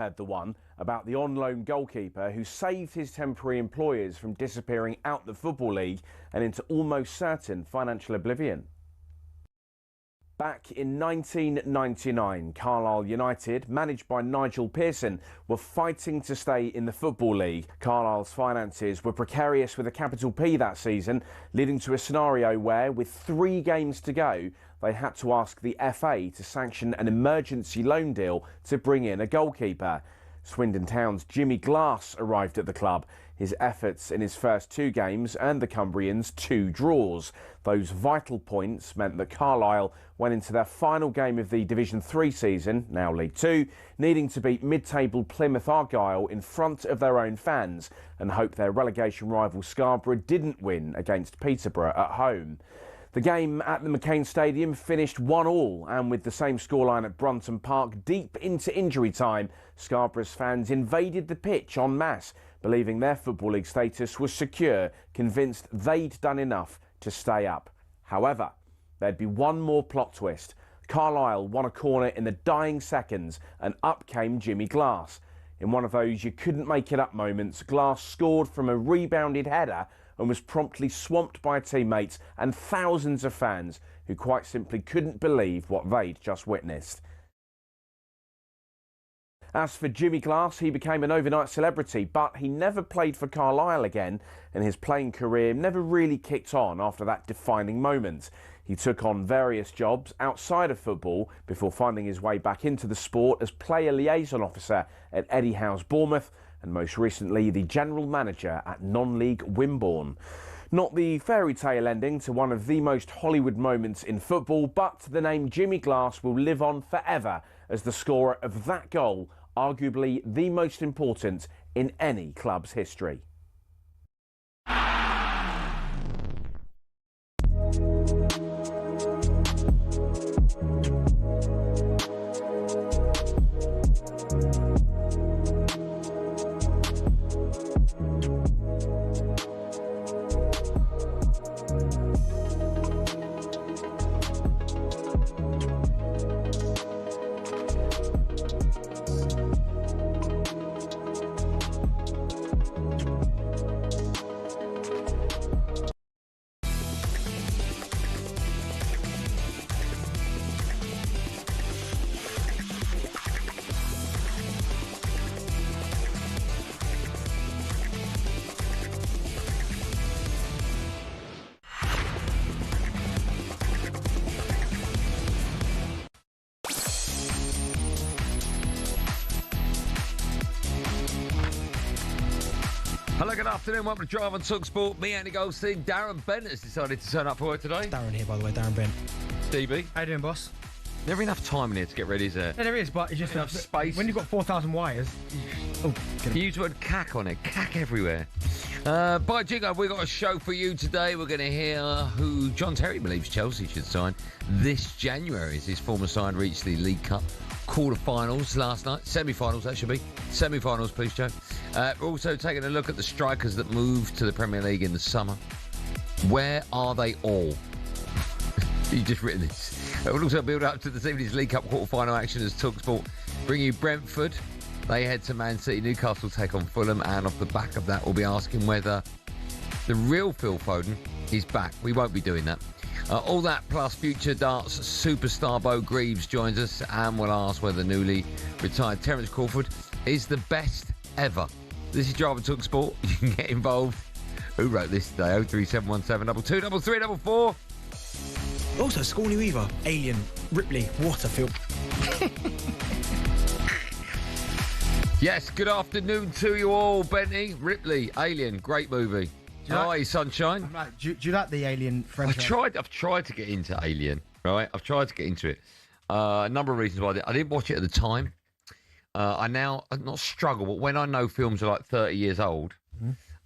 Had the one about the on-loan goalkeeper who saved his temporary employers from disappearing out the Football League and into almost certain financial oblivion. Back in 1999, Carlisle United, managed by Nigel Pearson, were fighting to stay in the Football League. Carlisle's finances were precarious with a capital P that season, leading to a scenario where, with 3 games to go, they had to ask the FA to sanction an emergency loan deal to bring in a goalkeeper. Swindon Town's Jimmy Glass arrived at the club. His efforts in his first 2 games earned the Cumbrians 2 draws. Those vital points meant that Carlisle went into their final game of the Division 3 season, now League 2, needing to beat mid-table Plymouth Argyle in front of their own fans and hope their relegation rival Scarborough didn't win against Peterborough at home. The game at the McCain Stadium finished 1-1, and with the same scoreline at Brunton Park deep into injury time, Scarborough's fans invaded the pitch en masse, believing their Football League status was secure, convinced they'd done enough to stay up. However, there'd be one more plot twist. Carlisle won a corner in the dying seconds, and up came Jimmy Glass. In one of those you couldn't make it up moments, Glass scored from a rebounded header and was promptly swamped by teammates and thousands of fans who quite simply couldn't believe what they'd just witnessed. As for Jimmy Glass, he became an overnight celebrity, but he never played for Carlisle again, and his playing career never really kicked on after that defining moment. He took on various jobs outside of football before finding his way back into the sport as player liaison officer at Eddie Howe's Bournemouth, and most recently the general manager at non-league Wimborne. Not the fairy tale ending to one of the most Hollywood moments in football, but the name Jimmy Glass will live on forever as the scorer of that goal, arguably the most important in any club's history. Hello, good afternoon. Welcome to Drive on talkSPORT. Me, Andy Goldstein Darren Bent has decided to turn up for work today. Darren here, by the way, Darren Bent. DB. How you doing, boss? Never enough time in here to get ready, is there? Yeah, there is, but it's just enough space. When you've got 4,000 wires. Oh, you use the word cack on it. Cack everywhere. By Jingo, we've got a show for you today. We're going to hear who John Terry believes Chelsea should sign this January as his former side reached the League Cup quarter-finals last night. Semi-finals, that should be. Semi-finals, please, Joe. We're also taking a look at the strikers that moved to the Premier League in the summer. Where are they all? You've just written this. We'll also build up to this evening's League Cup quarter-final action as talkSPORT bring you Brentford. They head to Man City. Newcastle take on Fulham, and off the back of that, we'll be asking whether the real Phil Foden is back. We won't be doing that. All that plus future darts superstar Bo Greaves joins us, and we'll ask whether newly retired Terence Crawford is the best ever. This is Drive on talkSPORT. You can get involved. Who wrote this today? 03717 223344. Also, Scorny Weaver, Alien, Ripley, Waterfield. Yes, good afternoon to you all. Benny, Ripley, Alien, great movie. How are you, sunshine? I'm like, do you like the Alien franchise? I've tried to get into Alien, right? I've tried to get into it. A number of reasons why I didn't watch it at the time. I now, not struggle, but when I know films are like 30 years old,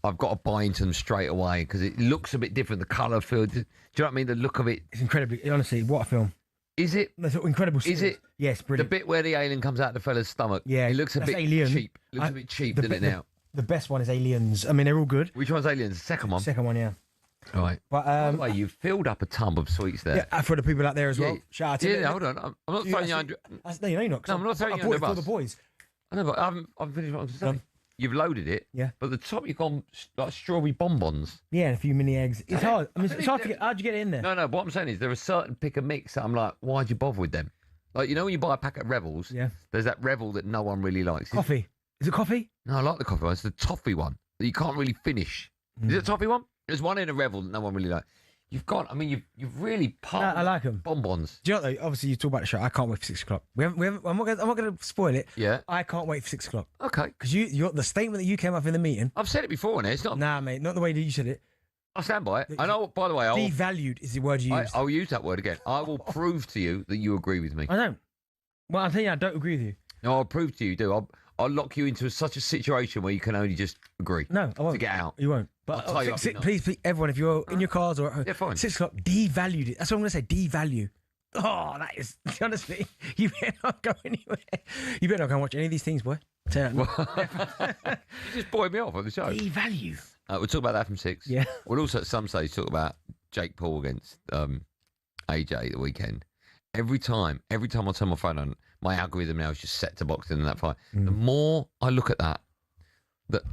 I've got to buy into them straight away because it looks a bit different. The colour feel. Do you know what I mean? The look of it. It's incredibly, honestly, what a film. Is it? That's incredible. Is it? Yes, brilliant. The bit where the alien comes out of the fella's stomach. Yeah, it looks a bit Alien. cheap. Looks a bit cheap, doesn't it now? The best one is Aliens. I mean, they're all good. Which one's Aliens? The second one? Second one, yeah. All right. But, by the way, you've filled up a tub of sweets there. Yeah, for the people out there as well. Shout out to them. Hold on. I'm not throwing you under... No, you're not. No, I'm not throwing you under the bus. For the boys. I know, but I haven't finished what I was saying. You've loaded it. Yeah. But the top, you've gone like strawberry bonbons. Yeah, and a few mini eggs. It's hard. I mean, it's hard to get. How'd you get it in there? No. What I'm saying is there are certain pick and mix that I'm like, why'd you bother with them? Like, you know when you buy a packet of Revels, Yeah. there's that Revel that no one really likes. Coffee. Is it coffee? No, I like the coffee one. It's the toffee one that you can't really finish. Is it a toffee one? There's one in a Revel that no one really likes. You've really pumped I like them. bonbons. Do you know what, though? Obviously, you talk about the show. I can't wait for 6 o'clock. I'm not going to spoil it. Yeah. I can't wait for 6 o'clock. Okay. Because the statement that you came up in the meeting. I've said it before, and it's not. Nah, mate, not the way that you said it. I stand by it. I know, by the way, Devalued is the word you used. I'll use that word again. I will prove to you that you agree with me. I don't. Well, I'm telling you, I don't agree with you. No, I'll prove to you do. I'll lock you into such a situation where you can only just agree. No, I won't. To get out. You won't. But I'll tell you please, everyone, if you're in your cars or at home, yeah, fine. 6 o'clock, devalued it. That's what I'm going to say, devalue. Oh, that is, honestly, you better not go anywhere. You better not go and watch any of these things, boy. Tell you that. You just boiled me off on the show. Devalue. We'll talk about that from 6. Yeah. We'll also at some stage talk about Jake Paul against AJ the weekend. Every time I turn my phone on, my algorithm now is just set to boxing in that fight. The more I look at that,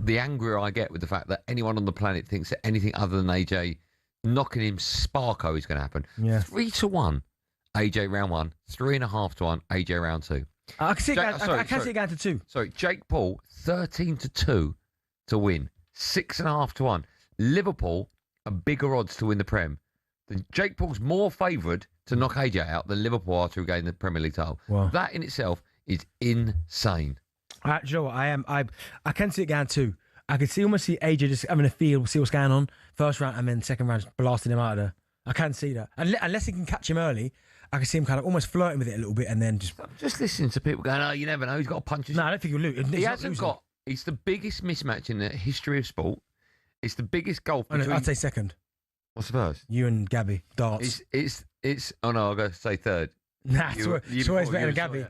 the angrier I get with the fact that anyone on the planet thinks that anything other than AJ knocking him sparko is going to happen. Yeah. 3-1, AJ round 1. 3.5-1, AJ round 2. I can see it going to 2. Sorry, Jake Paul 13-2 to win. 6.5-1. Liverpool are bigger odds to win the Prem. Jake Paul's more favoured to knock AJ out than Liverpool are to regain the Premier League title. Wow. That in itself is insane. Do you know what? I can see it going 2. I could almost see AJ just having a feel, see what's going on. First round and then second round, just blasting him out of there. I can see that. Unless he can catch him early, I can see him kind of almost flirting with it a little bit and then just listening to people going, oh, you never know, he's got a punch. No, I don't think he'll lose. He hasn't got. It's the biggest mismatch in the history of sport. It's the biggest gulf between. I'd say second. What's the first? You and Gabby, darts. It's. Oh no, I'll go say third. Nah, it's always better than Gabby.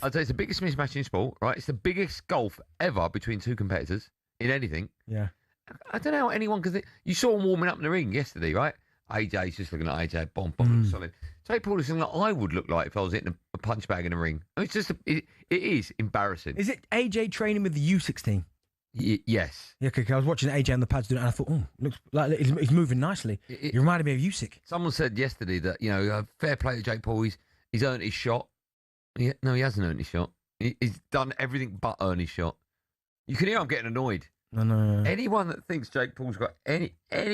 I'd say it's the biggest mismatch in sport, right? It's the biggest gulf ever between two competitors in anything. Yeah. I don't know how anyone can think. You saw him warming up in the ring yesterday, right? AJ's just looking at AJ, bomb, solid. Jake Paul is something that I would look like if I was hitting a punch bag in a ring. I mean, it's just, it is embarrassing. Is it AJ training with the U16? Yes. Yeah, okay, I was watching AJ on the pads doing it and I thought, looks like he's moving nicely. He reminded me of Usyk. Someone said yesterday that, fair play to Jake Paul, he's earned his shot. No, he hasn't earned his shot. He's done everything but earn his shot. You can hear I'm getting annoyed. No. Anyone that thinks Jake Paul's got any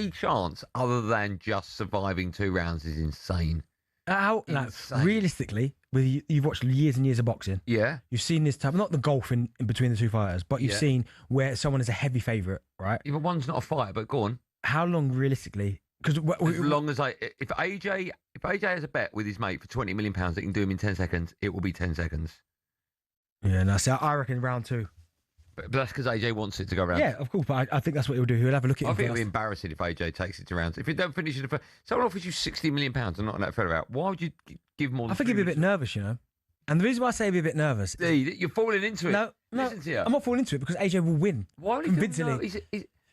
chance other than just surviving 2 rounds is insane. Realistically, you've watched years and years of boxing. Yeah. You've seen this type, not the gulf in between the two fighters, but you've seen where someone is a heavy favourite, right? Yeah, but one's not a fighter, but go on. How long realistically? Because as long as if AJ has a bet with his mate for £20 million that he can do him in 10 seconds, it will be 10 seconds. Yeah, no, so I reckon round 2. But that's because AJ wants it to go round. Yeah, of course, but I think that's what he'll do. He'll have a look at it. I think it'll be embarrassing if AJ takes it to rounds. If you don't finish it, someone offers you £60 million and knocking that fella out, why would you give more than I think he'd be a bit nervous, And the reason why I say he'd be a bit nervous... You're falling into it. No, listen to you. I'm not falling into it because AJ will win. Why would he convincingly?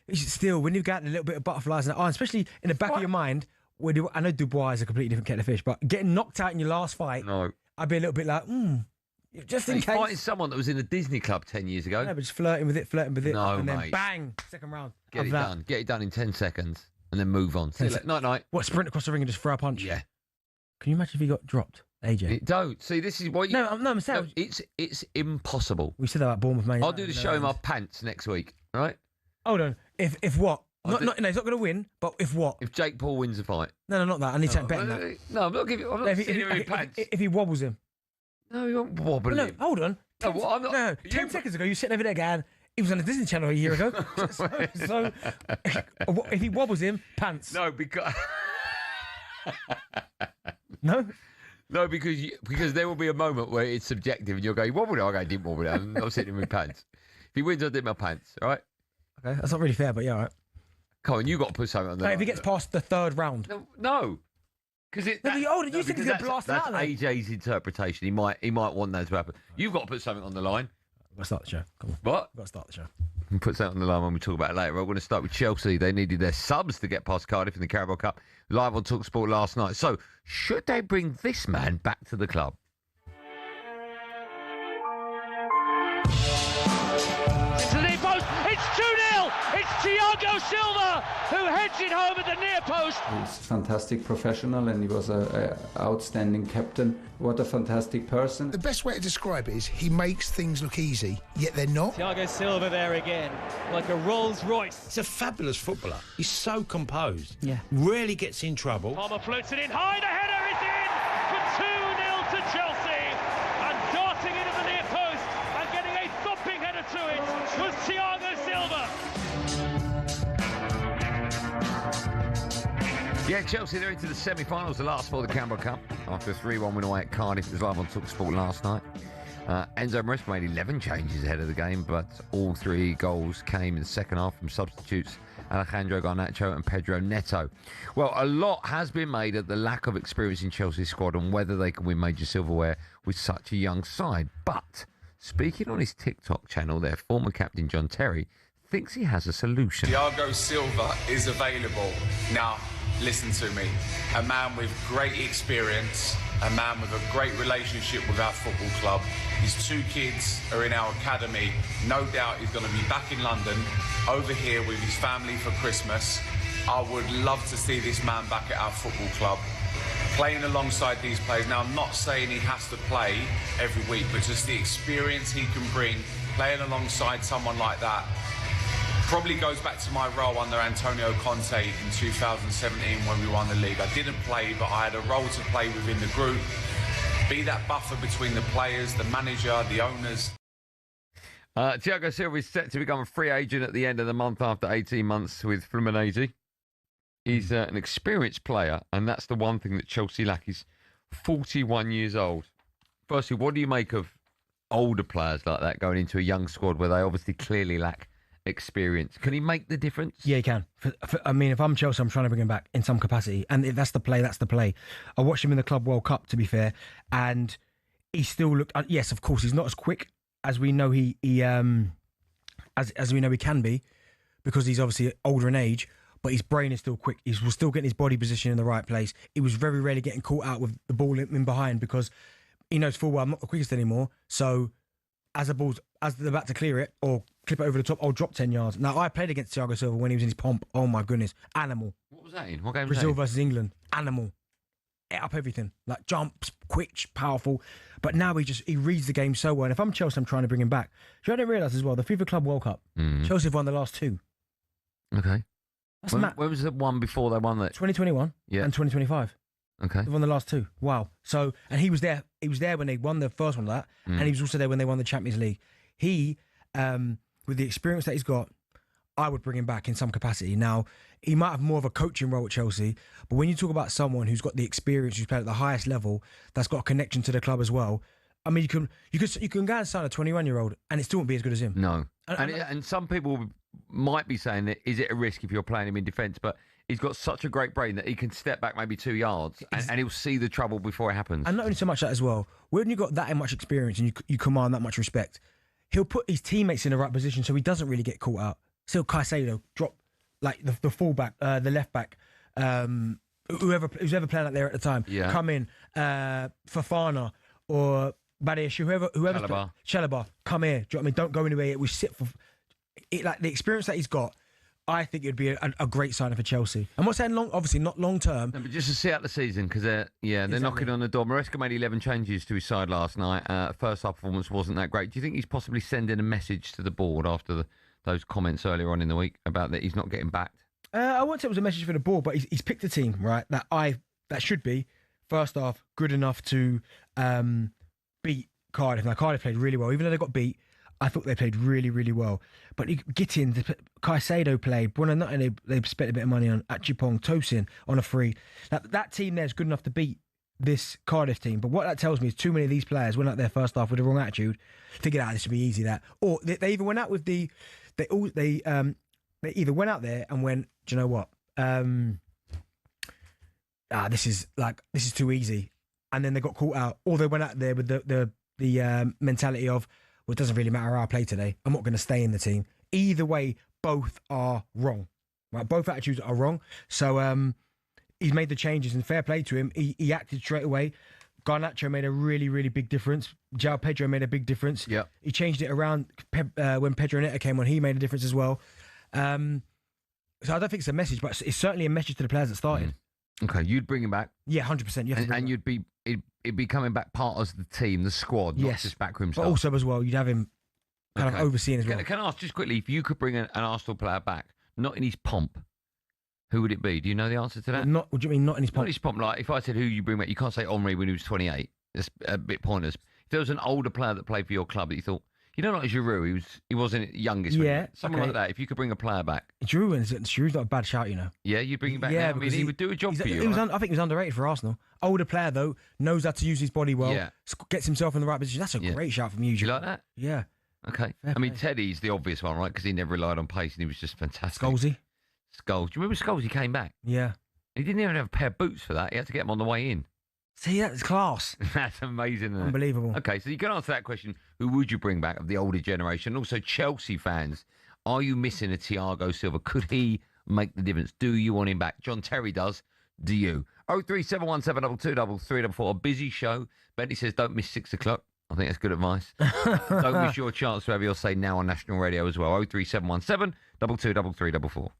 He's still, when you've got a little bit of butterflies in the eye, especially in the back of your mind, I know Dubois is a completely different kettle of fish, but getting knocked out in your last fight, I'd be a little bit like, just in case. Fighting someone that was in a Disney club 10 years ago. No, but just flirting with it. No, and then mate. Bang, second round. Get it done in 10 seconds and then move on. Night. What, sprint across the ring and just throw a punch? Yeah. Can you imagine if he got dropped, AJ? Don't. See, this is what you... No, I'm saying... No, it's impossible. We said that about Bournemouth, mate. I'll do the show in my pants next week, right? Hold on. If what? He's not going to win, but if what? If Jake Paul wins the fight. No, not that. I need to bet on that. No, I'm not sitting here in pants. If he wobbles him. No, he won't wobble him. Hold on. I'm not... 10 seconds ago, you were sitting over there going, he was on the Disney Channel a year ago. so if he wobbles him, pants. No, because... No? No, because there will be a moment where it's subjective and you'll go, he wobbled it. I'll go, I didn't wobble it. I'm not sitting in my pants. If he wins, I'll do my pants, all right? Okay, that's not really fair, but yeah, all right. Come on, you got to put something on there. If he gets past the 3rd round. No. Because you think he's going to blast out there. That's AJ's interpretation. He might want that to happen. You've got to put something on the line. We'll start the show. Come on. What? We've got to start the show. We'll put something on the line when we talk about it later. We're going to start with Chelsea. They needed their subs to get past Cardiff in the Carabao Cup. Live on talkSPORT last night. So, should they bring this man back to the club? 2-0. It's Thiago Silva who heads it home at the near post. He's fantastic professional and he was an outstanding captain. What a fantastic person. The best way to describe it is he makes things look easy, yet they're not. Thiago Silva there again, like a Rolls Royce. He's a fabulous footballer. He's so composed. Yeah. Rarely gets in trouble. Palmer floats it in high, the header is in for 2-0 to Chelsea. And darting into the near post and getting a thumping header to it was Thiago Silva. Yeah, Chelsea, they're into the semi-finals, the last for the Carabao Cup. After a 3-1 win away at Cardiff, it was live on talkSPORT last night. Enzo Maresca made 11 changes ahead of the game, but all 3 goals came in the second half from substitutes Alejandro Garnacho and Pedro Neto. Well, a lot has been made of the lack of experience in Chelsea's squad and whether they can win major silverware with such a young side. But, speaking on his TikTok channel, their former captain John Terry thinks he has a solution. Thiago Silva is available. Now, listen to me. A man with great experience, a man with a great relationship with our football club. His 2 kids are in our academy. No doubt he's going to be back in London, over here with his family for Christmas. I would love to see this man back at our football club, playing alongside these players. Now, I'm not saying he has to play every week, but just the experience he can bring, playing alongside someone like that, probably goes back to my role under Antonio Conte in 2017 when we won the league. I didn't play, but I had a role to play within the group. Be that buffer between the players, the manager, the owners. Thiago Silva is set to become a free agent at the end of the month after 18 months with Fluminense. He's an experienced player, and that's the one thing that Chelsea lack. He's 41 years old. Firstly, what do you make of older players like that going into a young squad where they obviously clearly lack experience? Can he make the difference? Yeah, he can. I mean, if I'm Chelsea, I'm trying to bring him back in some capacity. And if that's the play, that's the play. I watched him in the Club World Cup, to be fair, and he still looked. Yes, of course, he's not as quick as we know as we know he can be, because he's obviously older in age. But his brain is still quick. He's still getting his body position in the right place. He was very rarely getting caught out with the ball in behind, because he knows full well I'm not the quickest anymore. So as they're about to clear it or clip it over the top, I'll drop 10 yards. Now, I played against Thiago Silva when he was in his pomp. Oh, my goodness. Animal. What was that in? What game was Brazil that in? versus England. Animal. Ate up everything. Like, jumps, quick, powerful. But now he reads the game so well. And if I'm Chelsea, I'm trying to bring him back. I didn't realise as well, the FIFA Club World Cup, Chelsea have won the last 2. Okay. That's when was the one before they won that? 2021 and 2025. Okay. They've won the last 2. Wow. So, and he was there when they won the first one of that, and he was also there when they won the Champions League. He, with the experience that he's got, I would bring him back in some capacity. Now, he might have more of a coaching role at Chelsea, but when you talk about someone who's got the experience, who's played at the highest level, that's got a connection to the club as well. I mean, you can go and sign a 21-year-old, and it still won't be as good as him. No. And some people might be saying that, is it a risk if you're playing him in defence? But he's got such a great brain that he can step back maybe 2 yards and he'll see the trouble before it happens. And not only so much that as well, when you've got that much experience and you command that much respect, he'll put his teammates in the right position so he doesn't really get caught out. So Caicedo drop, like the fullback, the left back, who's ever playing out there at the time, come in, Fofana or Badish, whoever's Chalobah, come here. Do you know what I mean? Don't go anywhere. We sit for it. Like the experience that he's got, I think it'd be a great signing for Chelsea. I'm not saying obviously not long term. No, but just to see out the season, because they're knocking on the door. Maresca made 11 changes to his side last night. First half performance wasn't that great. Do you think he's possibly sending a message to the board after those comments earlier on in the week about that he's not getting backed? I won't say it was a message for the board, but he's picked a team, right, that should be, first half, good enough to beat Cardiff. Now, Cardiff played really well. Even though they got beat, I thought they played really, really well. But Gittin, Caicedo played, Buonanotte, they spent a bit of money on Achipong, Tosin on a free. That team there is good enough to beat this Cardiff team. But what that tells me is too many of these players went out there first half with the wrong attitude, figured out this would be easy, that. Or they even went out with they either went out there and went, do you know what? This is too easy. And then they got caught out. Or they went out there with the mentality of, well, it doesn't really matter how I play today. I'm not going to stay in the team. Either way, both are wrong. Right? Both attitudes are wrong. So he's made the changes, and fair play to him. He acted straight away. Garnacho made a really, really big difference. João Pedro made a big difference. Yeah. He changed it around when Pedro Neto came on. He made a difference as well. So I don't think it's a message, but it's certainly a message to the players that started. Okay, you'd bring him back. Yeah, 100%. And it'd be coming back part of the team, the squad, not just backroom stuff. But also as well, you'd have him kind of overseeing as well. Can I ask just quickly, if you could bring an Arsenal player back, not in his pomp, who would it be? Do you know the answer to that? What do you mean, not in his pomp? Not in his pomp. Like, if I said who you bring back, you can't say Henry when he was 28. That's a bit pointless. If there was an older player that played for your club that you thought, like Giroud, he wasn't youngest. Someone like that. If you could bring a player back, Giroud's not a bad shout, Yeah, you'd bring him back. Yeah, he would do a job for you. I think he was underrated for Arsenal. Older player though, knows how to use his body well. Yeah. Gets himself in the right position. That's a great shout from you. You like that? Yeah. Okay. Teddy's the obvious one, right? Because he never relied on pace and he was just fantastic. Scholesy. Do you remember Scholesy came back? Yeah. He didn't even have a pair of boots for that. He had to get them on the way in. See, that's class. That's amazing, isn't it? Unbelievable. Okay, so you can answer that question. Who would you bring back of the older generation? Also, Chelsea fans, are you missing a Thiago Silva? Could he make the difference? Do you want him back? John Terry does. Do you? 03717223344. A busy show. Bentley says don't miss 6 o'clock. I think that's good advice. Don't miss your chance to have your say now on national radio as well. 03717 223344.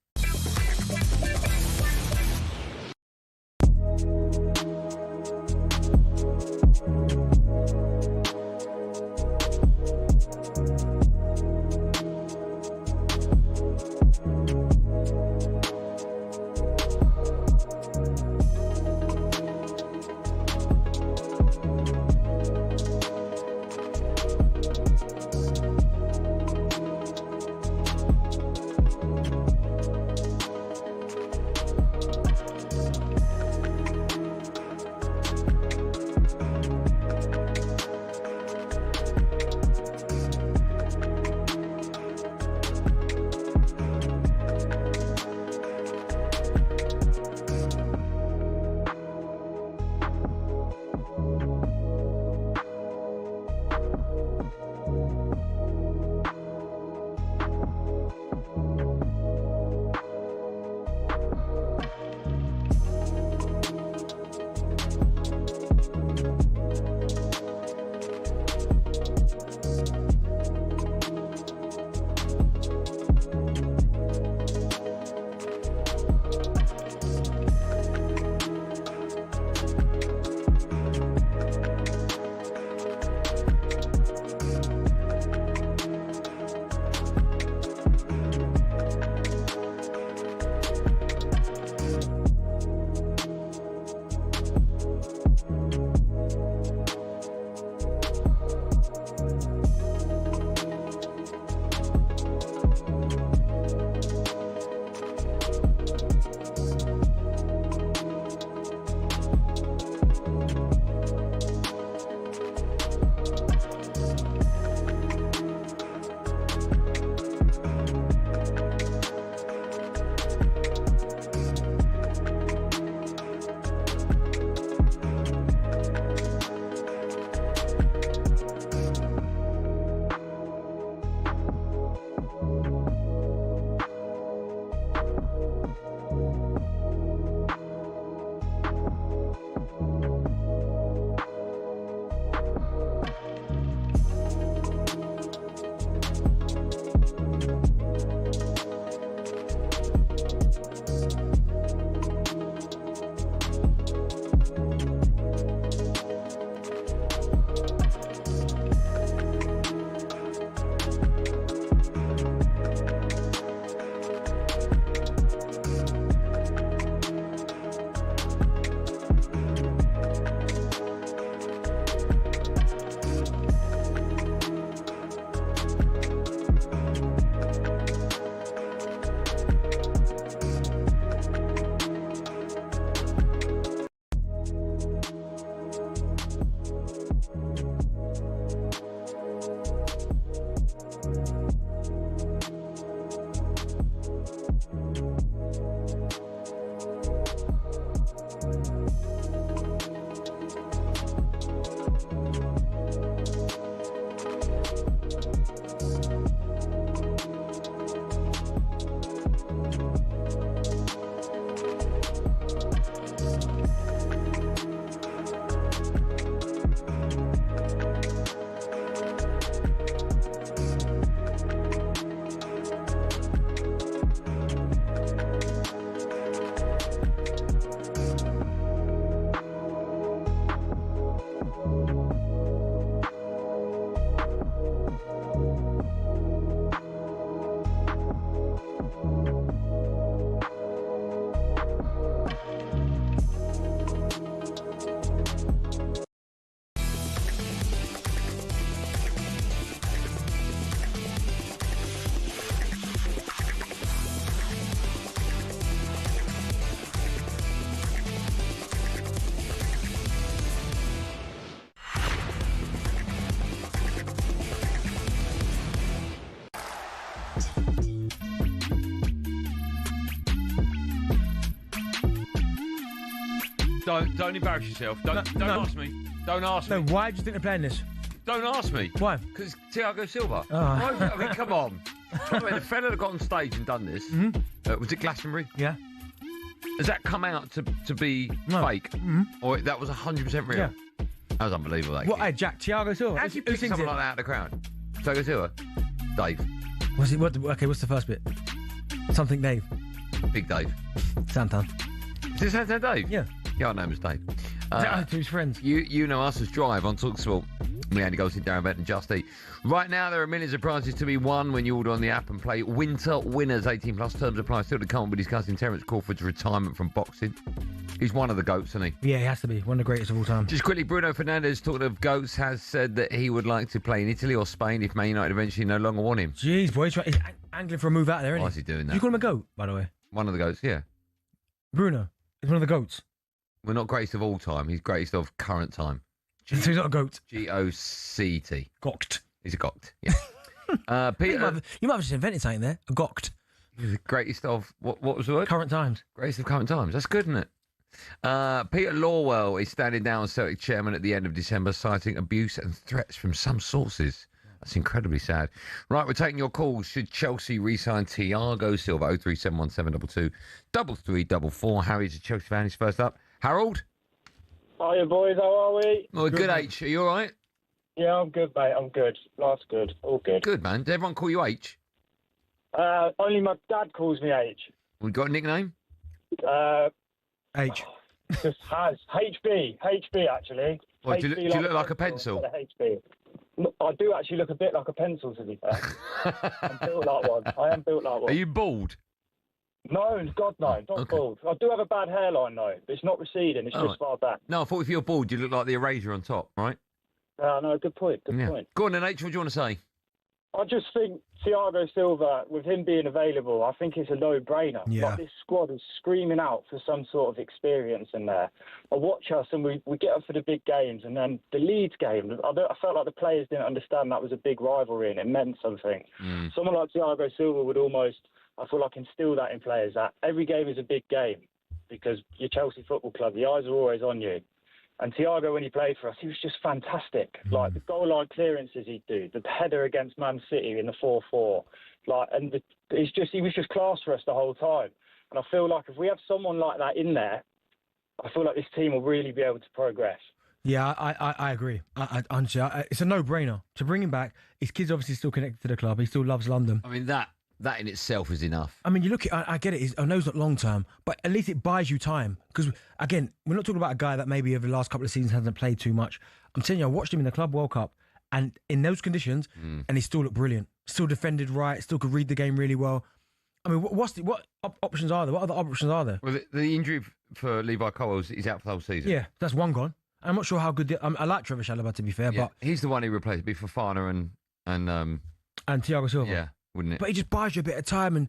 Don't embarrass yourself. Don't ask me. Don't ask me. No, why do you think they're playing this? Don't ask me. Why? Because Thiago Silva. Oh. I mean, come on. I mean, the fella that got on stage and done this, was it Glastonbury? Yeah. Has that come out to be fake? Or that was 100% real? Yeah. That was unbelievable, that What, kid. hey, Jack, Thiago Silva? How do you pick sings someone it? like that out of the crowd? Thiago Silva? Dave. Was it, okay, what's the first bit? Something Dave. Big Dave. Santan. Is this Dave? Yeah. Yeah, I know him as Dave. To his friends. You know us as Drive on talkSPORT. Me, Andy Goldstein Darren Bent and Just Eat. Right now, there are millions of prizes to be won when you order on the app and play Winter Winners. 18 plus terms apply. Still to come, we'll be discussing Terence Crawford's retirement from boxing. He's one of the GOATs, isn't he? Yeah, he has to be. One of the greatest of all time. Just quickly, Bruno Fernandes, talking of GOATs, has said that he would like to play in Italy or Spain if Man United eventually no longer want him. Jeez, boy, he's angling for a move out there, isn't he? Why is he doing that? You call him a goat, by the way? One of the GOATs, yeah. Bruno. He's one of the goats. Well, not greatest of all time. He's greatest of current time. So he's not a goat. G-O-C-T. Goct. He's a goct, yeah. Peter... You might have just invented something there. A goct. He's the greatest of... What was the word? Current times. Greatest of current times. That's good, isn't it? Peter Lawwell is standing down as Celtic chairman at the end of December, citing abuse and threats from some sources. That's incredibly sad. Right, we're taking your calls. Should Chelsea re-sign Thiago Silva? 0371722 3344. Harry's a Chelsea fan. He's first up. Harold? Hiya, boys. How are we? Well, good H. Are you all right? Yeah, I'm good, mate. I'm good. Life's good. All good. Good, man. Did everyone call you H? Only my dad calls me H. We got a nickname? H. Just has. HB, actually. What, do you look like a pencil? HB. Look, I do actually look a bit like a pencil, to be fair. I'm built like one. I am built like one. Are you bald? No, God, no. Not bald. I do have a bad hairline, though. But it's not receding. It's just far back. No, I thought if you're bald, you look like the eraser on top, right? No, good point. Good point. Go on then, H. What do you want to say? I just think Thiago Silva, with him being available, I think it's a no-brainer. Yeah. Like, this squad is screaming out for some sort of experience in there. I watch us and we get up for the big games, and then the Leeds game, I felt like the players didn't understand that was a big rivalry and it meant something. Someone like Thiago Silva would almost, I feel like, instill that in players, that every game is a big game because you're Chelsea Football Club, the eyes are always on you. And Thiago, when he played for us, he was just fantastic. Like, the goal line clearances he'd do, the header against Man City in the 4-4. He was just class for us the whole time. And I feel like if we have someone like that in there, I feel like this team will really be able to progress. Yeah, I agree. Honestly, it's a no-brainer. To bring him back, his kid's obviously still connected to the club. He still loves London. I mean, that in itself is enough. I mean, you look at, I get it, I know it's not long term, but at least it buys you time. Because, again, we're not talking about a guy that maybe over the last couple of seasons hasn't played too much. I'm telling you, I watched him in the Club World Cup, and in those conditions, and he still looked brilliant. Still defended right, still could read the game really well. I mean, what options are there? What other options are there? Well, the injury for Levi Colwell is out for the whole season. Yeah, that's one gone. I'm not sure how good. I like Trevor Chalobah, to be fair, but he's the one he replaced. It'd be Fofana and Thiago Silva. Yeah, wouldn't it? But he just buys you a bit of time and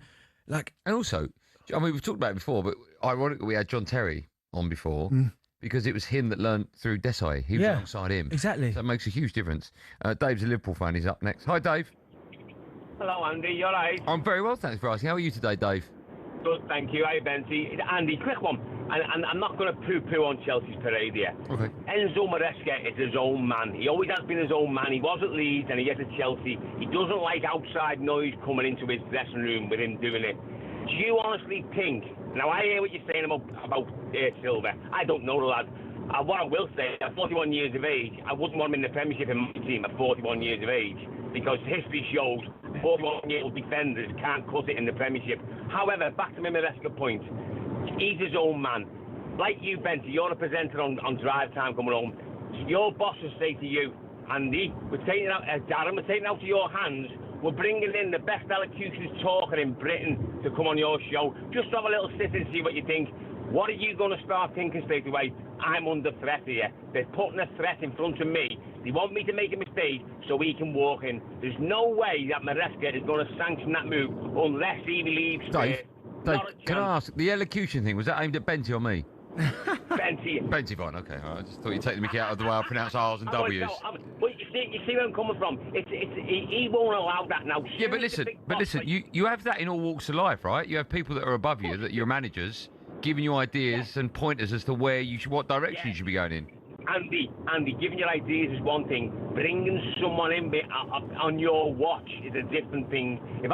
also, I mean, we've talked about it before, but ironically, we had John Terry on before because it was him that learned through Desai. He was alongside him. Exactly. So that makes a huge difference. Dave's a Liverpool fan. He's up next. Hi, Dave. Hello, Andy. You all right? I'm very well, thanks for asking. How are you today, Dave? Good, thank you. Hey, Benty. Andy, quick one. And I'm not going to poo-poo on Chelsea's parade here. Okay. Enzo Maresca is his own man. He always has been his own man. He was at Leeds and he gets at Chelsea. He doesn't like outside noise coming into his dressing room with him doing it. Do you honestly think... Now, I hear what you're saying about Silva. I don't know the lad. What I will say, at 41 years of age, I wouldn't want him in the Premiership in my team at 41 years of age because history shows 41-year-old defenders can't cut it in the Premiership. However, back to my Maresca point, he's his own man. Like you, Benty, you're a presenter on Drive Time coming home. Your boss will say to you, Andy, we're taking out, Darren, we're taking out of your hands. We're bringing in the best elocutionist talker in Britain to come on your show. Just have a little sit and see what you think. What are you going to start thinking straight away? I'm under threat here. They're putting a threat in front of me. They want me to make a mistake so he can walk in. There's no way that Maresca is going to sanction that move unless he leaves. Dave, can I ask, the elocution thing, was that aimed at Benty or me? Benty. Benty, fine, okay. I just thought you'd take the mickey out of the way I pronounce R's and W's. Well, see where I'm coming from. He won't allow that now. Yeah, but listen, you have that in all walks of life, right? You have people that are above you, that you're managers, giving you ideas and pointers as to what direction you should be going in. Andy, giving your ideas is one thing. Bringing someone in on your watch is a different thing. If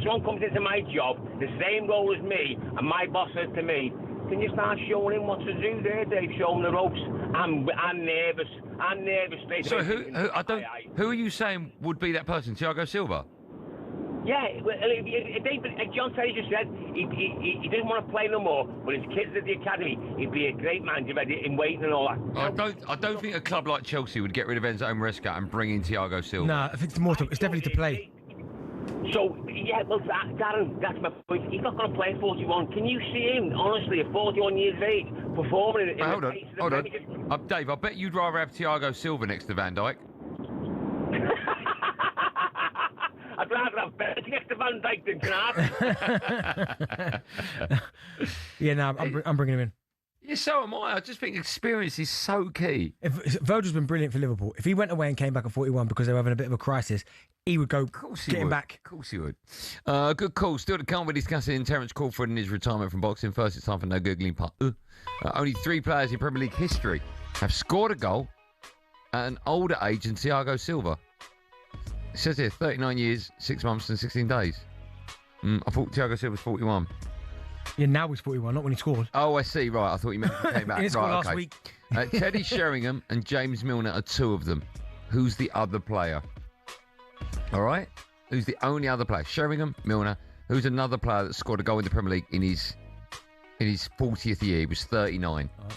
someone comes into my job, the same role as me, and my boss says to me, "Can you start showing him what to do there, Dave? Show him the ropes." I'm nervous. I'm nervous. So who are you saying would be that person? Thiago Silva? Yeah, John Terry just said he doesn't want to play no more, but his kids at the academy, he'd be a great manager in waiting and all that. I don't think a club like Chelsea would get rid of Enzo Maresca and bring in Thiago Silva. No, I think it's definitely to play. So, yeah, well, Darren, that's my point. He's not going to play at 41. Can you see him, honestly, at 41 years of age, performing in hold on. Dave, I bet you'd rather have Thiago Silva next to Van Dijk. I'd rather have Bent next to Van Dijk than Canard. Yeah, no, I'm bringing him in. Yeah, so am I. I just think experience is so key. If Virgil's been brilliant for Liverpool. If he went away and came back at 41 because they were having a bit of a crisis, he would go get him back. Of course he would. Good call. Still to come, we're discussing Terence Crawford and his retirement from boxing. First, it's time for no googling part. Only 3 players in Premier League history have scored a goal at an older age than Thiago Silva. It says here 39 years, 6 months and 16 days. I thought Thiago Silva was 41. Yeah, now he's 41, not when he scored. Oh, I see. Right, I thought you meant he came back. He scored last week. Teddy Sheringham and James Milner are 2 of them. Who's the other player? All right? Who's the only other player? Sheringham, Milner. Who's another player that scored a goal in the Premier League in his 40th year? He was 39. Oh.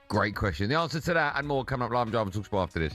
Great question. The answer to that and more coming up live on Drive and talkSPORT after this.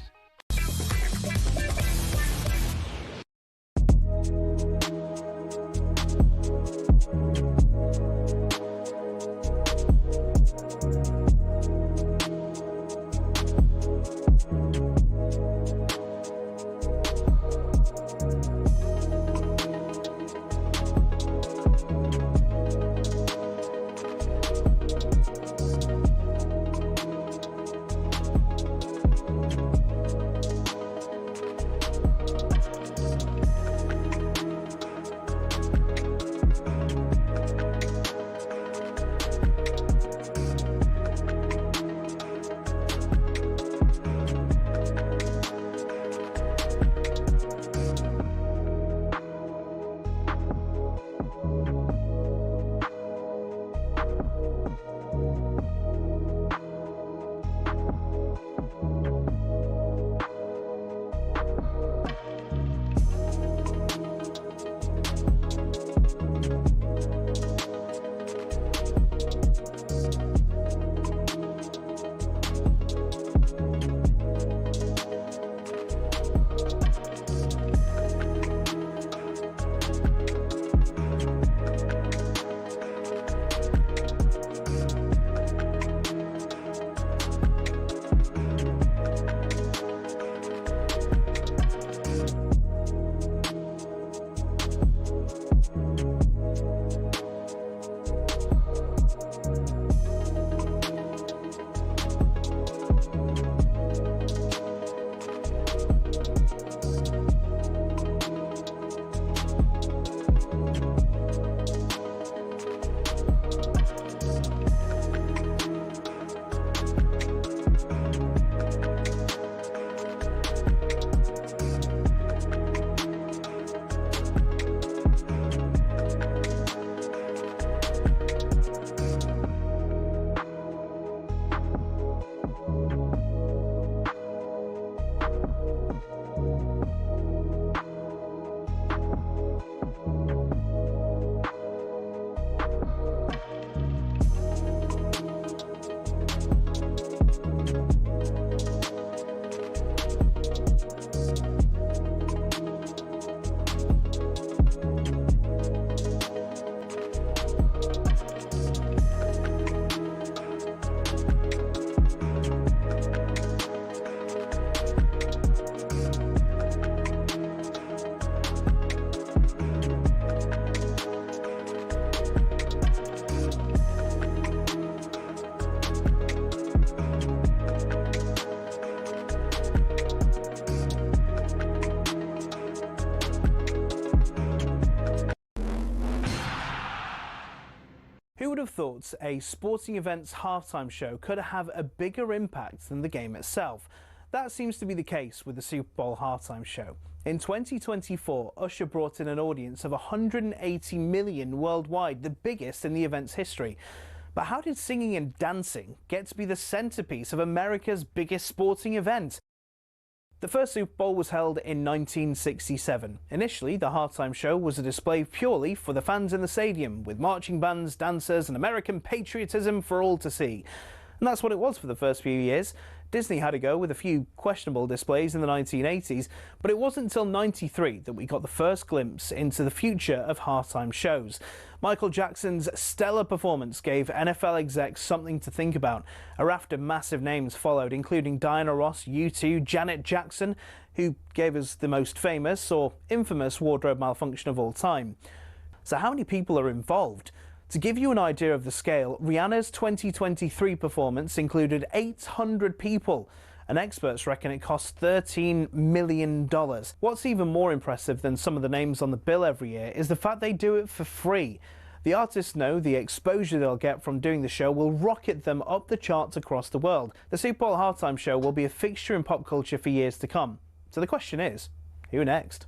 would have thought a sporting event's halftime show could have a bigger impact than the game itself? That seems to be the case with the Super Bowl halftime show. In 2024, Usher brought in an audience of 180 million worldwide, the biggest in the event's history. But how did singing and dancing get to be the centerpiece of America's biggest sporting event? The first Super Bowl was held in 1967. Initially, the halftime show was a display purely for the fans in the stadium, with marching bands, dancers, and American patriotism for all to see. And that's what it was for the first few years. Disney had a go with a few questionable displays in the 1980s, but it wasn't until '93 that we got the first glimpse into the future of halftime shows. Michael Jackson's stellar performance gave NFL execs something to think about. A raft of massive names followed, including Diana Ross, U2, Janet Jackson, who gave us the most famous or infamous wardrobe malfunction of all time. So how many people are involved? To give you an idea of the scale, Rihanna's 2023 performance included 800 people, and experts reckon it cost $13 million. What's even more impressive than some of the names on the bill every year is the fact they do it for free. The artists know the exposure they'll get from doing the show will rocket them up the charts across the world. The Super Bowl halftime show will be a fixture in pop culture for years to come. So the question is, who next?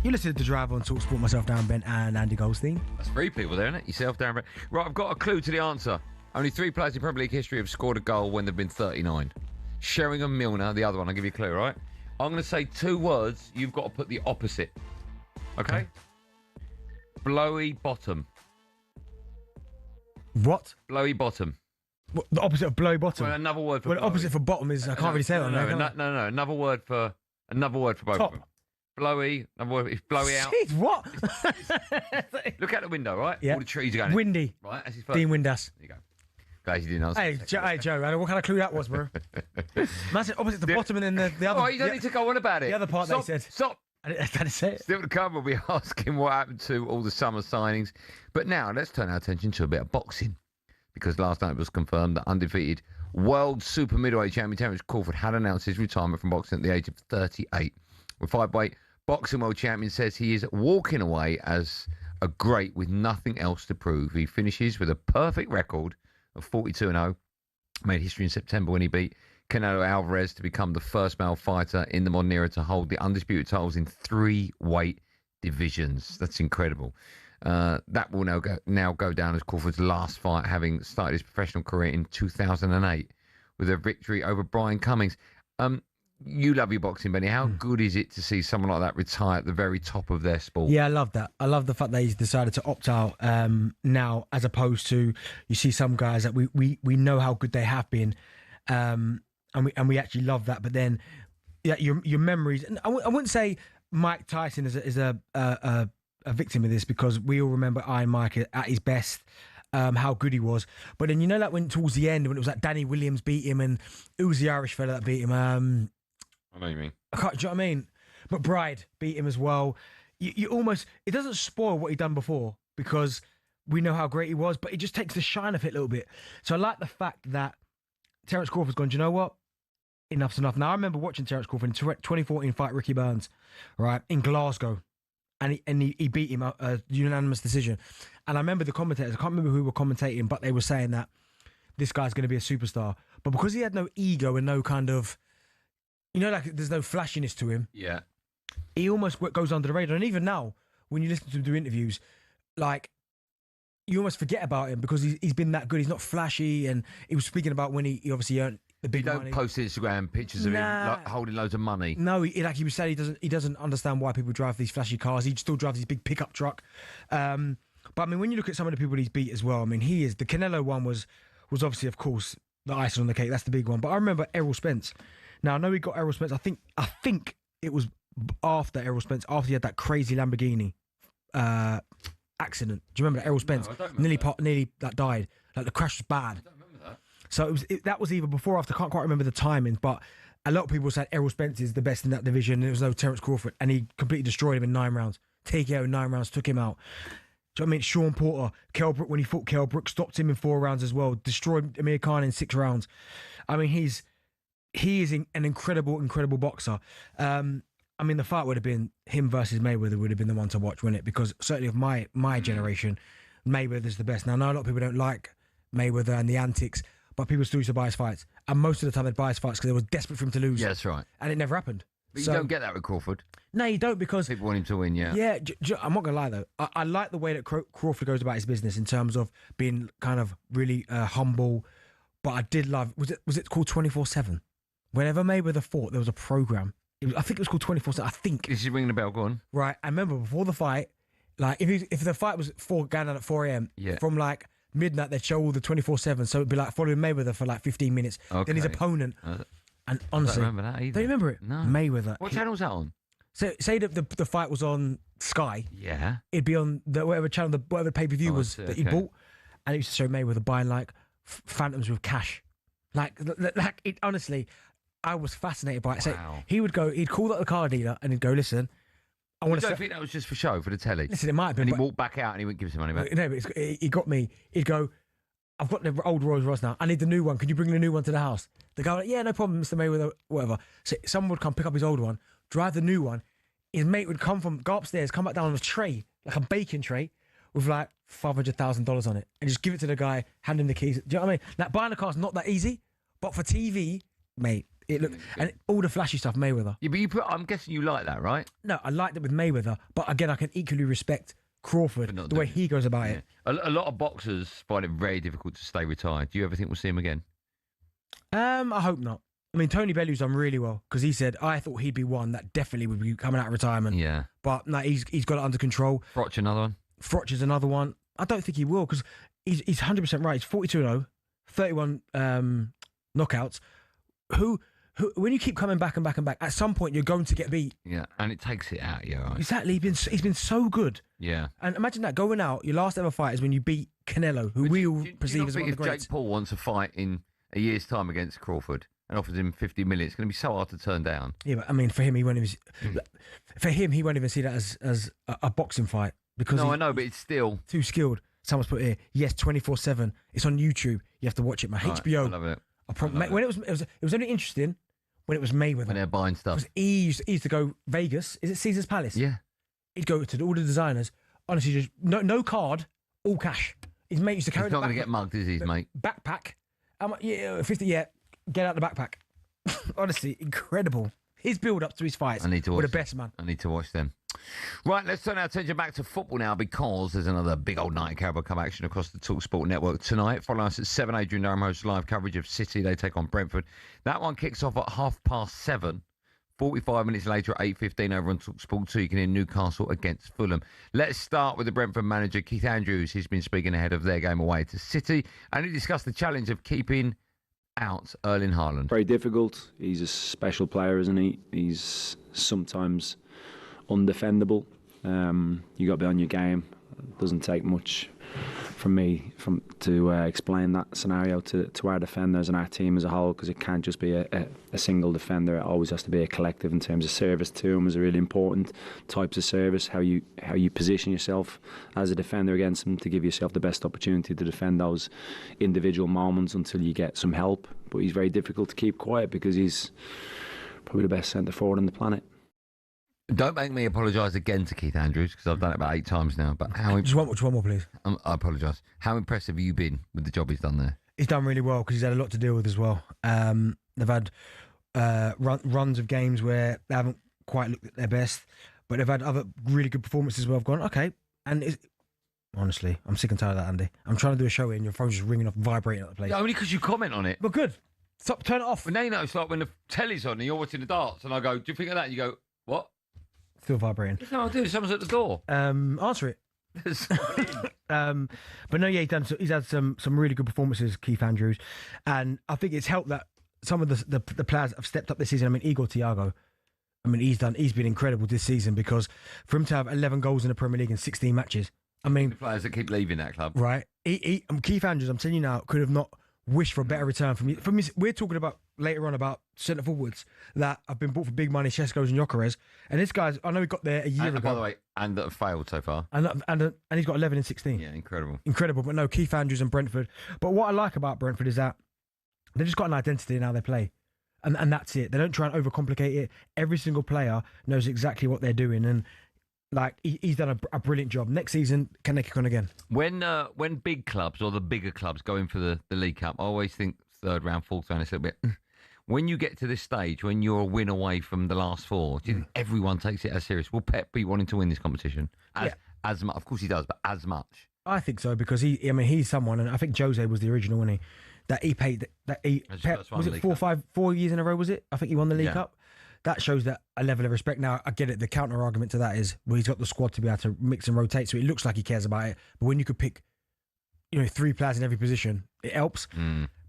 You listen to The Drive on talkSPORT, myself, Darren Bent, and Andy Goldstein. That's three people there, isn't it? Yourself, Darren Bent. Right, I've got a clue to the answer. Only three players in Premier League history have scored a goal when they've been 39. Sheringham, Milner, the other one. I'll give you a clue, right? I'm going to say two words. You've got to put the opposite. Okay? Blowy bottom. What? Blowy bottom. What, the opposite of blowy bottom? Well, another word for Well, the opposite for bottom is, I can't really say that on there. No. Another word for both Top. of them. Blowy. Another word, it's blowy out. Jeez, what? Look out the window, right? Yeah. All the trees are going. Windy. Right, that's his first. Dean Windass. There you go. Glad you didn't answer. Hey, Joe, what kind of clue that was, bro? Massive opposite the bottom and then the other. Oh, you don't need to go on about it. The other part Stop, they said. Stop. I didn't say it. Still to come, we'll be asking what happened to all the summer signings. But now, let's turn our attention to a bit of boxing. Because last night it was confirmed that undefeated world super middleweight champion Terence Crawford had announced his retirement from boxing at the age of 38. With five-weight boxing world champion says he is walking away as a great with nothing else to prove. He finishes with a perfect record of 42-0. Made history in September when he beat Canelo Alvarez to become the first male fighter in the modern era to hold the undisputed titles in 3 weight divisions. That's incredible. That will now go down as Crawford's last fight, having started his professional career in 2008 with a victory over Brian Cummings. You love your boxing, Benny. How good is it to see someone like that retire at the very top of their sport? Yeah, I love that. I love the fact that he's decided to opt out now, as opposed to you see some guys that we know how good they have been, and and we actually love that. But then, yeah, your memories. And I wouldn't say Mike Tyson is a victim of this, because we all remember Iron Mike at his best. How good he was. But then, like when towards the end, when it was like Danny Williams beat him, and who was the Irish fella that beat him? I know what you mean. Do you know what I mean? McBride beat him as well. You almost, it doesn't spoil what he'd done before, because we know how great he was, but it just takes the shine off it a little bit. So I like the fact that Terence Crawford's gone, do you know what? Enough's enough. Now, I remember watching Terence Crawford in 2014 fight Ricky Burns, right, in Glasgow. And he beat him a unanimous decision. And I remember the commentators, I can't remember who were commentating, but they were saying that this guy's going to be a superstar. But because he had no ego and no kind of, like there's no flashiness to him. Yeah. He almost goes under the radar. And even now, when you listen to him do interviews, like, you almost forget about him because he's been that good. He's not flashy. And he was speaking about when he obviously earned the big money. You don't post Instagram pictures of him like, holding loads of money. No, like he was saying, he doesn't understand why people drive these flashy cars. He still drives his big pickup truck. But I mean, when you look at some of the people he's beat as well, I mean, the Canelo one was obviously, of course, the icing on the cake. That's the big one. But I remember Errol Spence. Now, I know he got Errol Spence. I think it was after Errol Spence, after he had that crazy Lamborghini accident. Do you remember that? Errol Spence nearly that died. Like the crash was bad. I don't remember that. So that was either before or after. I can't quite remember the timings, but a lot of people said Errol Spence is the best in that division. And it was no Terence Crawford, and he completely destroyed him in 9 rounds. TKO in 9 rounds, took him out. Do you know what I mean? Sean Porter, Kell Brook, when he fought Kell Brook, stopped him in 4 rounds as well. Destroyed Amir Khan in 6 rounds. I mean, he is an incredible boxer. I mean, the fight would have been him versus Mayweather would have been the one to watch, wouldn't it? Because certainly of my generation, Mayweather's the best. Now, I know a lot of people don't like Mayweather and the antics, but people still used to buy his fights. And most of the time they'd buy his fights because they were desperate for him to lose. Yeah, that's right. And it never happened. But you don't get that with Crawford. No, you don't, because people want him to win, yeah. Yeah, I'm not going to lie, though. I like the way that Crawford goes about his business in terms of being kind of really humble. But I did love, was it called 24/7? Whenever Mayweather fought, there was a program. I think it was called 24/7. I think. This is ringing a bell. Go on. Right. I remember before the fight, like if the fight was going on at 4 a.m. Yeah. From like midnight, they'd show all the 24/7. So it'd be like following Mayweather for like 15 minutes. Okay. Then his opponent. And honestly, I don't remember that either. Don't you remember it? No. Mayweather. What channel was that on? So say that the fight was on Sky. Yeah. It'd be on whatever channel, whatever pay-per-view was that he bought, and it used to show Mayweather buying like phantoms with cash. Like it, honestly, I was fascinated by it. So he'd call up the car dealer and he'd go, listen, I want to. I don't think that was just for show, for the telly. Listen, it might have been. And he walked back out and he wouldn't give us the money back. No, but he got me. He'd go, I've got the old Rolls Royce now. I need the new one. Could you bring the new one to the house? The guy would, yeah, no problem, Mr. Mayweather, whatever. So someone would come pick up his old one, drive the new one. His mate would go upstairs, come back down on a tray, like a bacon tray, with like $500,000 on it, and just give it to the guy, hand him the keys. Do you know what I mean? Like buying a car's not that easy, but for TV, mate, it looked, and all the flashy stuff, Mayweather. Yeah, but I'm guessing you like that, right? No, I liked it with Mayweather, but again, I can equally respect Crawford, the way he goes about it. A lot of boxers find it very difficult to stay retired. Do you ever think we'll see him again? I hope not. I mean, Tony Bellew's done really well because he said, I thought he'd be one that definitely would be coming out of retirement. Yeah. But no, he's got it under control. Froch, another one? Froch is another one. I don't think he will because he's 100% right. He's 42-0, 31 knockouts. Who, when you keep coming back and back and back, at some point you're going to get beat. Yeah, and it takes it out of you, right? Exactly. He's been so good. Yeah. And imagine that, going out, your last ever fight is when you beat Canelo, who we all perceive as one of the greats. If Jake Paul wants to fight in a year's time against Crawford and offers him 50 million, it's going to be so hard to turn down. Yeah, but I mean, for him, he won't even see that as a boxing fight because I know, but it's still too skilled. Someone's put here, yes, 24/7. It's on YouTube. You have to watch it. My HBO. I love it. When it was only interesting when it was Mayweather. When they're buying stuff. He used to go Vegas. Is it Caesar's Palace? Yeah. He'd go to all the designers. Honestly, just no card, all cash. His mate used to carry. He's not going to get mugged, is he, his mate? Backpack. Yeah, 50. Yeah, get out the backpack. Honestly, incredible. His build up to his fights. I need to watch the best man. I need to watch them. Right, let's turn our attention back to football now because there's another big old night of Carabao Cup action across the talkSPORT network tonight. Follow us at 7. Adrian Durham hosts live coverage of City. They take on Brentford. That one kicks off at 7:30. 45 minutes later at 8:15 over on talkSPORT 2, you can hear Newcastle against Fulham. Let's start with the Brentford manager, Keith Andrews. He's been speaking ahead of their game away to City, and he discussed the challenge of keeping out Erling Haaland? Very difficult. He's a special player, isn't he? He's sometimes undefendable. You got to be on your game. It doesn't take much from me to explain that scenario to our defenders and our team as a whole, because it can't just be a single defender. It always has to be a collective in terms of service to him. Is really important. Types of service, how you position yourself as a defender against him to give yourself the best opportunity to defend those individual moments until you get some help. But he's very difficult to keep quiet because he's probably the best centre forward on the planet. Don't make me apologise again to Keith Andrews, because I've done it about 8 times now. But Just one more, please. I apologise. How impressive have you been with the job he's done there? He's done really well because he's had a lot to deal with as well. They've had runs of games where they haven't quite looked at their best, but they've had other really good performances where I've gone, okay. And honestly, I'm sick and tired of that, Andy. I'm trying to do a show here and your phone's just ringing off, vibrating at the place. Yeah, only because you comment on it. But good. Stop, turn it off. But now you know, it's like when the telly's on and you're watching the darts and I go, do you think of that? And you go, what? Still vibrating. No, I do. Someone's at the door. Answer it. But no, yeah, he's had some really good performances, Keith Andrews, and I think it's helped that some of the players have stepped up this season. I mean, Igor Thiago. I mean, he's been incredible this season, because for him to have 11 goals in the Premier League in 16 matches. I mean, the players that keep leaving that club, right? Keith Andrews, I'm telling you now, could have not wished for a better return from you. We're talking about later on about centre forwards that have been bought for big money, Šeško's and Jokeres, and this guy's, I know he got there a year ago. By the way, and that have failed so far. And he's got 11 in 16. Yeah, incredible. Incredible, but no, Keith Andrews and Brentford. But what I like about Brentford is that they've just got an identity in how they play. And that's it. They don't try and overcomplicate it. Every single player knows exactly what they're doing, and like he's done a brilliant job. Next season, can they kick on again? When big clubs or the bigger clubs go in for the League Cup, I always think third round, fourth round, it's a little bit. When you get to this stage, when you're a win away from the last 4, do you think everyone takes it as serious? Will Pep be wanting to win this competition? As much, of course he does, but as much. I think so, because he's someone, and I think Jose was the original, wasn't he? That he paid Pep, was it 4 years in a row? Was it? I think he won the League Cup. That shows that a level of respect. Now, I get it. The counter argument to that is, well, he's got the squad to be able to mix and rotate, so it looks like he cares about it. But when you could pick, 3 players in every position, it helps.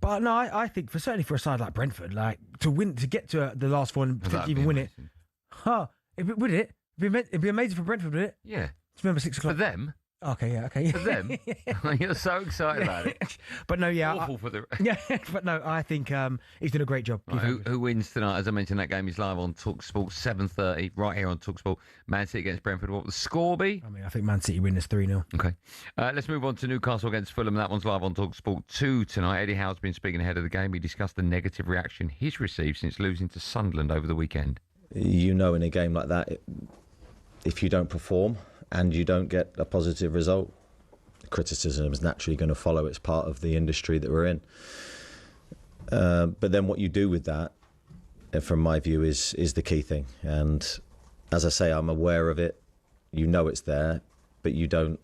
But no, I think certainly for a side like Brentford, like to get to the last 4 and potentially even win it, would it? It'd be amazing for Brentford, would it? Yeah. Remember 6 o'clock for them. Okay, yeah, okay. For them, you're so excited about it. But no, yeah, awful for the. Yeah, but no, I think he's done a great job. Right, who wins tonight? As I mentioned, that game is live on talkSPORT 7:30, right here on talkSPORT. Man City against Brentford. What will the score be? I mean, I think Man City win this 3-0. Okay, let's move on to Newcastle against Fulham. That one's live on talkSPORT 2 tonight. Eddie Howe's been speaking ahead of the game. He discussed the negative reaction he's received since losing to Sunderland over the weekend. In a game like that, if you don't perform and you don't get a positive result, criticism is naturally going to follow. It's part of the industry that we're in. But then what you do with that, from my view, is the key thing. And as I say, I'm aware of it. It's there, but you don't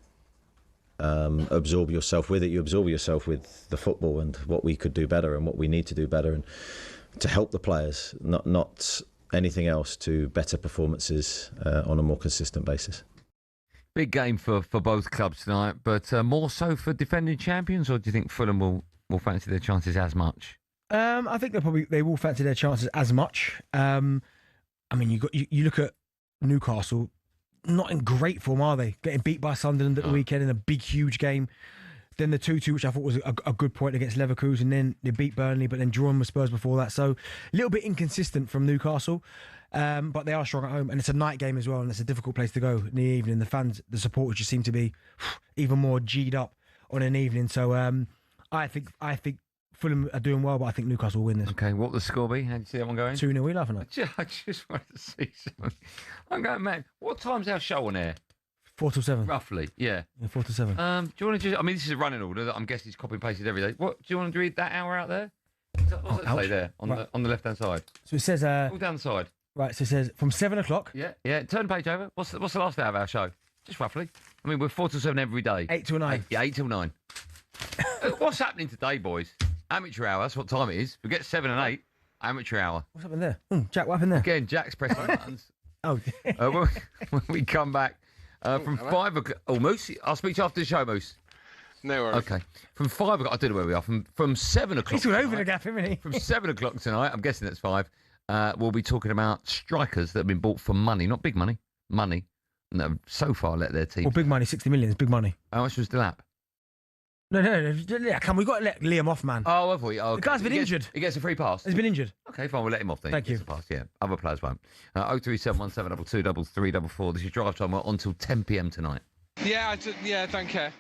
absorb yourself with it. You absorb yourself with the football and what we could do better and what we need to do better, and to help the players, not anything else, to better performances on a more consistent basis. Big game for both clubs tonight, but more so for defending champions, or do you think Fulham will fancy their chances as much? I think they will fancy their chances as much. I mean, you look at Newcastle, not in great form, are they? Getting beat by Sunderland at the weekend in a big, huge game. Then the 2-2, which I thought was a good point against Leverkusen. Then they beat Burnley, but then drawn with Spurs before that. So a little bit inconsistent from Newcastle. But they are strong at home, and it's a night game as well, and it's a difficult place to go in the evening. The fans, the supporters just seem to be even more G'd up on an evening. So I think Fulham are doing well, but I think Newcastle will win this. Okay, what will the score be? How do you see that one going? 2-0, we laughing at? I just wanted to see something. I'm going, man, what time's our show on air? 4 till 7. Roughly, yeah. 4 till 7. Do you want to just, I mean, this is a running order that I'm guessing is copy and pasted every day. What, do you want to read that hour out there? What's that say there on the left-hand side? So it says... all down the side. Right, so it says from 7 o'clock. Yeah. Turn the page over. What's the last hour of our show? Just roughly. I mean, we're 4 till 7 every day. 8 till 9. 8 till 9. What's happening today, boys? Amateur hour. That's what time it is. We get 7 and 8. Amateur hour. What's happened there? Jack, what happened there? Again, Jack's pressing buttons. Oh. When we come back from 5 o'clock. Oh, Moose, I'll speak to you after the show, Moose. No worries. Okay. From 5 o'clock, I don't know where we are. From 7 o'clock. He's all over the gap, isn't he? From 7 o'clock tonight, I'm guessing that's 5. We'll be talking about strikers that have been bought for money, not big money, money. And that have so far let their team. Well, big money, 60 million is big money. How much was Delap? No. We've got to let Liam off, man. Oh, have we? Oh, okay. The guy's been injured. He gets a free pass. He's been injured. Okay, fine. We'll let him off then. Thank you. Pass, yeah. Other players won't. 03717223344. This is Drive Time. We're on till 10 p.m. tonight. Yeah, don't care.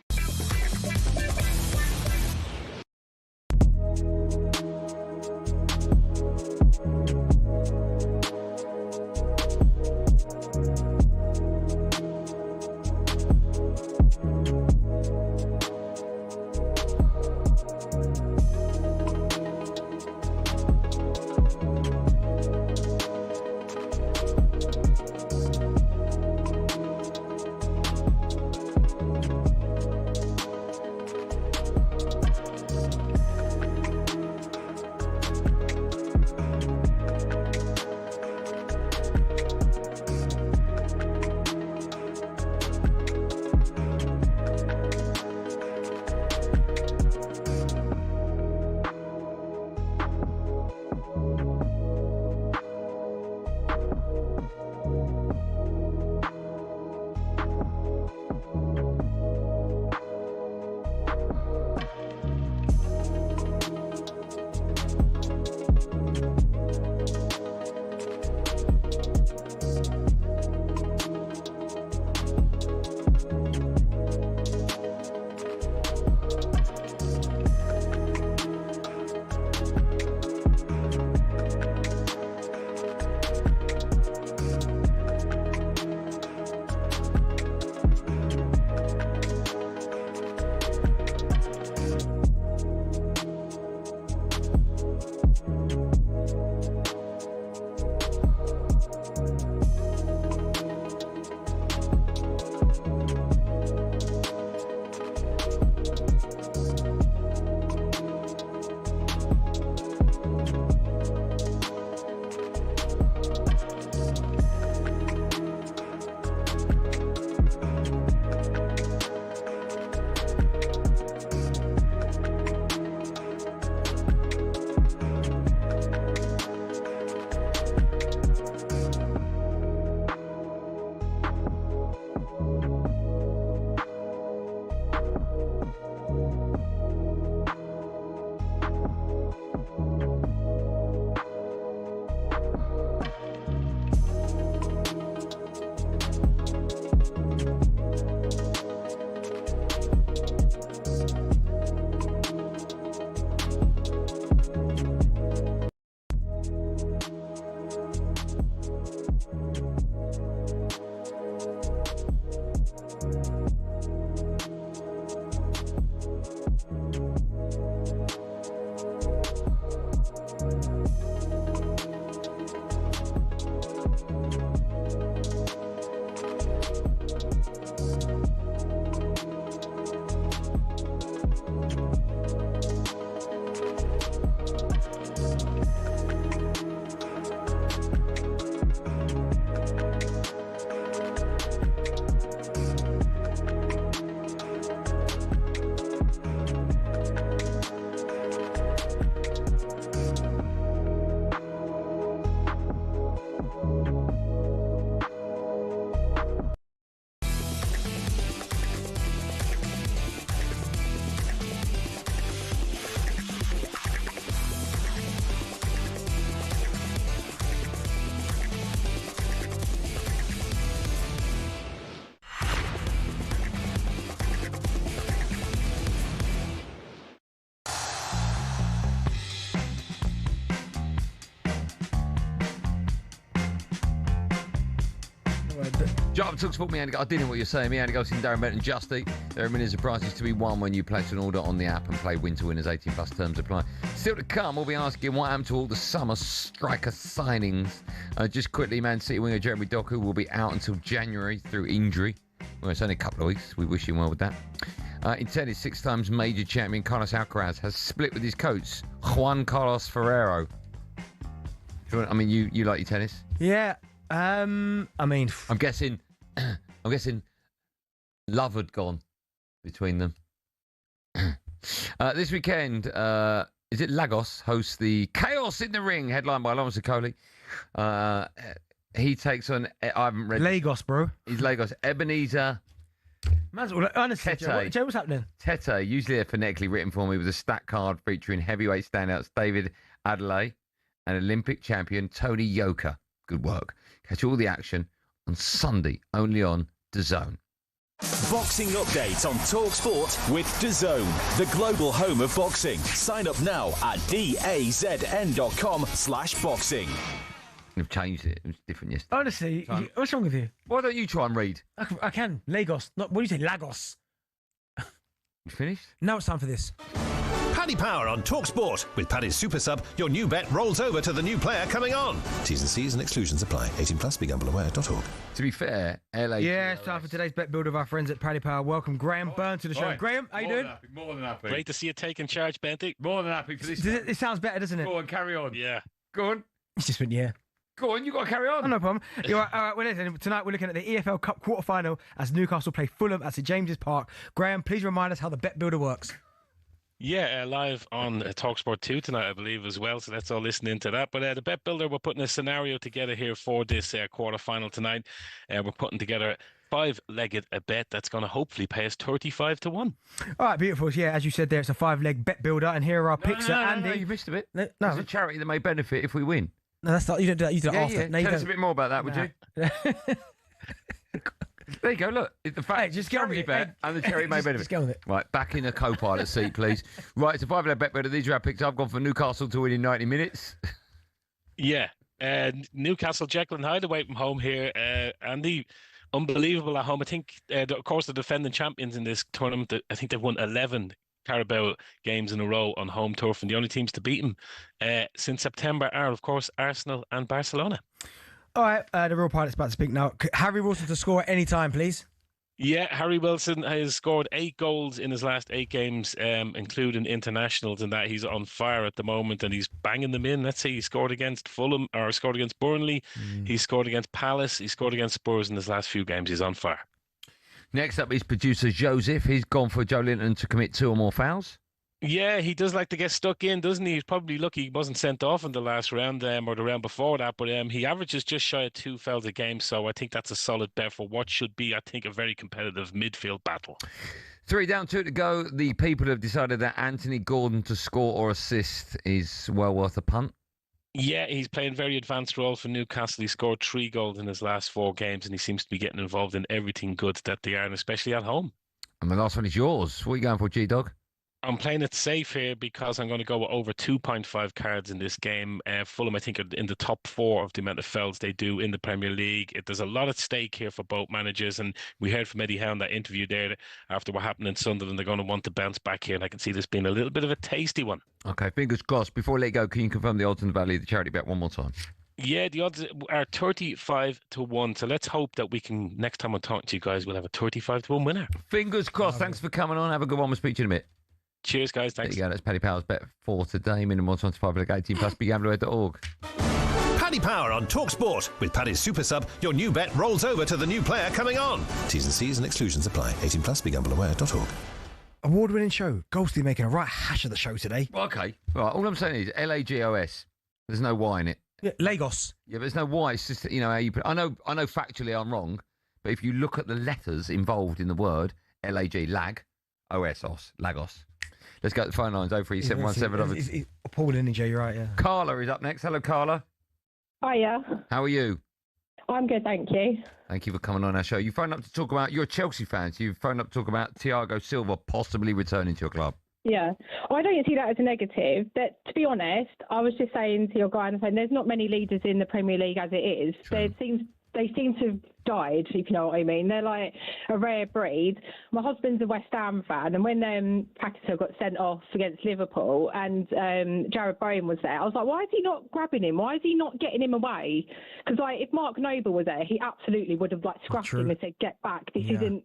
Drive talkSPORT, me, Andy. I didn't know what you're saying. Me, Andy Goldstein Darren Bent and Justy. There are millions of prizes to be won when you place an order on the app and play win to winners. 18 plus terms apply. Still to come, we'll be asking what happened to all the summer striker signings. Just quickly, Man City winger Jeremy Doku will be out until January through injury. Well, it's only a couple of weeks. We wish him well with that. In tennis, 6 times major champion Carlos Alcaraz has split with his coach, Juan Carlos Ferrero. I mean, you like your tennis? Yeah. I mean, I'm guessing love had gone between them. This weekend, is it Lagos hosts the Chaos in the Ring, headlined by Lawrence Okoli. He takes on, I haven't read... Lagos, bro. He's Lagos. Ebenezer... Honestly, Tete. Joe, what's happening? Tete, usually they're phonetically written for me, with a stat card featuring heavyweight standouts David Adelaide and Olympic champion Tony Yoka. Good work. Catch all the action on Sunday, only on DAZN. Boxing updates on talkSPORT with DAZN, the global home of boxing. Sign up now at dazn.com/boxing. They've changed it. It was different yesterday. Honestly, what's wrong with you? Why don't you try and read? I can. Lagos. Not, what do you say? Lagos. You finished? Now it's time for this. Paddy Power on talkSPORT. With Paddy's Super Sub, your new bet rolls over to the new player coming on. T's and C's and exclusions apply. 18 plus. BeGambleAware.org. To be fair, LA. Yeah, it's time for today's bet builder of our friends at Paddy Power. Welcome, Graham Byrne, to the show. Graham, how you doing? More than happy. Great to see you taking charge, Benty. More than happy for this. It sounds better, doesn't it? Go on, carry on. Yeah. Go on. It's just been, yeah. Go on, you got to carry on. Oh, no problem. All right, well, listen, tonight we're looking at the EFL Cup quarter-final as Newcastle play Fulham at St James's Park. Graham, please remind us how the bet builder works. Yeah, live on talkSPORT 2 tonight, I believe, as well. So let's all listen into that. But the bet builder, we're putting a scenario together here for this quarter-final tonight. We're putting together five-legged a bet that's going to hopefully pay us 35 to 1. All right, beautiful. Yeah, as you said there, it's a five-leg bet builder, and here are our picks. Andy, no, you missed a bit. No, it's a charity that may benefit if we win. No, that's not. You don't do that. You do that after. Yeah. No, Tell us a bit more about that, would you? There you go. Look, it's the fact. Just get on with it. Bet and the charity may benefit. Just get on with it. Right, back in a co-pilot seat, please. Right, it's a five-leg bet builder. These are our picks. I've gone for Newcastle to win in 90 minutes. Yeah, Newcastle, Jekyll and Hyde away from home here. Andy, unbelievable at home. I think, of course, the defending champions in this tournament, I think they've won 11 Carabao games in a row on home turf, and the only teams to beat them since September are, of course, Arsenal and Barcelona. All right, the real pilot's about to speak now. Harry Wilson to score at any time, please. Yeah, Harry Wilson has scored 8 goals in his last 8 games, including internationals, and that he's on fire at the moment, and he's banging them in. Let's see, he scored against Fulham, or scored against Burnley. He scored against Palace. He scored against Spurs in his last few games. He's on fire. Next up is producer Joseph. He's gone for Joe Linton to commit 2 or more fouls. Yeah, he does like to get stuck in, doesn't he? He's probably lucky he wasn't sent off in the last round or the round before that, but he averages just shy of 2 fouls a game, so I think that's a solid bet for what should be, I think, a very competitive midfield battle. 3 down, 2 to go. The people have decided that Anthony Gordon to score or assist is well worth a punt. Yeah, he's playing very advanced role for Newcastle. He scored 3 goals in his last 4 games, and he seems to be getting involved in everything good that they are, and especially at home. And the last one is yours. What are you going for, G-Dog? I'm playing it safe here because I'm going to go with over 2.5 cards in this game. Fulham, I think, are in the top 4 of the amount of fouls they do in the Premier League. There's a lot at stake here for both managers, and we heard from Eddie Howe in that interview there after what happened in Sunderland. They're going to want to bounce back here, and I can see this being a little bit of a tasty one. Okay, fingers crossed. Before we let go, can you confirm the odds and the value of the charity bet one more time? Yeah, the odds are 35 to 1. So let's hope that we can, next time I talk to you guys, we'll have a 35 to 1 winner. Fingers crossed. Thanks for coming on. Have a good one. We'll speak to you in a bit. Cheers, guys. Thanks. There you go. That's Paddy Power's bet for today. Minimum 25, 18 plus. BeGambleAware.org. Paddy Power on talkSPORT. With Paddy's Super Sub, your new bet rolls over to the new player coming on. T's and C's and exclusions apply. 18 plus. BeGambleAware.org. Award-winning show. Goldstein making a right hash of the show today. Okay. Right. All I'm saying is Lagos. There's no Y in it. Yeah, Lagos. Yeah, but there's no Y. It's just, how you put. I know factually I'm wrong, but if you look at the letters involved in the word L-A-G, Lagos. Let's go to the phone lines. 03717. It's appalling, Jay. You're right, yeah. Carla is up next. Hello, Carla. Hiya. How are you? I'm good, thank you. Thank you for coming on our show. You phoned up to talk about, you're a Chelsea fan, so you phoned up to talk about Thiago Silva possibly returning to your club. Yeah, I don't see that as a negative. But to be honest, I was just saying to your guy, and saying there's not many leaders in the Premier League as it is. They seem to have died, if you know what I mean. They're like a rare breed. My husband's a West Ham fan, and when Paquetá got sent off against Liverpool and Jared Bowen was there, I was like, why is he not grabbing him? Why is he not getting him away? Because if Mark Noble was there, he absolutely would have scruffed him and said, get back. This isn't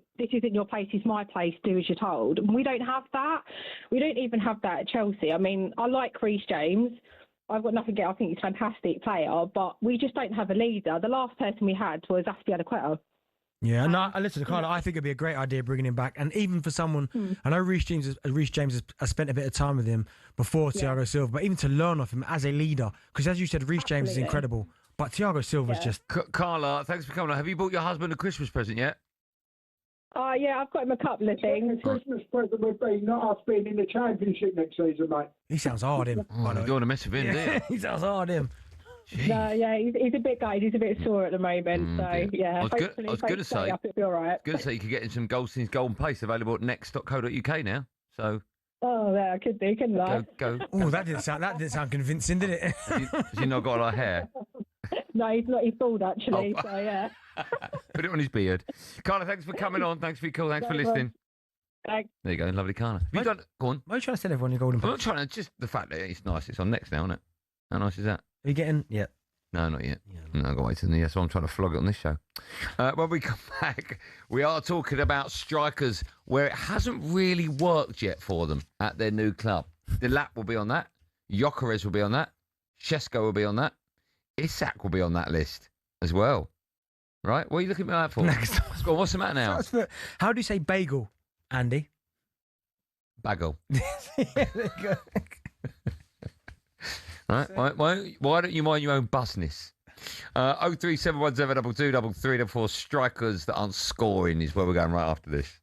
your place, it's my place, do as you're told. And we don't have that. We don't even have that at Chelsea. I mean, I like Reece James. I've got nothing against. I think he's a fantastic player, but we just don't have a leader. The last person we had was Azpilicueta. Yeah, no, listen, Carla, I think it'd be a great idea bringing him back. And even for someone, I know Reece James has spent a bit of time with him before Thiago Silva, but even to learn off him as a leader, because as you said, Reece James is incredible, but Thiago Silva's just... Carla, thanks for coming on. Have you bought your husband a Christmas present yet? Yeah, I've got him a couple of things. Christmas present would be not us being in the Championship next season, mate. He sounds hard, him. Oh, you don't want to mess with him, do you? He sounds hard, him. No, yeah, he's a bit gutted. He's a bit sore at the moment. So, yeah, I was going to say, it'll be all right. you could get him some Goldstein's Golden Paste available at next.co.uk now. So. Oh, yeah, I could do, couldn't I? Go. Oh, that didn't sound convincing, did it? Has he not got a lot of hair? No, he's not. He's bald, actually. So, yeah. Put it on his beard. Carla, thanks for coming on. Thanks for your call. Thanks for listening. Thanks. There you go, lovely Carla. Have you done? Go on. Why are you trying to sell everyone your Golden Paste? I'm not trying to. Just the fact that it's nice. It's on next now, isn't it? How nice is that? Are you getting? Yeah. No, not yet. No, I've got to wait till the year, so I'm trying to flog it on this show. When we come back, we are talking about strikers where it hasn't really worked yet for them at their new club. Delap will be on that. Gyökeres will be on that. Šeško will be on that. Isak will be on that list as well. Right? What are you looking at that for? Next. What's the matter now? How do you say bagel, Andy? Bagel. There you go. Right. Why don't you mind your own business? 03717223344 strikers that aren't scoring is where we're going right after this.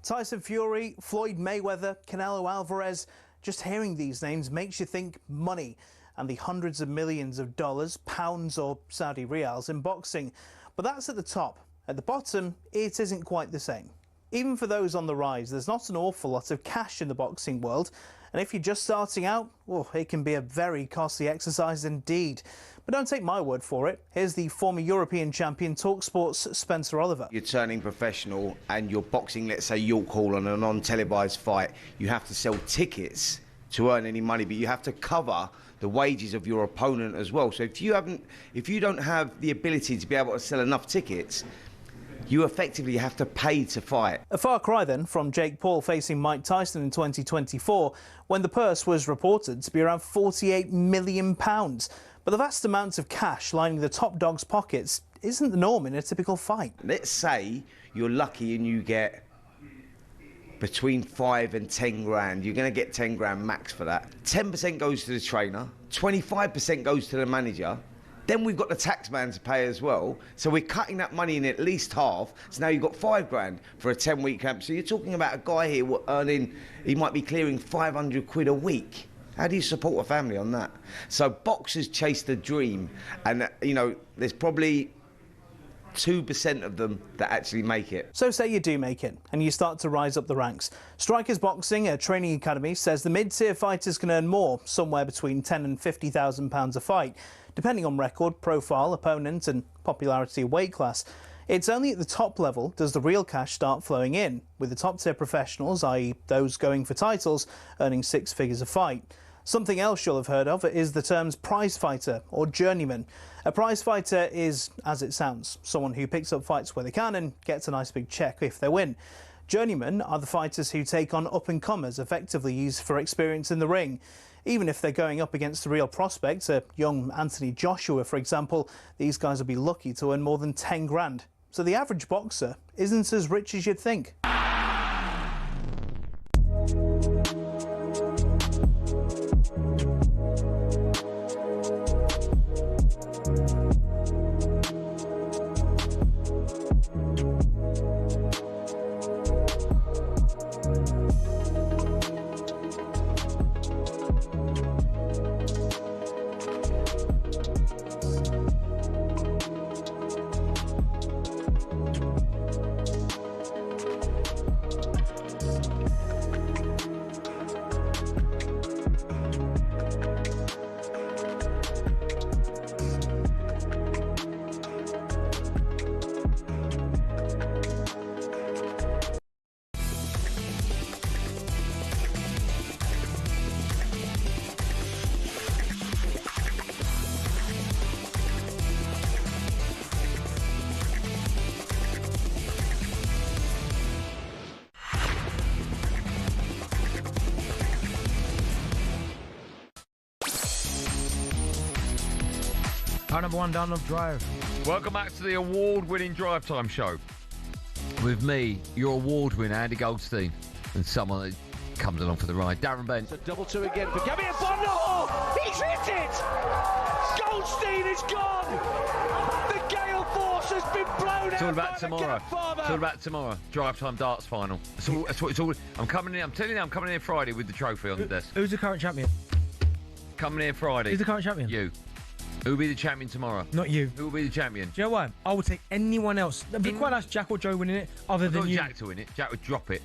Tyson Fury, Floyd Mayweather, Canelo Alvarez. Just hearing these names makes you think money and the hundreds of millions of dollars, pounds or Saudi riyals in boxing. But that's at the top. At the bottom, it isn't quite the same. Even for those on the rise, there's not an awful lot of cash in the boxing world. And if you're just starting out, well, it can be a very costly exercise indeed. But don't take my word for it. Here's the former European champion talkSPORT's Spencer Oliver. You're turning professional and you're boxing, let's say, York Hall on a non-televised fight. You have to sell tickets to earn any money, but you have to cover the wages of your opponent as well. So if you don't have the ability to be able to sell enough tickets, you effectively have to pay to fight. A far cry then from Jake Paul facing Mike Tyson in 2024, when the purse was reported to be around £48 million. But the vast amounts of cash lining the top dog's pockets isn't the norm in a typical fight. Let's say you're lucky and you get between 5 and 10 grand. You're going to get 10 grand max for that. 10% goes to the trainer, 25% goes to the manager. Then we've got the tax man to pay as well. So we're cutting that money in at least half. So now you've got 5 grand for a 10-week camp. So you're talking about a guy here earning, he might be clearing 500 quid a week. How do you support a family on that? So boxers chase the dream. And, you know, there's probably 2% of them that actually make it. So say you do make it and you start to rise up the ranks. Strikers Boxing, a training academy, says the mid-tier fighters can earn more, somewhere between £10,000 and £50,000 a fight, depending on record, profile, opponent and popularity of weight class. It's only at the top level does the real cash start flowing in, with the top-tier professionals, i.e. those going for titles, earning 6 figures a fight. Something else you'll have heard of is the terms prize fighter or journeyman. A prize fighter is, as it sounds, someone who picks up fights where they can and gets a nice big check if they win. Journeymen are the fighters who take on up-and-comers, effectively used for experience in the ring. Even if they're going up against the real prospects, a young Anthony Joshua, for example, these guys will be lucky to earn more than 10 grand. So the average boxer isn't as rich as you'd think. Our number one down of drive. Welcome back to the award-winning Drive Time show. With me, your award winner, Andy Goldstein, and someone that comes along for the ride, Darren Bent. It's a double two again for Gabby Bono. Oh, he's hit it! Goldstein is gone! The gale force has been blown out. It's all about tomorrow. It's all about tomorrow. Drive Time darts final. That's what it's all. I'm coming in. I'm telling you, I'm coming in Friday with the trophy on the desk. Who's the current champion? Coming in Friday. Who's the current champion? You. Who will be the champion tomorrow? Not you. Who will be the champion? Do you know what? I would take anyone else. It'd be quite nice Jack or Joe winning it, other than you. Jack to win it. Jack would drop it.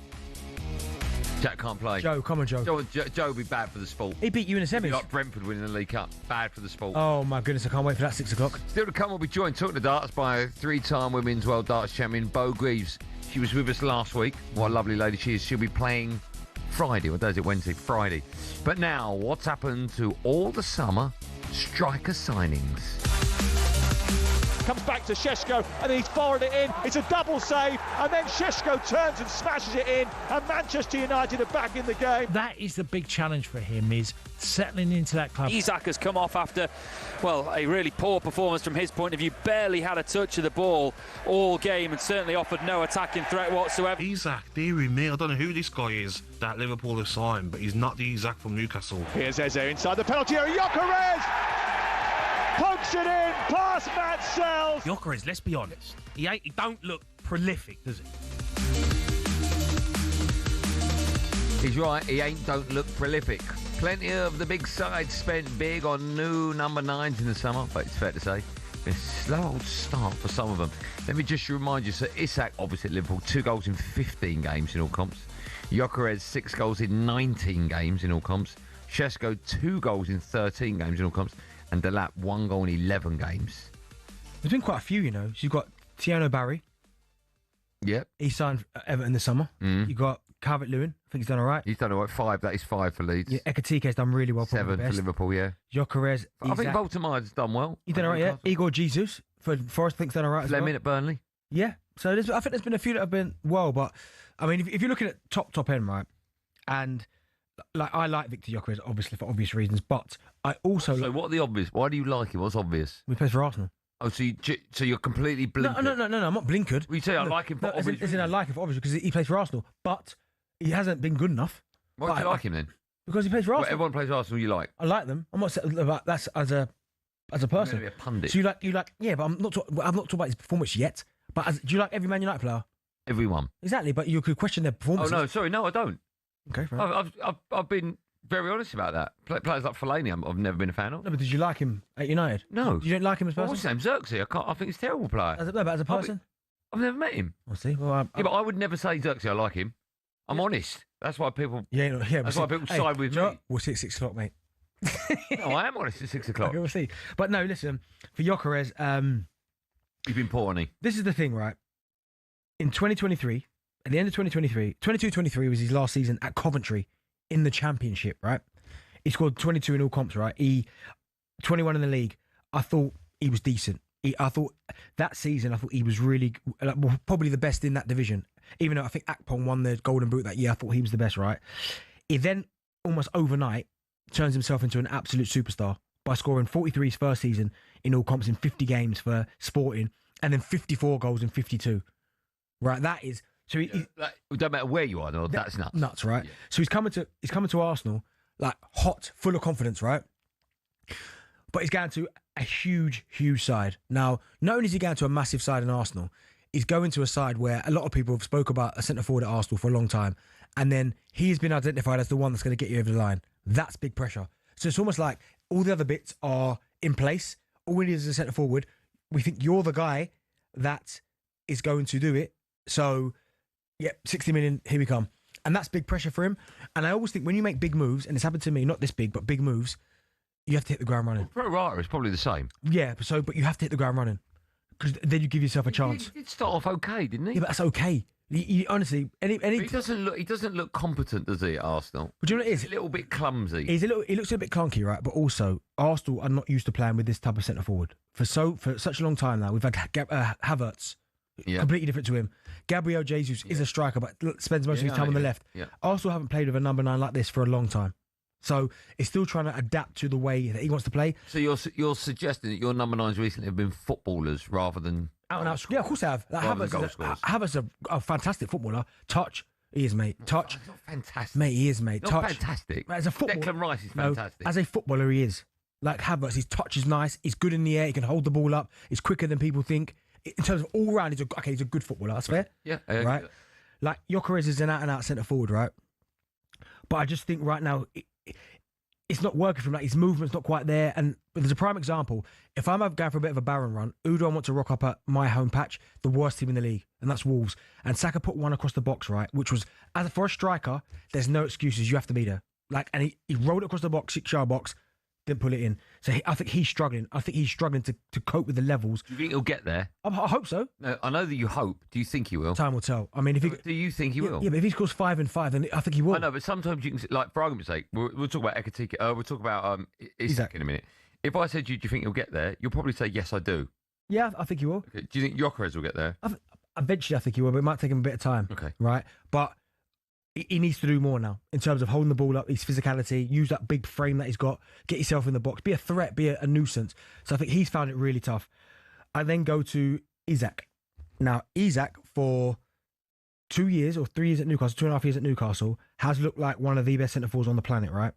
Jack can't play. Joe, come on, Joe. Joe would be bad for the sport. He beat you in the semis. Like Brentford winning the League Cup. Bad for the sport. Oh, my goodness, I can't wait for that 6 o'clock. Still to come, we'll be joined talking to darts by 3-time Women's World Darts Champion Bo Greaves. She was with us last week. What a lovely lady she is. She'll be playing Friday. What day is it? Wednesday? Friday. But now, what's happened to all the summer striker signings? Comes back to Sheshko and he's fired it in. It's a double save and then Sheshko turns and smashes it in and Manchester United are back in the game. That is the big challenge for him, is settling into that club. Isak has come off after, well, a really poor performance from his point of view. Barely had a touch of the ball all game and certainly offered no attacking threat whatsoever. Isak, dearie me, I don't know who this guy is that Liverpool have signed, but he's not the Isak from Newcastle. Here's Eze inside the penalty area. Gyökeres pokes it in past Matt Sells. Gyökeres, let's be honest, he don't look prolific, does he? He's right, he don't look prolific. Plenty of the big side spent big on new number 9s in the summer, but it's fair to say been a slow old start for some of them. Let me just remind you, so Isak, obviously at Liverpool, 2 goals in 15 games in all comps. Gyökeres, 6 goals in 19 games in all comps. Sheshko, 2 goals in 13 games in all comps. and Delap 1 goal in 11 games. There's been quite a few, you know. So you've got Tiano Barry. Yep. He signed Everton this summer. You've got Calvert-Lewin. I think he's done all right. He's done all right. 5. That is 5 for Leeds. Yeah, Ekatike's done really well. 7 for Liverpool, yeah. Gyökeres. I think Baltimore's done well. He's done all right, yeah. Igor Jesus for Forest, I think, he's done all right as well. Fleming at Burnley. Yeah. So I think there's been a few that have been well, but I mean, if you're looking at top end, right, and like I like Victor Gyökeres, obviously for obvious reasons, but I also what are the obvious? Why do you like him? What's obvious? He plays for Arsenal. Oh, so you're completely blinkered? No, I'm not blinkered. Well, you say I like him for obvious reasons. I like him for obvious because he plays for Arsenal, but he hasn't been good enough. Why do you like him then? Because he plays for Arsenal. Well, everyone plays Arsenal. You like? I like them. I'm not saying about that's as a person. Maybe a pundit. So you like, yeah, but I'm not talking about his performance yet. But do you like every Man United player? Everyone. Exactly, but you could question their performance. Oh no, sorry, no, I don't. Okay, right. I've been very honest about that. Players like Fellaini, I've never been a fan of. No, but did you like him at United? No. You don't like him as a person? What's his name? Xerxes. I think he's a terrible player. As a person? I've never met him. I see. Well, yeah, but I would never say Xerxes. I like him. I'm honest. That's why people. Yeah. That's why people side with me. We'll see at 6 o'clock, mate. No, I am honest at 6 o'clock. Okay, we'll see. But no, listen. For Gyökeres, you've been poor, hasn't he? This is the thing, right? In 2023, at the end of 2023, 22-23 was his last season at Coventry in the Championship, right? He scored 22 in all comps, right? 21 in the league. I thought he was decent. I thought that season, he was really, probably the best in that division. Even though I think Akpom won the Golden Boot that year, I thought he was the best, right? He then, almost overnight, turns himself into an absolute superstar by scoring 43 his first season in all comps in 50 games for Sporting, and then 54 goals in 52. Right, that is so. It don't matter where you are, though. That's nuts. Nuts, right? Yeah. So he's coming to Arsenal like hot, full of confidence, right? But he's going to a huge side. Now, not only is he going to a massive side in Arsenal, he's going to a side where a lot of people have spoke about a centre forward at Arsenal for a long time, and then he's been identified as the one that's going to get you over the line. That's big pressure. So it's almost like all the other bits are in place. All we need is a centre forward. We think you're the guy that is going to do it. So, yeah, 60 million, here we come. And that's big pressure for him. And I always think when you make big moves, and it's happened to me, not this big, but big moves, you have to hit the ground running. Pro Rata is probably the same. Yeah, but you have to hit the ground running. Because then you give yourself a chance. He did start off okay, didn't he? Yeah, but that's okay. Honestly, he doesn't look competent, does he, at Arsenal? But do you know what it is? He's a little bit clumsy. He looks a bit clunky, right? But also, Arsenal are not used to playing with this type of centre forward for such a long time now. We've had Havertz. Yeah. Completely different to him. Gabriel Jesus is a striker, but spends most of his time on the left. Yeah. Arsenal haven't played with a number 9 like this for a long time. So it's still trying to adapt to the way that he wants to play. So you're suggesting that your number 9s recently have been footballers rather than... Out and out. Yeah, of course they have. Havertz is a fantastic footballer. Touch. He is, mate. Touch. Not fantastic. Mate, he is, mate. Not Touch. fantastic. As a footballer... Declan Rice is fantastic. No, as a footballer, he is. Like Havertz, his touch is nice. He's good in the air. He can hold the ball up. He's quicker than people think. In terms of all round, he's a good footballer. That's fair. Yeah. Right? Like, Gyökeres is an out-and-out centre-forward, right? But I just think right now, it's not working for him. Like, his movement's not quite there. And there's a prime example. If I'm going for a bit of a barren run, who do I want to rock up at my home patch? The worst team in the league, and that's Wolves. And Saka put one across the box, right? Which was, for a striker, there's no excuses. You have to be there. Like, and he rolled it across the box, 6-yard box, didn't pull it in. So I think he's struggling. I think he's struggling to cope with the levels. Do you think he'll get there? I hope so. No, I know that you hope. Do you think he will? Time will tell. I mean, if he do you think he will? Yeah, but if he scores 5 and 5, then I think he will. I know, but sometimes you can, like, for argument's sake, we'll talk about Ekatike. We'll talk about Isak in a minute. If I said to you, do you think he'll get there? You'll probably say yes, I do. Yeah, I think he will. Okay. Do you think Gyökeres will get there? Eventually, I think he will, but it might take him a bit of time. Okay. Right, but he needs to do more now in terms of holding the ball up, his physicality, use that big frame that he's got, get yourself in the box, be a threat, be a nuisance. So I think he's found it really tough. I then go to Isak. Now, Isak, for 2 years or 3 years at Newcastle, 2.5 years at Newcastle, has looked like one of the best centre-forwards on the planet, right?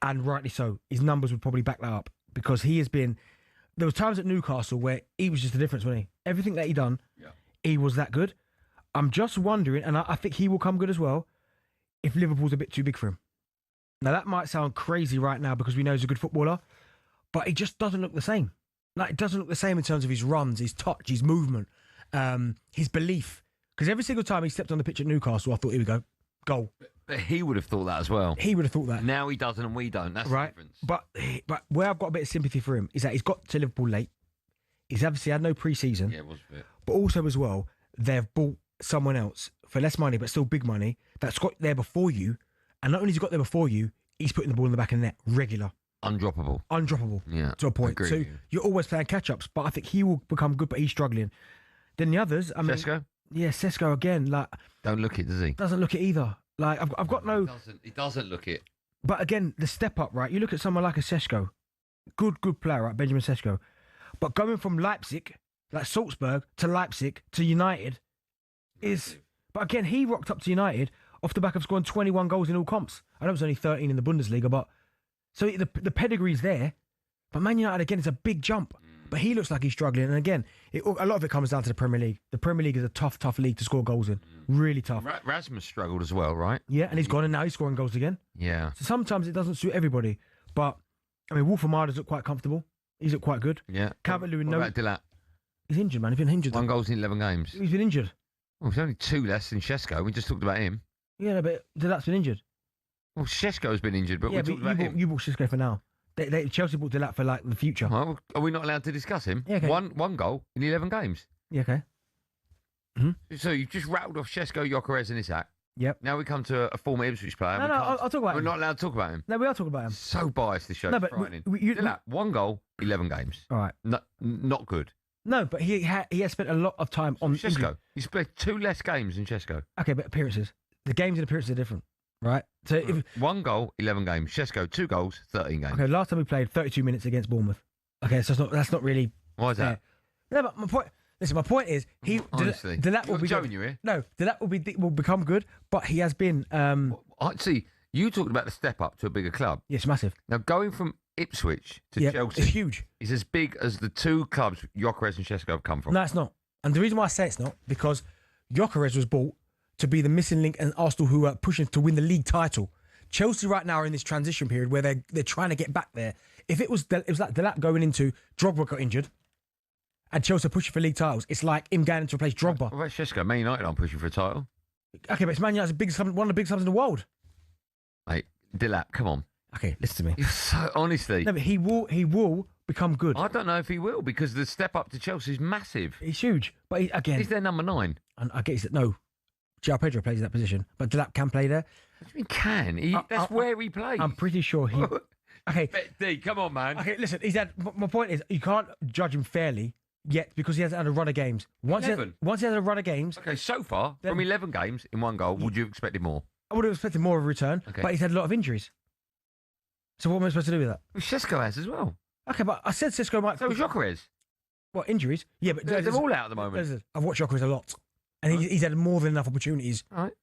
And rightly so. His numbers would probably back that up because he has been... There was times at Newcastle where he was just the difference, wasn't he? Everything that he done, he was that good. I'm just wondering, and I think he will come good as well, if Liverpool's a bit too big for him. Now, that might sound crazy right now because we know he's a good footballer, but he just doesn't look the same. Like, it doesn't look the same in terms of his runs, his touch, his movement, his belief. Because every single time he stepped on the pitch at Newcastle, I thought, here we go, goal. But he would have thought that as well. He would have thought that. Now he doesn't and we don't. That's the Right. difference. But where I've got a bit of sympathy for him is that he's got to Liverpool late. He's obviously had no pre-season. Yeah, it was a bit. But also as well, they've bought someone else for less money, but still big money, that's got there before you. And not only has he got there before you, he's putting the ball in the back of the net, regular. Undroppable. Yeah. To a point. Agree So with you. you're always playing catch-ups, but I think he will become good, but he's struggling. Then the others, I mean... Sesko? Yeah, Sesko again, like... Don't look it, does he? Doesn't look it either. Like, I've got no... He doesn't look it. But again, the step up, right? You look at someone like a Sesko. Good player, right? Benjamin Sesko. But going from Leipzig, like Salzburg, to Leipzig, to United is... But again, he rocked up to United off the back of scoring 21 goals in all comps. I know it was only 13 in the Bundesliga, but... So the pedigree's there. But Man United, again, it's a big jump. But he looks like he's struggling. And again, a lot of it comes down to the Premier League. The Premier League is a tough league to score goals in. Really tough. Rasmus struggled as well, right? Yeah, and he's gone and now he's scoring goals again. Yeah. So sometimes it doesn't suit everybody. But, I mean, Wolf Amada's looked quite comfortable. He's looked quite good. Yeah. Calvert-Lewin, What about Dilat? He's injured, man. He's been injured. 1 goal in 11 games. He's been injured. Well, it's only 2 less than Sesko. We just talked about him. Yeah, no, but Dilat's been injured. Well, Sesko's been injured, but yeah, we talked about him. you bought Sesko for now. Chelsea bought Dilat for, like, the future. Well, are we not allowed to discuss him? Yeah, okay. One goal in 11 games. Yeah, okay. So you've just rattled off Sesko, Gyökeres and Isak. Yep. Now we come to a former Ipswich player. No, I'll talk about him. We're not allowed to talk about him. No, we are talking about him. So biased, this show. No, but frightening. Dilat, 1 goal, 11 games. All right. Not good. No, but he has spent a lot of time on Sesko. He's played 2 less games than Sesko. Okay, but appearances. The games and appearances are different, right? So if 1 goal, 11 games. Sesko, 2 goals, 13 games. okay, last time we played 32 minutes against Bournemouth. Okay, so that's not really. Why is that? No, but my point. Listen, my point is Honestly, Dilat will you're be showing good. you here. No, Dilat will become good, but he has been. See, you talked about the step up to a bigger club. Yes, massive. Now going from Ipswich to Chelsea, it's huge. It's as big as the 2 clubs Gyökeres and Sesko have come from. No, it's not. And the reason why I say it's not because Gyökeres was bought to be the missing link, and Arsenal who are pushing to win the league title. Chelsea right now are in this transition period where they're trying to get back there. If it was like Dilat going into Drogba got injured, and Chelsea are pushing for league titles, it's like him going to replace Drogba. What about Sesko? Man United aren't pushing for a title. Okay, but it's Man United's one of the biggest clubs in the world. Mate, Dilat, come on. Okay, listen to me. You're so honestly. No, but he will become good. I don't know if he will because the step up to Chelsea is massive. He's huge, but he's their number 9. And I guess that no, João Pedro plays in that position, but Dilat can play there. What do you mean can? That's where he plays. I'm pretty sure he. Okay, D, come on, man. Okay, listen. My point is, you can't judge him fairly yet because he hasn't had a run of games. Once he has a run of games. Okay, so far from 11 games in 1 goal, would you expect him more? I would have expected more of a return, Okay. but he's had a lot of injuries. So what am I supposed to do with that? Well, Sesko has as well. Okay, but I said Sesko might. So was Gyökeres. What, injuries? Yeah, but They're all out at the moment. I've watched Gyökeres a lot, and he's had more than enough opportunities. All right.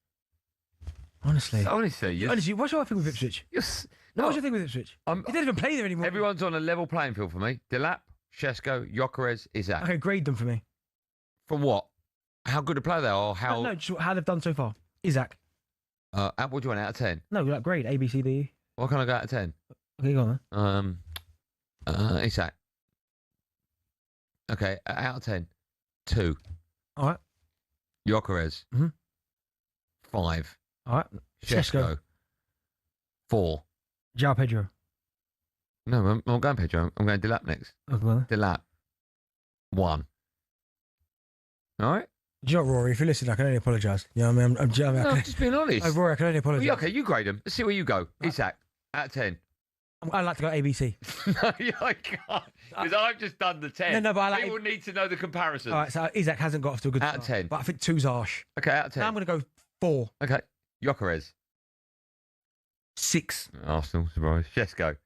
Honestly, Honestly, what's your thing with Ipswich? What's your thing with Ipswich? He doesn't even play there anymore. Everyone's on a level playing field for me. Dilat, Sesko, Gyökeres, Isak. Okay, grade them for me. From what? How good a player they are? How? No, just how they've done so far. Isak. What do you want out of 10? No, like grade A, B, C, D, E. What can I go out of 10? Okay, go on then. Isak. Okay, out of 10, 2. All right. Gyökeres. 5. All right. Sesko. 4. João Pedro. No, I'm not going Pedro. I'm going Dilat next. Okay, well. Dilat. 1. All right. Do you know what, Rory? If you listen, I can only apologise. You know what I mean? I'm just being honest. Oh, Rory, I can only apologise. Well, okay, you grade them. Let's see where you go. Isak, out of 10. I'd like to go ABC. No, I can't. Because I've just done the 10. No, but I like People need to know the comparisons. All right, so Isak hasn't got off to a good Out of start. 10. But I think 2's harsh. Okay, out of 10. Now I'm going to go 4. Okay. Gyökeres. 6. Arsenal, surprise. Sesko.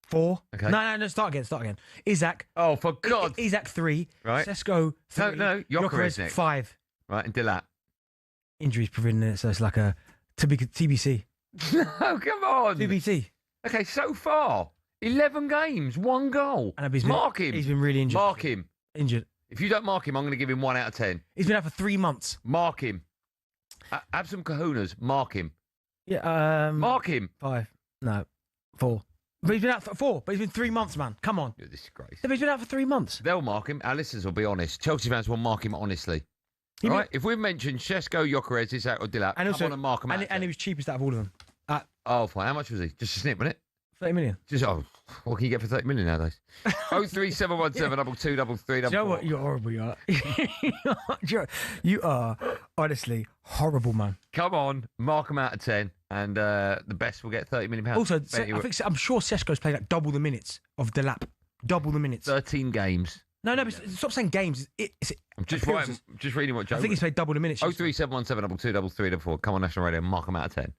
4. Okay. No, start again. Isak. Oh, for God. Isak 3. Right. Sesko 3. No, Gyökeres next. 5. Right, and Dilat. Injuries preventing it, so it's like a TBC. No, come on. TBC. Okay, so far, 11 games, 1 goal. Mark him. He's been really injured. Mark him. Injured. If you don't mark him, I'm going to give him 1 out of 10. He's been out for 3 months. Mark him. Have some kahunas. Mark him. Yeah. Mark him. 5. No. 4. But he's been out for 4. But he's been 3 months, man. Come on. You're a disgrace. But he's been out for 3 months. They'll mark him. Our listeners will be honest. Chelsea fans will mark him honestly. All right, if we've mentioned Shesko, Gyökeres, Isak or Dilap, And also, come on and mark them out. and he was cheapest out of all of them. Oh, fine. How much was he? Just a snip, wasn't it? 30 million. What can you get for 30 million nowadays? 03717 2233. Do you know what? You're horrible, you are. You are, honestly, horrible, man. Come on, mark them out of 10, and the best will get £30 million. Also, I'm sure Sesko's played like double the minutes of Delap. Double the minutes. 13 games. No, but stop saying games. I'm just reading what Joe. I think he's played double the minutes. 03717 2233. Come on, National Radio, mark them out of 10.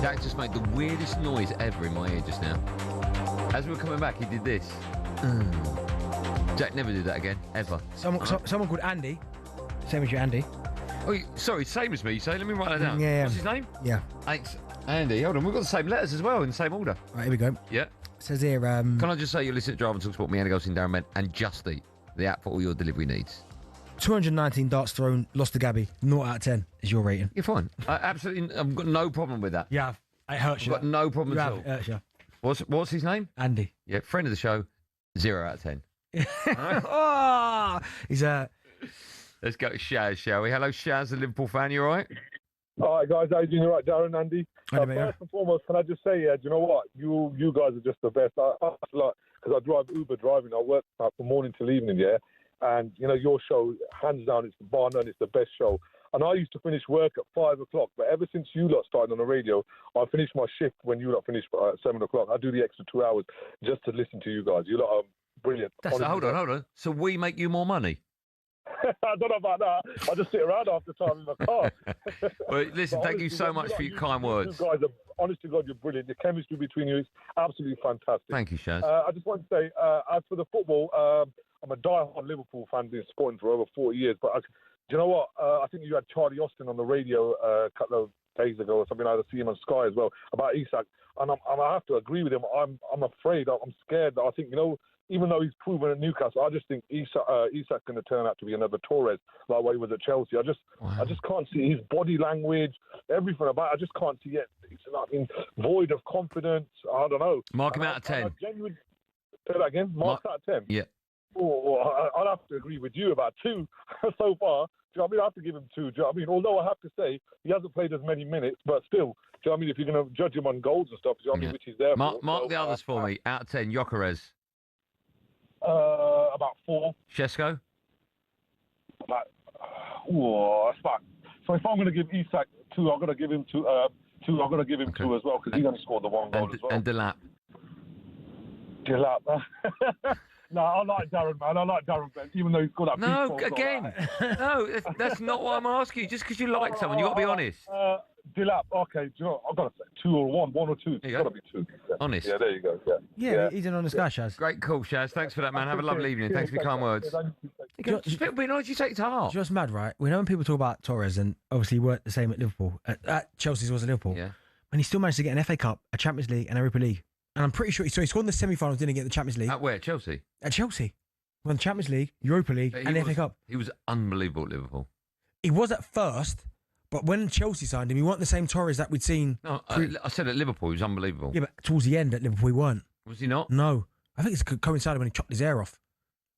Jack just made the weirdest noise ever in my ear just now. As we were coming back, he did this. Jack never did that again, ever. Someone called Andy. Same as you, Andy. Oh, sorry, same as me, you say? Let me write that down. Yeah. What's his name? Yeah. Thanks, Andy. Hold on, we've got the same letters as well, in the same order. Right, here we go. Yeah. It says here... Can I just say you're listening to Drive and Talk Sport, me, Andy Goldstein Darren Bent, and Just Eat, the app for all your delivery needs. 219 darts thrown, lost to Gabby. 0 out of 10 is your rating. You're fine. Absolutely, I've got no problem with that. Yeah, it hurts you. I've got no problem at all. It hurts you. What's his name? Andy. Yeah, friend of the show, 0 out of 10. Oh, he's Let's go to Shaz, shall we? Hello, Shaz, the Liverpool fan. You all right? All right, guys. How you doing? All right, Darren, Andy. First and foremost, can I just say, do you know what? You guys are just the best. Because I drive Uber driving. I work from morning till evening, yeah. And, you know, your show, hands down, it's bar none, it's the best show. And I used to finish work at 5 o'clock, but ever since you lot started on the radio, I finish my shift when you lot finish at 7 o'clock. I do the extra 2 hours just to listen to you guys. You lot are brilliant. Hold on. So we make you more money? I don't know about that. I just sit around half the time in my car. Well, listen, thank you so much for your kind words. You guys are, honest to God, you're brilliant. The chemistry between you is absolutely fantastic. Thank you, Shaz. I just want to say, as for the football, I'm a die-hard Liverpool fan, been supporting for over 40 years. But do you know what? I think you had Charlie Austin on the radio a couple of days ago or something. I had to see him on Sky as well about Isak. And I have to agree with him. I'm afraid, I'm scared that I think, you know, even though he's proven at Newcastle, I just think Isak's going to turn out to be another Torres, like what he was at Chelsea. I just can't see his body language, everything about it. I just can't see it. He's void of confidence. I don't know. Mark him out of 10. Say that again. Mark out of 10. Yeah. Oh, I'd have to agree with you about 2 so far. Do you know what I mean? I have to give him 2. Do you know what I mean? Although I have to say he hasn't played as many minutes, but still, do you know what I mean? If you're going to judge him on goals and stuff, do you know what I mean? Which he's there for. Mark the others for me. Out of 10, Gyökeres. About 4. Šeško? That's about. So if I'm going to give Isak 2, I've got to give him 2. I've got to give him 2 as well because he only scored the 1 goal as well. And Delap. No, I like Darren, man. I like Darren Bent, even though he's got that. No, again. No, that's not what I'm asking you. Just because you like someone, you've got to be honest. Dilap, okay, do you know, I've got to say 2 or 1 or 2. It's got to be 2. Yeah. Honest. Yeah, there you go. Yeah, he's an honest guy, Shaz. Great call, Shaz. Thanks for that, man. Have a lovely evening. Thanks for your kind words. Just be nice, you take it to heart. Do you know what's mad, right? We know when people talk about Torres, and obviously he weren't the same at Liverpool. At Chelsea's was at Liverpool. Yeah. And he still managed to get an FA Cup, a Champions League, and a Europa League. And I'm pretty sure he scored in the semi-finals, didn't get the Champions League. At where? Chelsea? At Chelsea. Won the Champions League, Europa League, and the FA Cup. He was unbelievable at Liverpool. He was at first, but when Chelsea signed him, he weren't the same Torres that we'd seen. No, I said at Liverpool, he was unbelievable. Yeah, but towards the end at Liverpool, he weren't. Was he not? No. I think it's coincided when he chopped his hair off.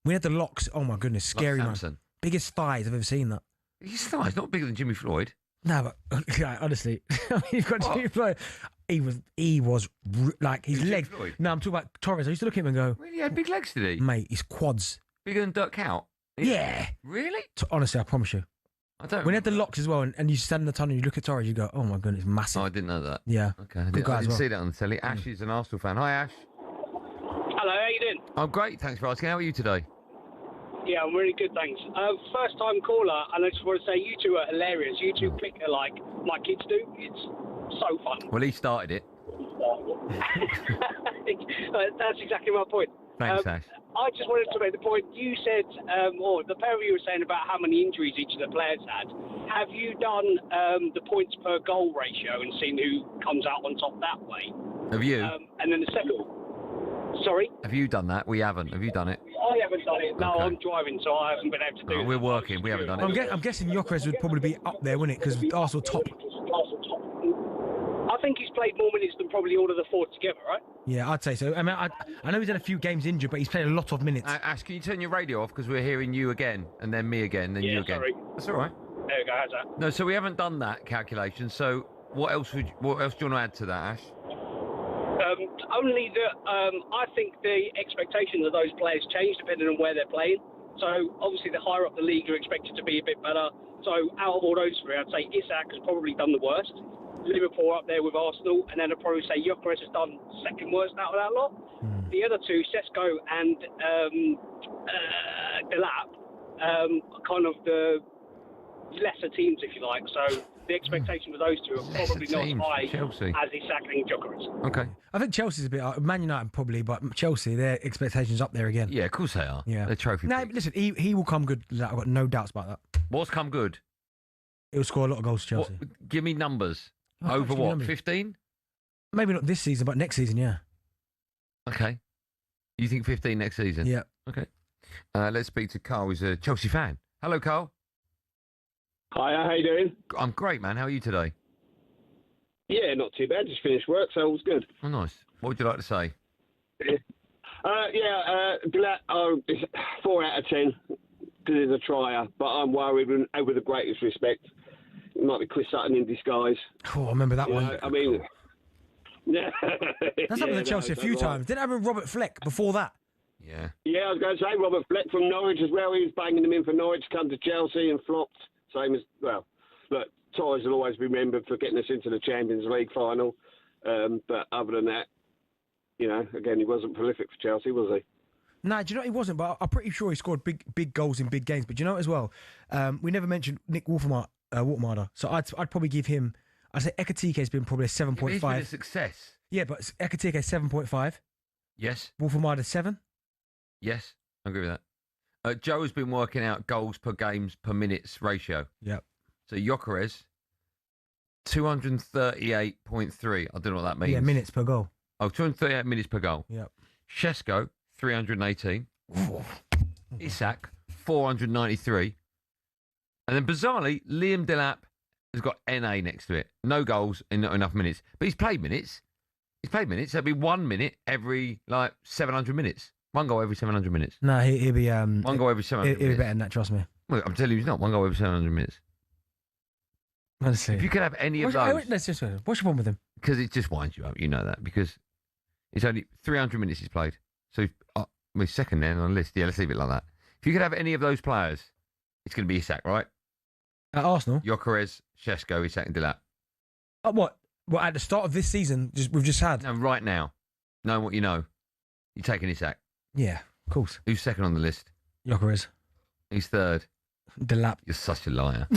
We had the locks. Oh, my goodness. Scary, like man. Samson. Biggest thighs I've ever seen that. His thighs, not bigger than Jimmy Floyd. No, but honestly, I mean, you've got Jimmy Floyd. He was like his legs. No, I'm talking about Torres. I used to look at him and go, Really? He had big legs, did he? Mate, his quads. Bigger than Dirk Kuyt? Yeah. Really? Honestly, I promise you. I don't. When he had the locks as well, and you stand in the tunnel and you look at Torres, you go, oh my goodness, massive. Oh, I didn't know that. Yeah. Okay. I Good guy as didn't well. see that on the telly. Ash is an Arsenal fan. Hi, Ash. Hello, how you doing? I'm great. Thanks for asking. How are you today? Yeah, I'm really good, thanks. First time caller, and I just want to say you two are hilarious. You two click like my kids do. It's so fun. Well, he started it. That's exactly my point. Thanks, Ash. I just wanted to make the point. You said, or the pair of you were saying about how many injuries each of the players had. Have you done the points per goal ratio and seen who comes out on top that way? Have you? And then the second. Sorry? Have you done that? We haven't. Have you done it? I haven't done it. No, Okay. I'm driving, so I haven't been able to do it. We're working. We haven't done it. I'm guessing Gyökeres would probably be up there, wouldn't it? Because Arsenal top. I think he's played more minutes than probably all of the 4 together, right? Yeah, I'd say so. I mean, I know he's had a few games injured, but he's played a lot of minutes. Ash, can you turn your radio off? Because we're hearing you again, and then me again, then you again. Sorry. That's all right. There we go, how's that? No, so we haven't done that calculation. So what else do you want to add to that, Ash? Only that I think the expectations of those players change depending on where they're playing. So obviously the higher up the league, you're expected to be a bit better. So out of all those 3, I'd say Isak has probably done the worst. Liverpool up there with Arsenal, and then I'd probably say Gyökeres has done second worst out of that lot. The other 2, Šeško and Delap, are kind of the lesser teams, if you like. So the expectation for those two are probably not as teams, high Chelsea. as Isak and Gyökeres. Okay. I think Chelsea's a bit. Man United probably, but Chelsea, their expectations up there again. Yeah, of course they are. Yeah. They're trophy. No, but listen, he will come good. I've got no doubts about that. What's come good? He'll score a lot of goals for Chelsea. Give me numbers. Oh, Over actually, what? numbers. 15? Maybe not this season, but next season, yeah. Okay. You think 15 next season? Yeah. Okay. Let's speak to Carl, who's a Chelsea fan. Hello, Carl. Hi, how you doing? I'm great, man. How are you today? Yeah, not too bad. Just finished work, so all's good. Oh, nice. What would you like to say? Glad, 4 out of 10 because he's a trier, but I'm worried with the greatest respect. It might be Chris Sutton in disguise. Oh, I remember that one. I mean, That's happened to Chelsea a few times. Didn't it happen with Robert Fleck before that? Yeah. Yeah, I was going to say Robert Fleck from Norwich as well. He was banging them in for Norwich, come to Chelsea and flopped. Same as, well, look, Torres will always be remembered for getting us into the Champions League final. But other than that, you know, again, he wasn't prolific for Chelsea, was he? No, do you know he wasn't? But I'm pretty sure he scored big goals in big games. But do you know what as well? We never mentioned Nick Watermader. So I'd probably give him. I'd say Ekatike has been probably a 7.5. He's been a success. Yeah, but Ekatike 7.5. Yes. Watermader 7. Yes, I agree with that. Joe's been working out goals per games per minutes ratio. Yep. So Gyökeres, 238.3. I don't know what that means. Yeah, minutes per goal. Oh, 238 minutes per goal. Yep. Šeško, 318. Isak, 493. And then bizarrely, Liam Delap has got NA next to it. No goals and not enough minutes. But he's played minutes. That'd be 1 minute every, 700 minutes. One goal every 700 minutes. No, he'll be... One goal every 700 minutes. He'll be better than that, trust me. Well, I'm telling you, he's not. One goal every 700 minutes. Let's see. If you could have any of those... What's your problem with him? Because it just winds you up, you know that. Because it's only 300 minutes he's played. So he's second then on the list. Yeah, let's leave it like that. If you could have any of those players, it's going to be Isak, right? At Arsenal? Gyökeres, Šeško, Isak and Delap. What? What, at the start of this season we've just had? No, right now. Knowing what you know, you're taking Isak. Yeah, of course. Who's second on the list? Gyökeres. He's third. Delap. You're such a liar.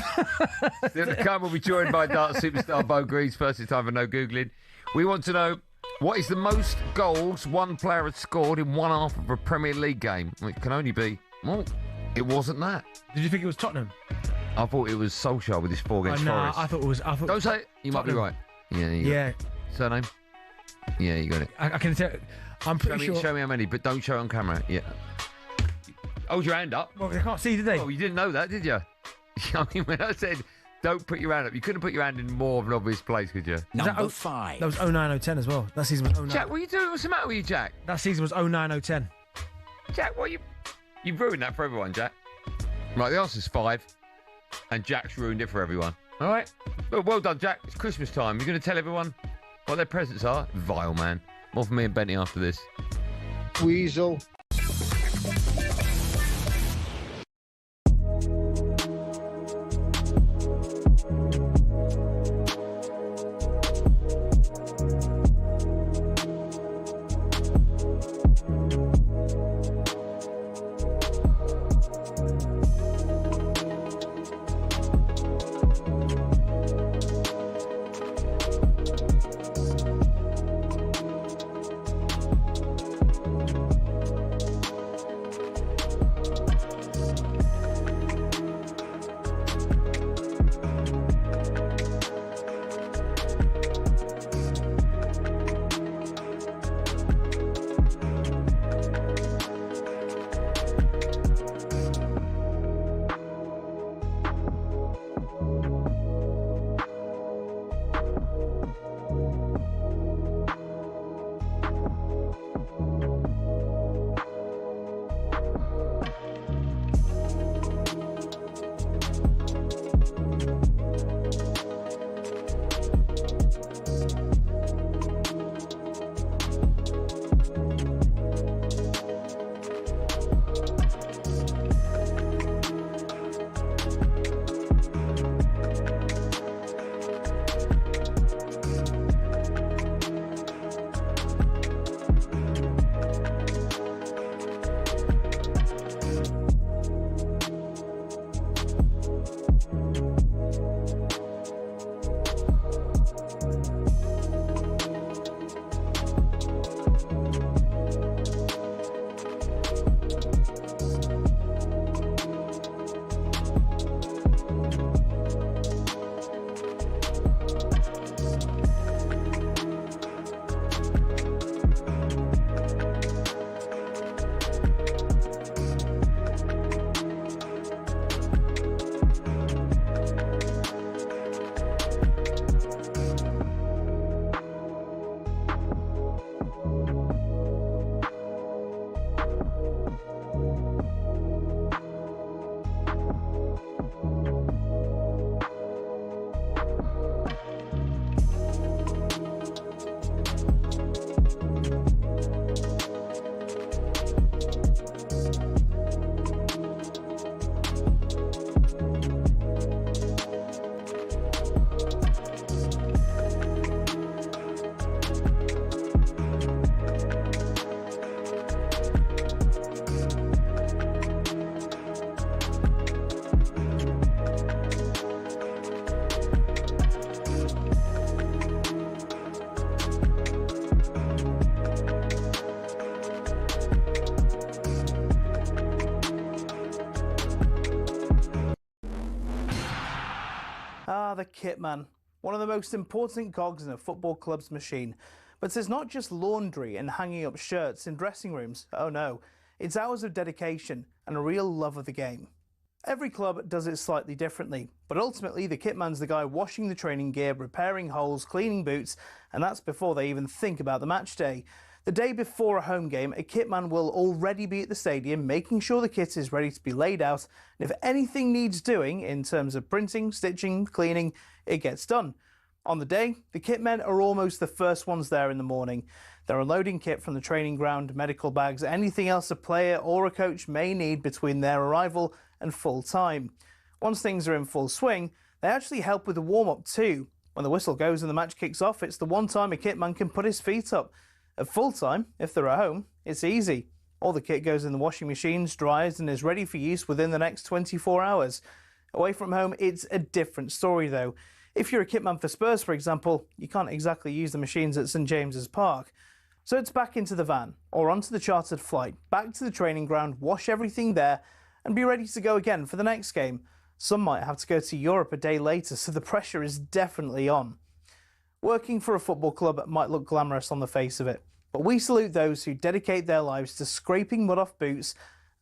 Still to come, we'll be joined by Dart superstar Bo Greaves. First, it's time for no Googling. We want to know, what is the most goals one player has scored in one half of a Premier League game? Well, it can only be... Well, it wasn't that. Did you think it was Tottenham? I thought it was Solskjaer with his 4 against Forest. I thought it was... Don't say it. You might be right. Yeah. Surname? Yeah, you got it. I can tell... I'm pretty sure... Show me how many, but don't show it on camera. Yeah. Hold your hand up. Well, they can't see, did they? Oh, you didn't know that, did you? I mean, when I said don't put your hand up, you couldn't put your hand in more of an obvious place, could you? Number 5. That was 09-010 as well. That season was 09. Jack, what are you doing? What's the matter with you, Jack? That season was 09-010. Jack, you've ruined that for everyone, Jack. Right, the answer's 5, and Jack's ruined it for everyone. All right? Well done, Jack. It's Christmas time. You're going to tell everyone what their presents are? Vile, man. More from me and Benny after this. Weasel. the kitman, one of the most important cogs in a football club's machine. But it's not just laundry and hanging up shirts in dressing rooms. Oh no, it's hours of dedication and a real love of the game. Every club does it slightly differently, but ultimately the kitman's the guy washing the training gear, repairing holes, cleaning boots, and that's before they even think about the match day. The day before a home game, a kitman will already be at the stadium making sure the kit is ready to be laid out, and if anything needs doing in terms of printing, stitching, cleaning, it gets done. On the day, the kitmen are almost the first ones there in the morning. They're unloading kit from the training ground, medical bags, anything else a player or a coach may need between their arrival and full time. Once things are in full swing, they actually help with the warm-up too. When the whistle goes and the match kicks off, it's the one time a kitman can put his feet up. At full time, if they're at home, it's easy. All the kit goes in the washing machines, dries and is ready for use within the next 24 hours. Away from home, it's a different story though. If you're a kitman for Spurs, for example, you can't exactly use the machines at St James's Park. So it's back into the van, or onto the chartered flight, back to the training ground, wash everything there, and be ready to go again for the next game. Some might have to go to Europe a day later, so the pressure is definitely on. Working for a football club might look glamorous on the face of it, but we salute those who dedicate their lives to scraping mud off boots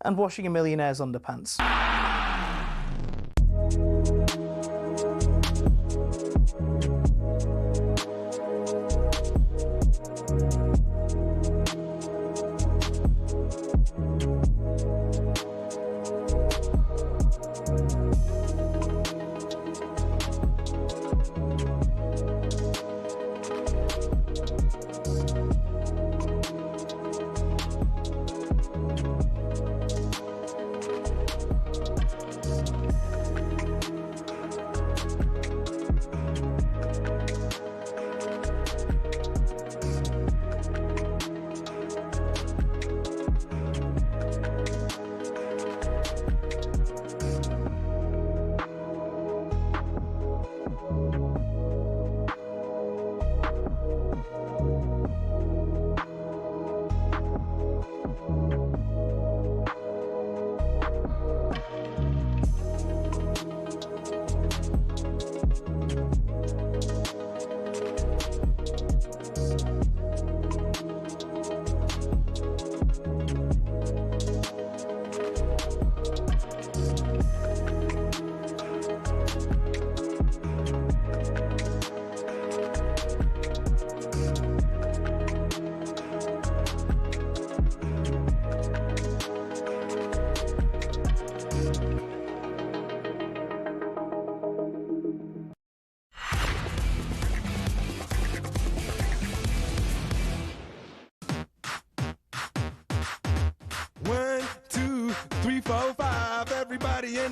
and washing a millionaire's underpants.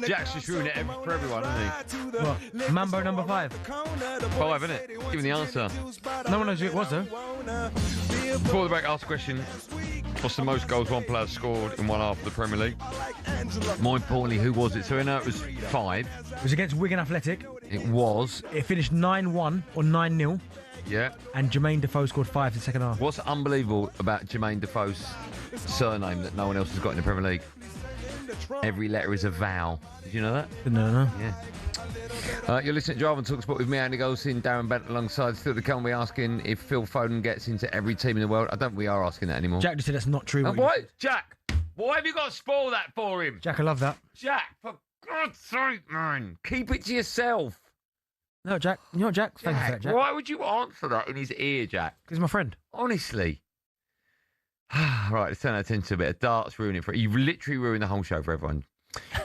Jack's just ruined it for everyone, hasn't he? What? Mambo number 5? 5, isn't it? Give me the answer. No one knows who it was, though. Before the break, ask a question. What's the most goals one player scored in one half of the Premier League? More importantly, who was it? So we know it was 5. It was against Wigan Athletic. It was. It finished 9-1 or 9-0. Yeah. And Jermaine Defoe scored 5 in the second half. What's unbelievable about Jermaine Defoe's surname that no one else has got in the Premier League? Every letter is a vowel. Did you know that? Didn't know, no. Yeah. You're listening to Drive and talkSPORT with me, Andy Goldstein Darren Bent, alongside Still the Can. We're asking if Phil Foden gets into every team in the world. I don't think we are asking that anymore. Jack just said that's not true. What? Jack, why have you got to spoil that for him? Jack, I love that. Jack, for God's sake, man. Keep it to yourself. No, Jack. You know what, Jack? Thank you for that, Jack. Why would you answer that in his ear, Jack? Because he's my friend. Honestly. Right, let's turn our attention to a bit of darts. Ruin it for you've literally ruined the whole show for everyone.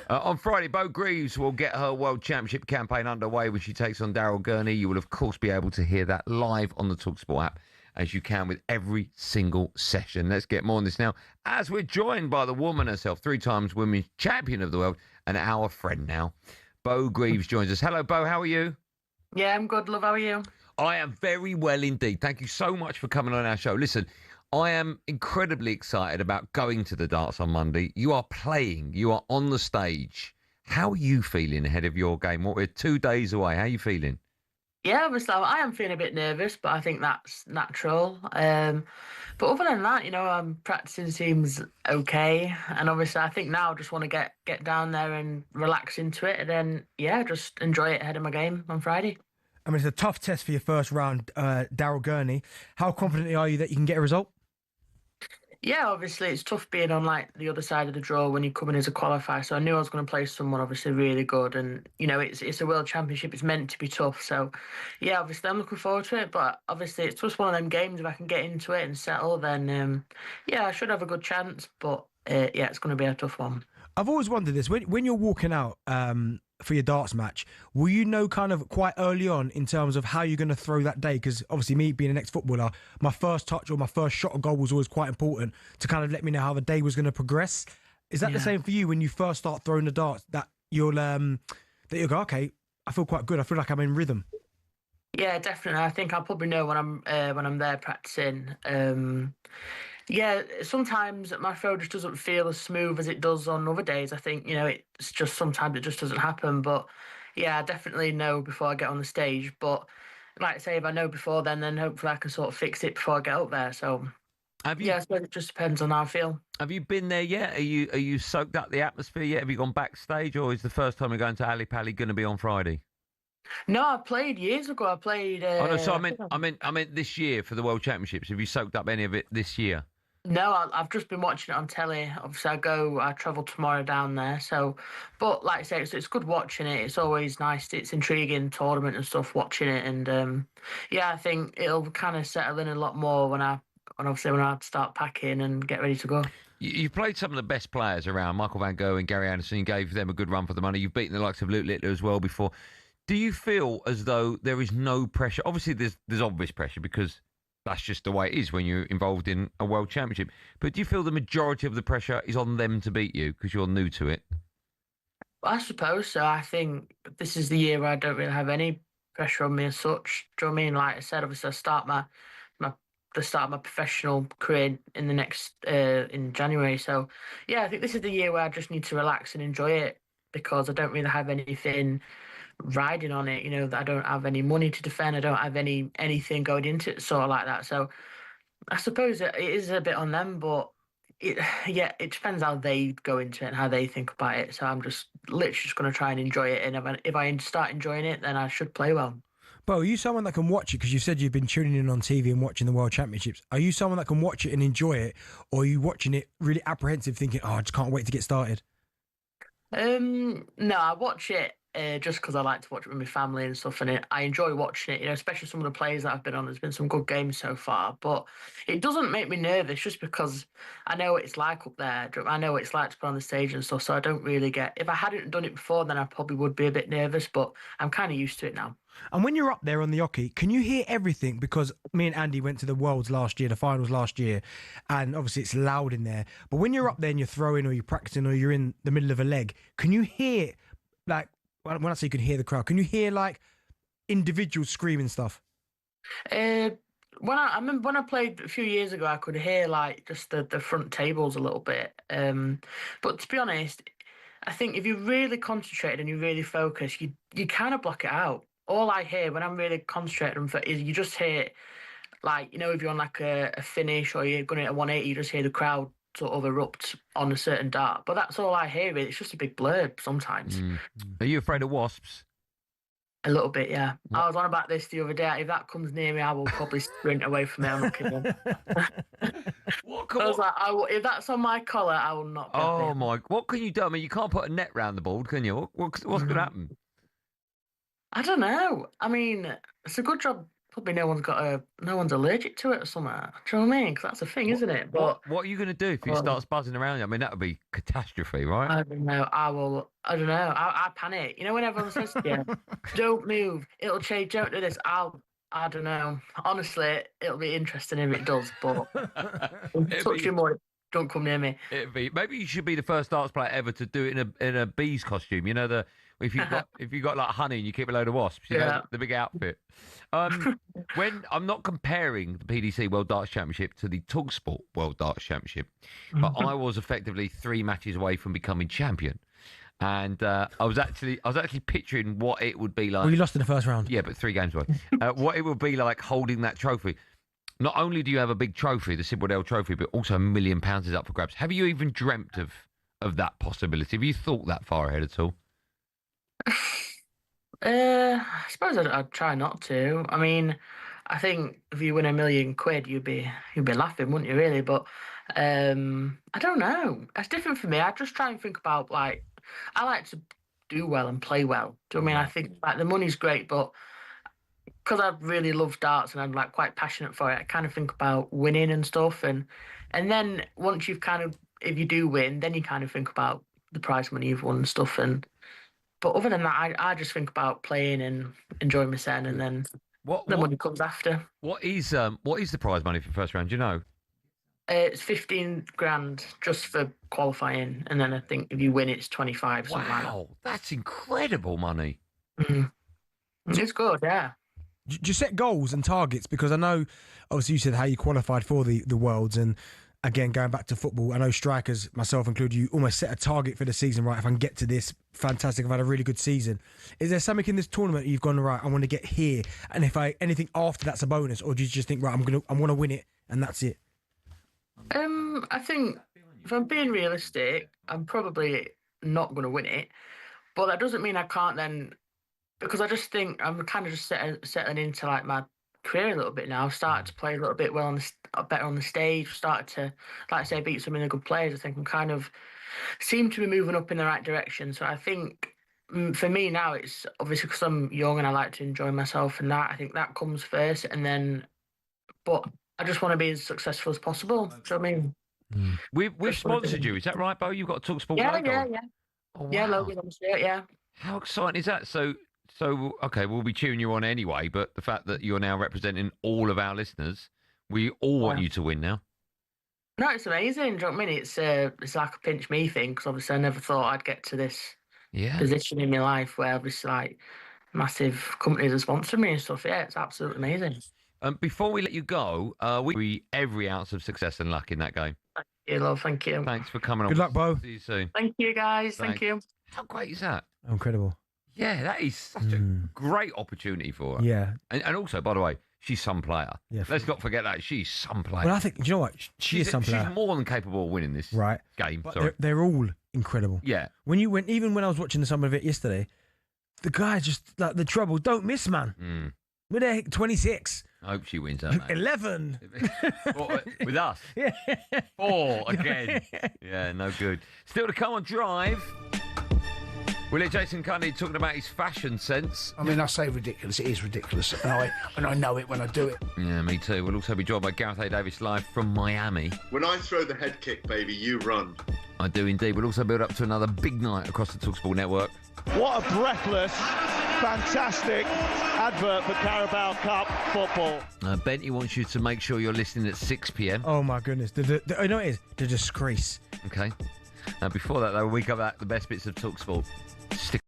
On Friday, Bo Greaves will get her World Championship campaign underway when she takes on Daryl Gurney. You will, of course, be able to hear that live on the talkSPORT app, as you can with every single session. Let's get more on this now, as we're joined by the woman herself, 3 times women's champion of the world, and our friend now. Bo Greaves joins us. Hello, Bo. How are you? Yeah, I'm good, love. How are you? I am very well indeed. Thank you so much for coming on our show. Listen, I am incredibly excited about going to the darts on Monday. You are playing. You are on the stage. How are you feeling ahead of your game? We're 2 days away. How are you feeling? Yeah, obviously I am feeling a bit nervous, but I think that's natural. But other than that, practicing seems okay, and obviously I think now I just want to get down there and relax into it, and then just enjoy it ahead of my game on Friday. I mean, it's a tough test for your first round, Daryl Gurney. How confident are you that you can get a result? Yeah, obviously it's tough being on like the other side of the draw when you come in as a qualifier. So I knew I was going to play someone obviously really good, and it's a World Championship. It's meant to be tough. So yeah, obviously I'm looking forward to it. But obviously it's just one of them games. If I can get into it and settle, then I should have a good chance. But it's going to be a tough one. I've always wondered this. When you're walking out for your darts match, will you know kind of quite early on in terms of how you're going to throw that day? Because obviously me being an ex-footballer, my first touch or my first shot of goal was always quite important to kind of let me know how the day was going to progress. Is that the same for you when you first start throwing the darts, that you'll go, okay, I feel quite good. I feel like I'm in rhythm. Yeah, definitely. I think I'll probably know when I'm there practicing. Yeah, sometimes my throw just doesn't feel as smooth as it does on other days. I think, it's just sometimes it just doesn't happen. But yeah, I definitely know before I get on the stage. But like I say, if I know before then hopefully I can sort of fix it before I get up there. So I suppose it just depends on how I feel. Have you been there yet? Are you soaked up the atmosphere yet? Have you gone backstage, or is the first time you're going to Ali Pali going to be on Friday? No, I played years ago. I played. Oh no, so I meant this year for the World Championships. Have you soaked up any of it this year? No, I've just been watching it on telly. Obviously, I travel tomorrow down there. So, but like I say, it's good watching it. It's always nice. It's intriguing tournament and stuff watching it. And I think it'll kind of settle in a lot more when I start packing and get ready to go. You've played some of the best players around, Michael van Gogh and Gary Anderson. You gave them a good run for the money. You've beaten the likes of Luke Littler as well before. Do you feel as though there is no pressure? Obviously, there's obvious pressure because that's just the way it is when you're involved in a World Championship. But do you feel the majority of the pressure is on them to beat you because you're new to it? I suppose so. I think this is the year where I don't really have any pressure on me as such. Do you know what I mean? Like I said, obviously I start the start of my professional career in the next in January. So yeah, I think this is the year where I just need to relax and enjoy it because I don't really have anything riding on it. That I don't have any money to defend. I don't have anything going into it sort of like that. So I suppose it is a bit on them, but it depends how they go into it and how they think about it. So I'm just literally just going to try and enjoy it. And if I start enjoying it, then I should play well. Bo, are you someone that can watch it? Because you said you've been tuning in on TV and watching the World Championships. Are you someone that can watch it and enjoy it? Or are you watching it really apprehensive thinking, I just can't wait to get started? No, I watch it just because I like to watch it with my family and stuff, and I enjoy watching it. Especially some of the players that I've been on. There's been some good games so far, but it doesn't make me nervous just because I know what it's like up there. I know what it's like to be on the stage and stuff. So I don't really get. If I hadn't done it before, then I probably would be a bit nervous. But I'm kind of used to it now. And when you're up there on the hockey, can you hear everything? Because me and Andy went to the Worlds last year, the finals last year, and obviously it's loud in there. But when you're up there and you're throwing or you're practicing or you're in the middle of a leg, can you hear, like, when I say you can hear the crowd, can you hear, like, individuals screaming stuff? I remember when I played a few years ago, I could hear, like, just the front tables a little bit. But to be honest, I think if you're really concentrated and you're really focused, you kind of block it out. All I hear when I'm really concentrating is you just hear, like, if you're on like a finish or you're going to 180, you just hear the crowd sort of erupt on a certain dart. But that's all I hear. It's just a big blurb sometimes. Are you afraid of wasps? A little bit, yeah. I was on about this the other day. If that comes near me, I will probably sprint away from it. I'm not kidding. I was like, if that's on my collar, I will not. Oh my! What can you do? I mean, you can't put a net round the board, can you? What's going to happen? I don't know. I mean, it's a good job. Probably no one's allergic to it or something. Do you know what I mean? Because that's a thing, isn't it? But what are you going to do if it starts buzzing around you? I mean, that would be catastrophe, right? I don't know. I don't know. I panic. When everyone says, "Yeah, don't move. It'll change. Don't do this." I don't know. Honestly, it'll be interesting if it does. But touch you more. Don't come near me. Maybe you should be the first darts player ever to do it in a bee's costume. If you got like honey and you keep a load of wasps, the big outfit. When I'm not comparing the PDC World Darts Championship to the talkSPORT World Darts Championship, but I was effectively 3 matches away from becoming champion. And I was actually picturing what it would be like. Well, you lost in the first round. Yeah, but 3 games away. What it would be like holding that trophy. Not only do you have a big trophy, the Sid Waddell trophy, but also £1 million is up for grabs. Have you even dreamt of that possibility? Have you thought that far ahead at all? I suppose I'd try not to. I mean, I think if you win £1 million, you'd be laughing, wouldn't you? Really, but I don't know. It's different for me. I just try and think about I like to do well and play well. Do you know what I mean? I think the money's great, but because I really love darts and I'm quite passionate for it, I kind of think about winning and stuff, and then once you've if you do win, then you kind of think about the prize money you've won and stuff. But other than that, I just think about playing and enjoying my set, and then the money comes after. What is the prize money for first round? Do you know? It's 15 grand just for qualifying, and then I think if you win, it's 25. Something like that. Wow, that's incredible money. It's good, yeah. Do you set goals and targets? Because I know, obviously, you said how you qualified for the Worlds, and again, going back to football, I know strikers, myself included, you almost set a target for the season, right? If I can get to this, fantastic. I've had a really good season. Is there something in this tournament you've gone, right, I want to get here, and if anything after that's a bonus, or do you just think, right, I want to win it, and that's it? I think if I'm being realistic, I'm probably not going to win it, but that doesn't mean I can't then, because I just think I'm kind of just settling into my career a little bit now. I've started to play a little bit better on the stage. Started to, like I say, beat some of the good players. I think I'm kind of seem to be moving up in the right direction. So I think for me now, it's obviously because I'm young and I like to enjoy myself, and that I think that comes first, and then, but I just want to be as successful as possible. Do you know what I mean? We've sponsored you, is that right, Bo? You've got a talkSPORT logo? Yeah. Oh, wow. Yeah, logo on the shirt, yeah. How exciting is that? So okay, we'll be cheering you on anyway, but the fact that you're now representing all of our listeners, we all want you to win now. No, it's amazing. Do you know what I mean? It's like a pinch me thing, because obviously I never thought I'd get to this position in my life where obviously massive companies are sponsoring me and stuff. Yeah, it's absolutely amazing. Before we let you go, we wish every ounce of success and luck in that game. Thank you, love. Thank you. Thanks for coming on. Good luck, Bo. See you soon. Thank you, guys. Thanks. Thank you. How great is that? Incredible. Yeah, that is such a great opportunity for her. Yeah. And also, by the way, she's some player. Yeah. Let's not forget that. She's some player. Well, I think, do you know what? She is some player. She's more than capable of winning this game. But they're all incredible. Yeah. Even when I was watching some of it yesterday, the guy just, the trouble, don't miss, man. We're there 26. I hope she wins that, man. 11. With us? Yeah. 4 again. Yeah, no good. Still to come on Drive. We'll let Jason Cundy talking about his fashion sense. I mean, I say ridiculous. It is ridiculous. And I know it when I do it. Yeah, me too. We'll also be joined by Gareth A. Davis live from Miami. When I throw the head kick, baby, you run. I do indeed. We'll also build up to another big night across the talkSPORT network. What a breathless, fantastic advert for Carabao Cup football. Benty wants you to make sure you're listening at 6 p.m. Oh, my goodness. I know what it is. The disgrace. Okay. Before that, though, we come back the best bits of talkSPORT. Stick.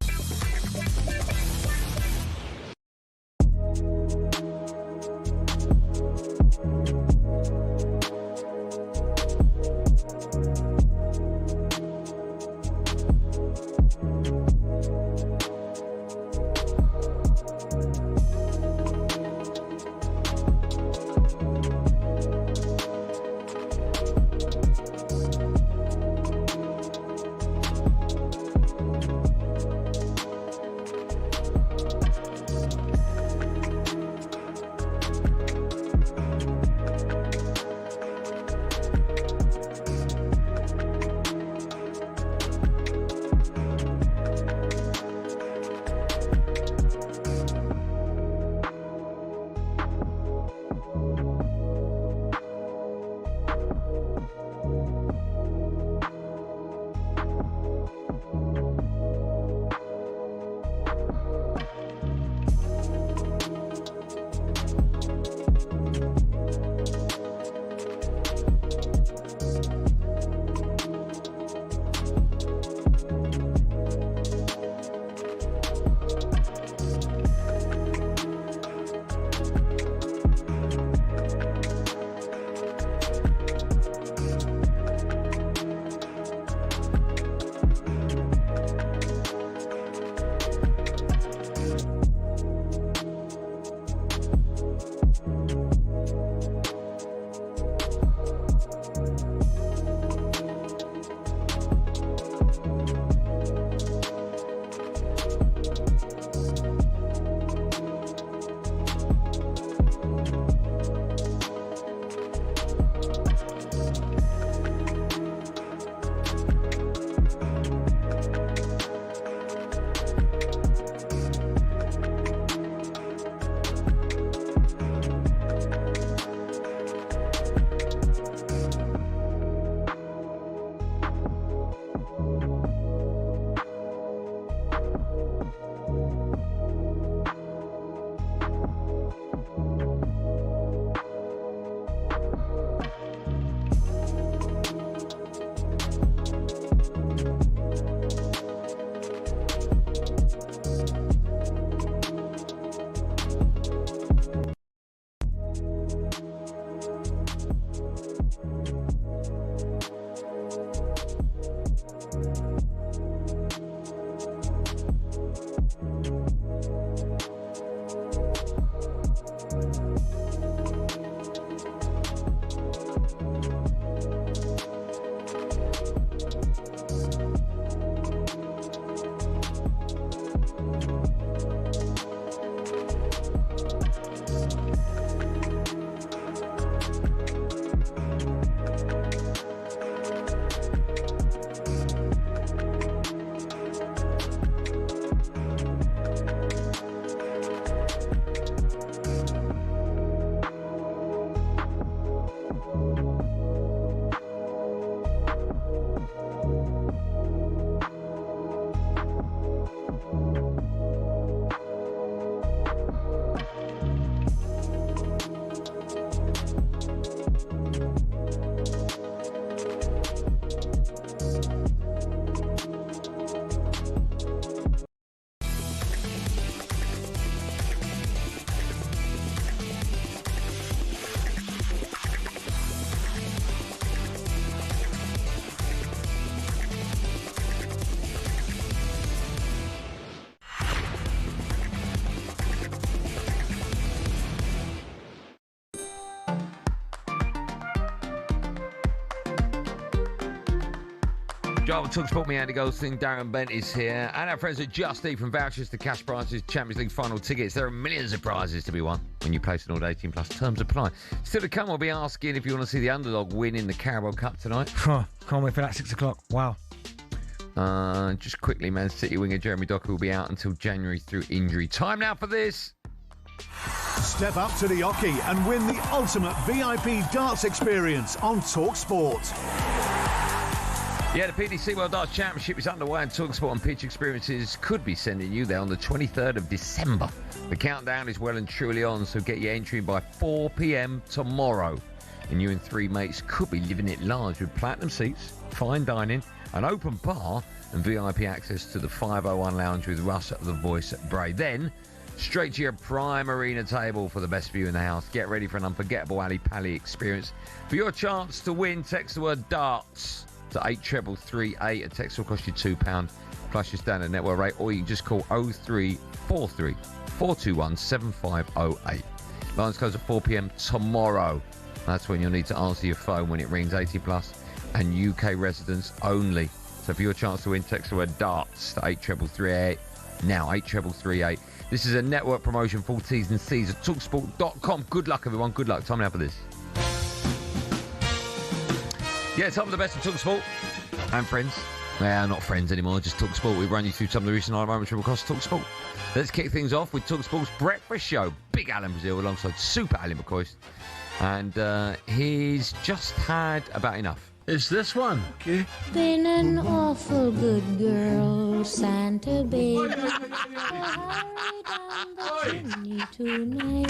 Job talkSPORT, me, Andy Goldstein Darren Bent is here. And our friends at Just Eat, from vouchers to cash prizes, Champions League final tickets. There are millions of prizes to be won when you place an order. 18 plus terms apply. Still to come, we'll be asking if you want to see the Underdog win in the Carabao Cup tonight. Can't wait for that 6 o'clock. Wow. Just quickly, Man City winger Jeremy Doku will be out until January through injury. Time now for this. Step up to the Oki and win the ultimate VIP darts experience on talkSPORT. Yeah, the PDC World Darts Championship is underway, and talkSPORT and Pitch Experiences could be sending you there on the 23rd of December. The countdown is well and truly on, so get your entry by 4 p.m. tomorrow. And you and 3 mates could be living it large with platinum seats, fine dining, an open bar, and VIP access to the 501 Lounge with Russ at The Voice at Bray. Then, straight to your prime arena table for the best view in the house. Get ready for an unforgettable Ali Pally experience. For your chance to win, text the word DARTS to 83338. A text will cost you £2 plus your standard network rate, or you can just call 0343 421 7508. Lines close at 4 p.m. tomorrow. That's when you'll need to answer your phone when it rings. 80 plus and UK residents only. So for your chance to win, text the word DARTS to 83338. Now, 83338. This is a network promotion. Full T's and C's at talksport.com. Good luck, everyone. Good luck. Time now for this. Yeah, some of the best of talkSPORT and friends. Well, not friends anymore, just talkSPORT. We run you through some of the recent moments from across talkSPORT. Let's kick things off with talkSPORT's breakfast show. Big Alan Brazil alongside Super Alan McCoy. And he's just had about enough. It's this one. Okay. Been an awful good girl, Santa baby. Hurry down the chimney tonight.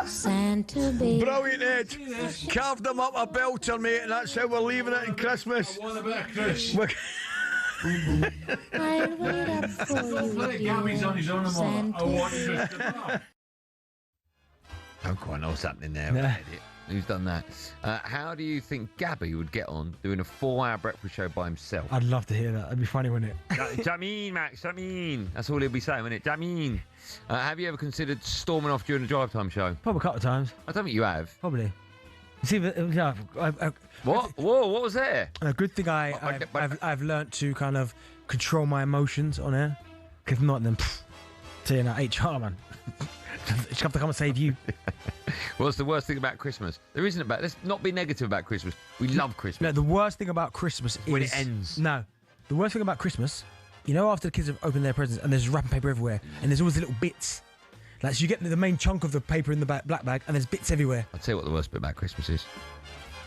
Santa baby. Brilliant, Ed. Carved them up a belter, mate, and that's how we're leaving it in Christmas. I'll wait up for you, dear. Santa. I don't quite know what's happening there. Yeah. Who's done that? How do you think Gabby would get on doing a 4-hour breakfast show by himself? I'd love to hear that. That'd be funny, wouldn't it? Jameen, Max, Jameen. That's all he'll be saying, wouldn't it? Jameen. Have you ever considered storming off during a drive time show? Probably a couple of times. I don't think you have. Probably. See, yeah, What? Whoa, what was there? A good thing I've learnt to kind of control my emotions on air. Because if not, then saying that HR, man. Just have to come and save you. What's the worst thing about Christmas? There isn't about. Let's not be negative about Christmas. We love Christmas. No, the worst thing about Christmas is when it ends. No, the worst thing about Christmas, you know, after the kids have opened their presents and there's wrapping paper everywhere, and there's always little bits. Like, so you get the main chunk of the paper in the black bag, and there's bits everywhere. I'll tell you what the worst bit about Christmas is.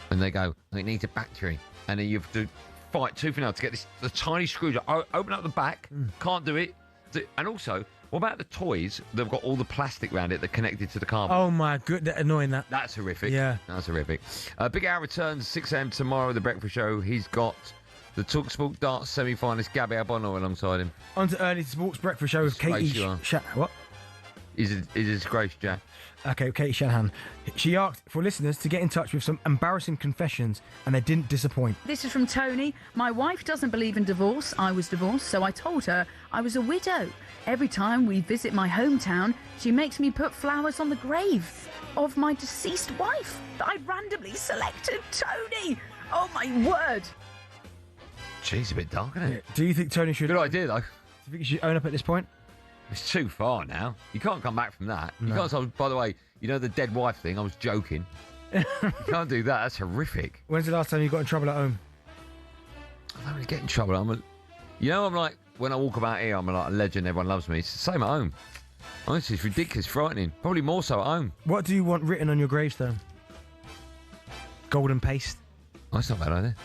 When they go, it needs a battery, and then you have to fight tooth and nail to get the tiny screws. Open up the back, can't do it, and also. What about the toys? They've got all the plastic around it that connected to the carbon. Oh my goodness, annoying that. That's horrific. Yeah. That's horrific. Big Hour returns 6 a.m. tomorrow, the breakfast show. He's got the talkSPORT darts semi-finalist Gabby Albonno alongside him. On to early sports breakfast show with Katie What? Is it disgrace, Jack? Okay, Katie Shanahan. She asked for listeners to get in touch with some embarrassing confessions, and they didn't disappoint. This is from Tony. My wife doesn't believe in divorce. I was divorced, so I told her I was a widow. Every time we visit my hometown, she makes me put flowers on the grave of my deceased wife that I randomly selected. Tony! Oh, my word! Jeez, a bit dark, isn't it? Do you think Tony should... Good idea, though. Do you think he should own up at this point? It's too far now. You can't come back from that. No. You can't. So, by the way, you know the dead wife thing? I was joking. You can't do that. That's horrific. When's the last time you got in trouble at home? I don't really get in trouble. I'm like, when I walk about here, I'm like a legend. Everyone loves me. It's the same at home. Honestly, it's ridiculous, frightening. Probably more so at home. What do you want written on your gravestone? Golden paste. Oh, that's not a bad idea.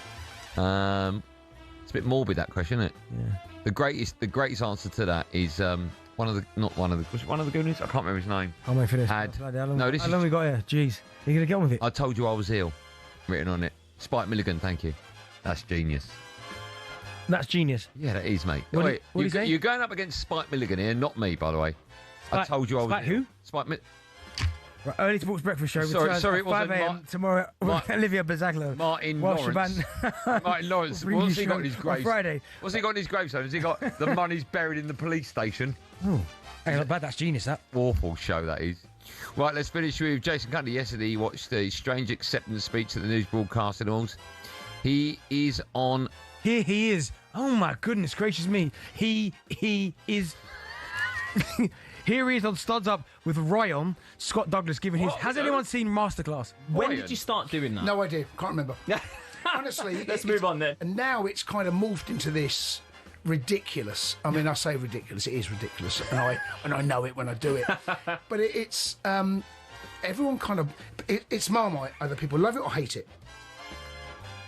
It's a bit morbid, that question, isn't it? Yeah. The greatest answer to that is was it one of the Goonies? I can't remember his name. I'm waiting for this. How long we got here? Jeez. Are you going to get on with it? I told you I was ill. Written on it. Spike Milligan, thank you. That's genius. That's genius. Yeah, that is, mate. What do you say? You're going up against Spike Milligan here, not me, by the way. I told you I was Spike ill. who? Spike Milligan. Right, early sports breakfast show. Sorry, it 5 wasn't a.m. tomorrow. Olivia Bazaglo. Martin Lawrence. Martin Lawrence. What's he got in his grave? Friday. What's he got in his gravestone? Has he got the money's buried in the police station? Oh, hey, not bad. That's genius. That awful show that is. Right, let's finish with Jason Cundy. Yesterday, he watched the strange acceptance speech at the News Broadcasting Halls. He is on. Here he is. Oh my goodness gracious me. He is. Here he is on Studs Up with Ryan Scott Douglas giving his. Has anyone seen Masterclass? When did you start doing that? No idea. Can't remember. Honestly, let's move on then. And now it's kind of morphed into this ridiculous. I mean, I say ridiculous. It is ridiculous, and I know it when I do it. But it's everyone kind of. It's Marmite. Either people love it or hate it.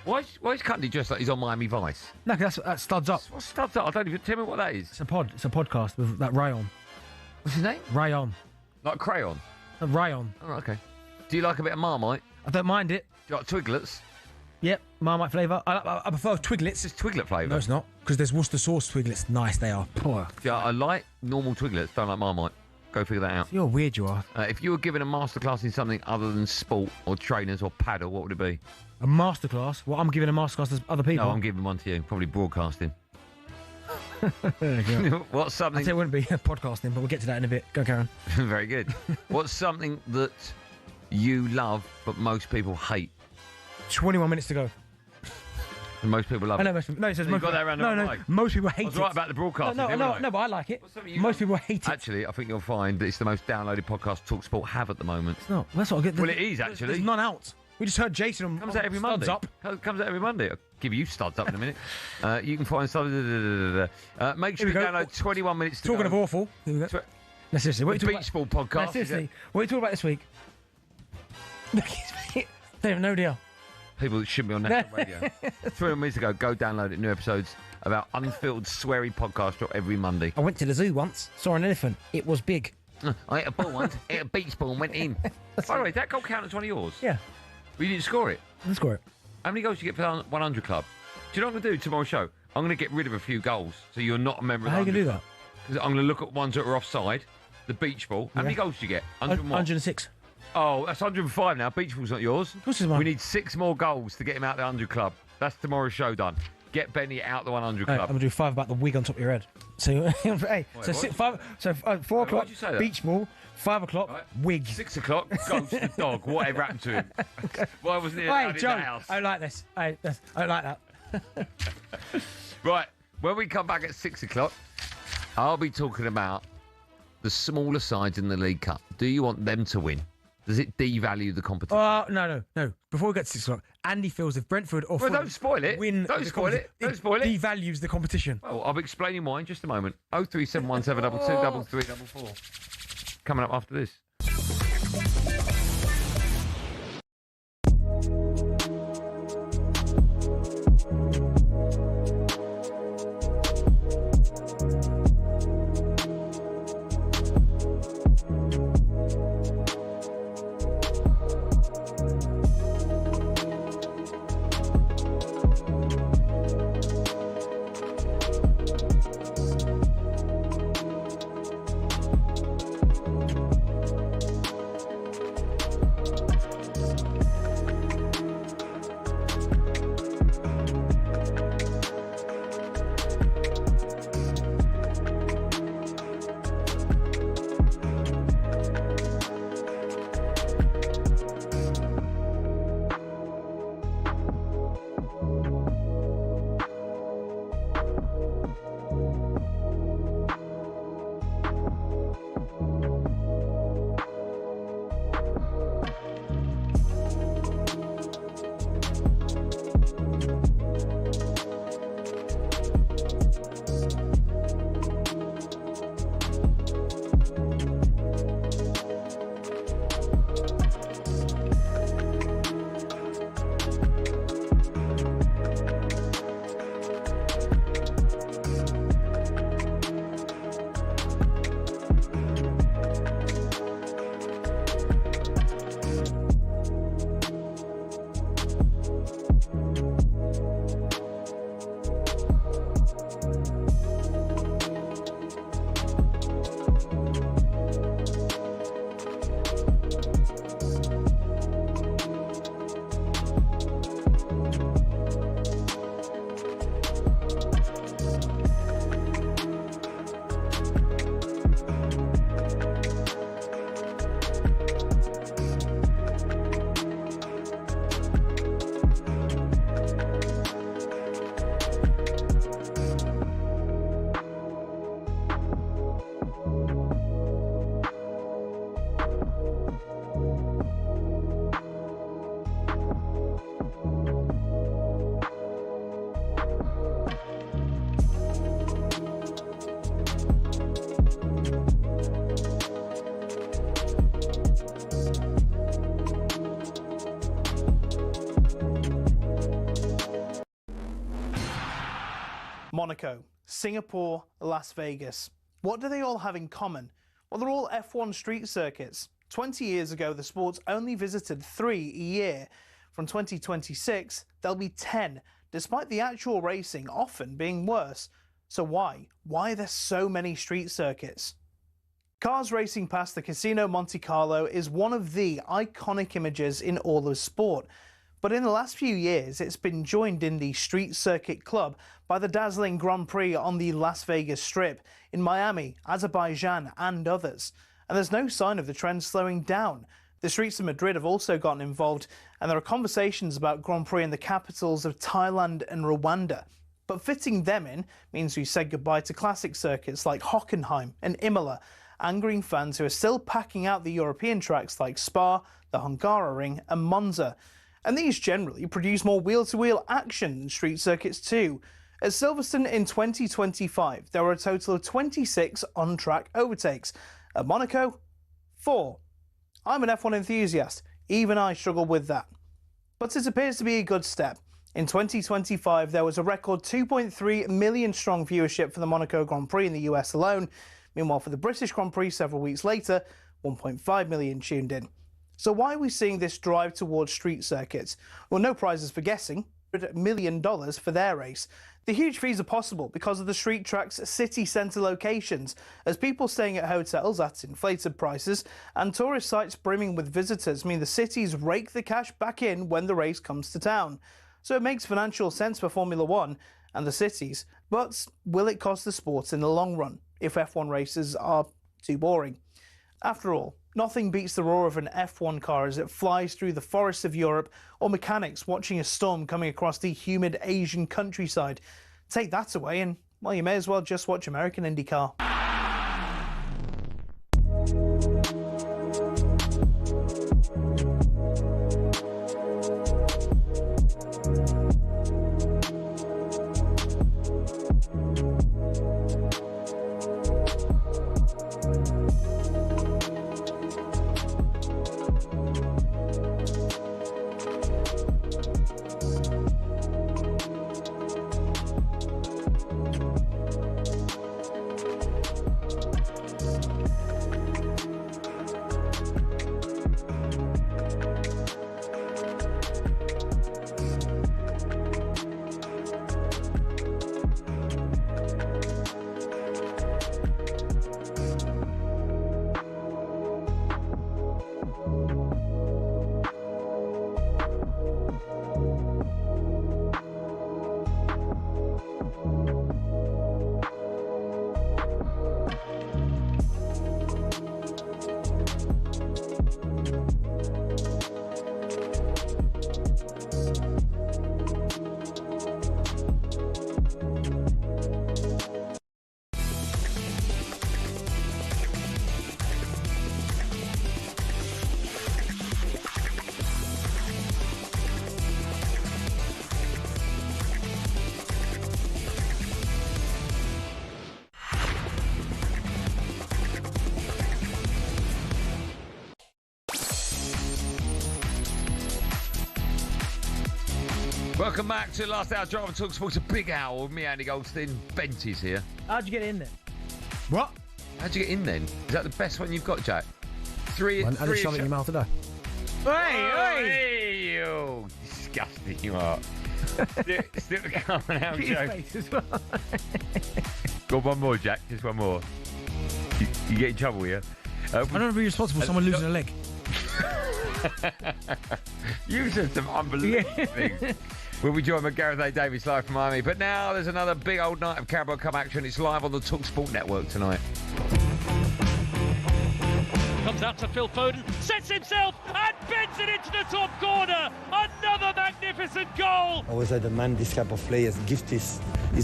Why is Cundy dressed like he's on Miami Vice? No, that's Studs Up. What's Studs Up? I don't even tell me what that is. It's a podcast with that Ryan. What's his name? Ryan. Like crayon. Ryan. Oh, okay. Do you like a bit of Marmite? I don't mind it. Do you like Twiglets? Yep, Marmite flavour. I prefer Twiglets. It's Twiglet flavour. No, it's not. Because there's Worcester sauce Twiglets. Nice, they are. Poor. Yeah, I like normal Twiglets. Don't like Marmite. Go figure that out. You're weird, you are. If you were given a masterclass in something other than sport or trainers or paddle, what would it be? A masterclass? Well, I'm giving a masterclass to other people. No, I'm giving one to you. Probably broadcasting. What's something? I'd say it wouldn't be podcasting, but we'll get to that in a bit. Go, Karen. Very good. What's something that you love but most people hate? 21 minutes to go. And most people love I know it. most people. No, it says You most got that people. around the No, right. most people hate I was it. right about the broadcasting. No, but I like it. Most people hate it. Actually, I think you'll find that it's the most downloaded podcast talkSPORT have at the moment. It's not. That's what I get. Well, it is actually. There's none out. We just heard Jason on Comes out every Monday. Studs Up. Comes out every Monday. I'll give you Studs Up in a minute. You can find stuff. Make sure you download 21 minutes to Talking go. of awful. Here we go. No, seriously. What The are you Beach talking Ball about? podcast. No, seriously. What are you talking about this week? Don't have no idea. People that shouldn't be on national radio. 3 minutes ago, go download it. New episodes about unfiltered, sweary podcast drop every Monday. I went to the zoo once, saw an elephant. It was big. I ate a ball once, ate a beach ball and went in. By the way, that goal count as one of yours? Yeah. Well, you didn't score it? I didn't score it. How many goals do you get for the 100 club? Do you know what I'm going to do tomorrow's show? I'm going to get rid of a few goals, so you're not a member of the How are you 100 going to do that? Because I'm going to look at ones that are offside, the beach ball. How many goals do you get? 106. Oh, that's 105 now. Beach ball's not yours. Of course it's mine. We need 6 more goals to get him out the 100 club. That's tomorrow's show done. Get Benny out the 100 Hey, club. I'm going to do 5 about the wig on top of your head. So, hey, Wait, so what? 4 o'clock, why'd you say that? beach ball, 5 o'clock, wig. 6 o'clock, ghost the dog. Whatever happened to him? Why wasn't he Hey, out in Joe, the house? I don't like this. I don't like that. Right, when we come back at 6 o'clock, I'll be talking about the smaller sides in the League Cup. Do you want them to win? Does it devalue the competition? No. Before we get to 6 o'clock, Andy feels if Brentford or Well, Fulham don't spoil it. win Don't the spoil it. competi- Don't spoil it. Devalues the competition. Well, I'll be explaining why in just a moment. 0371722 3344. Coming up after this. Monaco, Singapore, Las Vegas. What do they all have in common? Well, they're all F1 street circuits. 20 years ago, the sports only visited 3 a year. From 2026, there'll be 10, despite the actual racing often being worse. So why? Why are there so many street circuits? Cars racing past the Casino Monte Carlo is one of the iconic images in all of sport. But in the last few years, it's been joined in the Street Circuit Club by the dazzling Grand Prix on the Las Vegas Strip, in Miami, Azerbaijan and others. And there's no sign of the trend slowing down. The streets of Madrid have also gotten involved, and there are conversations about Grand Prix in the capitals of Thailand and Rwanda. But fitting them in means we said goodbye to classic circuits like Hockenheim and Imola, angering fans who are still packing out the European tracks like Spa, the Hungaroring and Monza. And these generally produce more wheel-to-wheel action than street circuits too. At Silverstone in 2025, there were a total of 26 on-track overtakes. At Monaco, 4. I'm an F1 enthusiast. Even I struggle with that. But it appears to be a good step. In 2025, there was a record 2.3 million strong viewership for the Monaco Grand Prix in the US alone. Meanwhile, for the British Grand Prix several weeks later, 1.5 million tuned in. So why are we seeing this drive towards street circuits? Well, no prizes for guessing, $100 million for their race. The huge fees are possible because of the street track's city centre locations, as people staying at hotels at inflated prices and tourist sites brimming with visitors mean the cities rake the cash back in when the race comes to town. So it makes financial sense for Formula One and the cities, but will it cost the sport in the long run if F1 races are too boring? After all, nothing beats the roar of an F1 car as it flies through the forests of Europe, or mechanics watching a storm coming across the humid Asian countryside. Take that away and, well, you may as well just watch American IndyCar. Welcome back to Last Hour Drive and talkSPORT. A big hour with me, Andy Goldstein. Bent is here. How'd you get in there? What? How'd you get in then? Is that the best one you've got, Jack? I just shove it in your mouth today. Hey, you disgusting you are. Still coming out, Joe. Face as well. Go on, one more, Jack. Just one more. You get in trouble here. I don't want to be responsible for someone losing a leg. You said some unbelievable things. We'll be joined by Gareth A. Davis live from Miami. But now there's another big old night of Carabao Cup action. It's live on the talkSPORT network tonight. Comes out to Phil Foden, sets himself and bends it into the top corner. Another magnificent goal. Always had a man, this type of players, gift is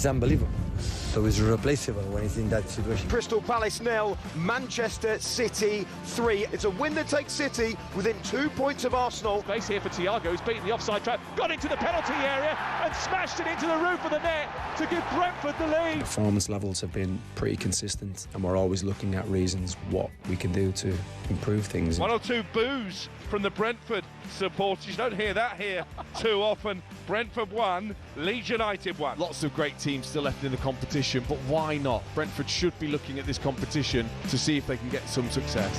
unbelievable. So he's irreplaceable when he's in that situation. Crystal Palace 0, Manchester City 3. It's a win that takes City within 2 points of Arsenal. Space here for Thiago, who's beaten the offside trap, got into the penalty area and smashed it into the roof of the net to give Brentford the lead. Performance levels have been pretty consistent and we're always looking at reasons what we can do to improve things. 1 or 2 boos from the Brentford supporters. You don't hear that here too often. Brentford won, Leeds United won. Lots of great teams still left in the competition, but why not? Brentford should be looking at this competition to see if they can get some success.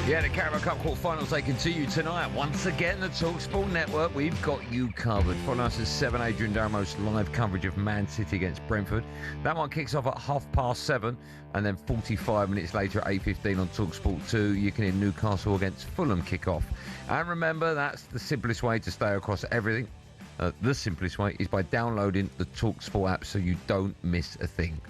Yeah, the Carabao Cup quarter-finals, they continue tonight. Once again, the talkSPORT Network, we've got you covered. Follow us at 7, Adrian Darmo's live coverage of Man City against Brentford. That one kicks off at 7:30, and then 45 minutes later at 8:15 on talkSPORT 2, you can hear Newcastle against Fulham kick off. And remember, that's the simplest way to stay across everything. The simplest way is by downloading the talkSPORT app so you don't miss a thing.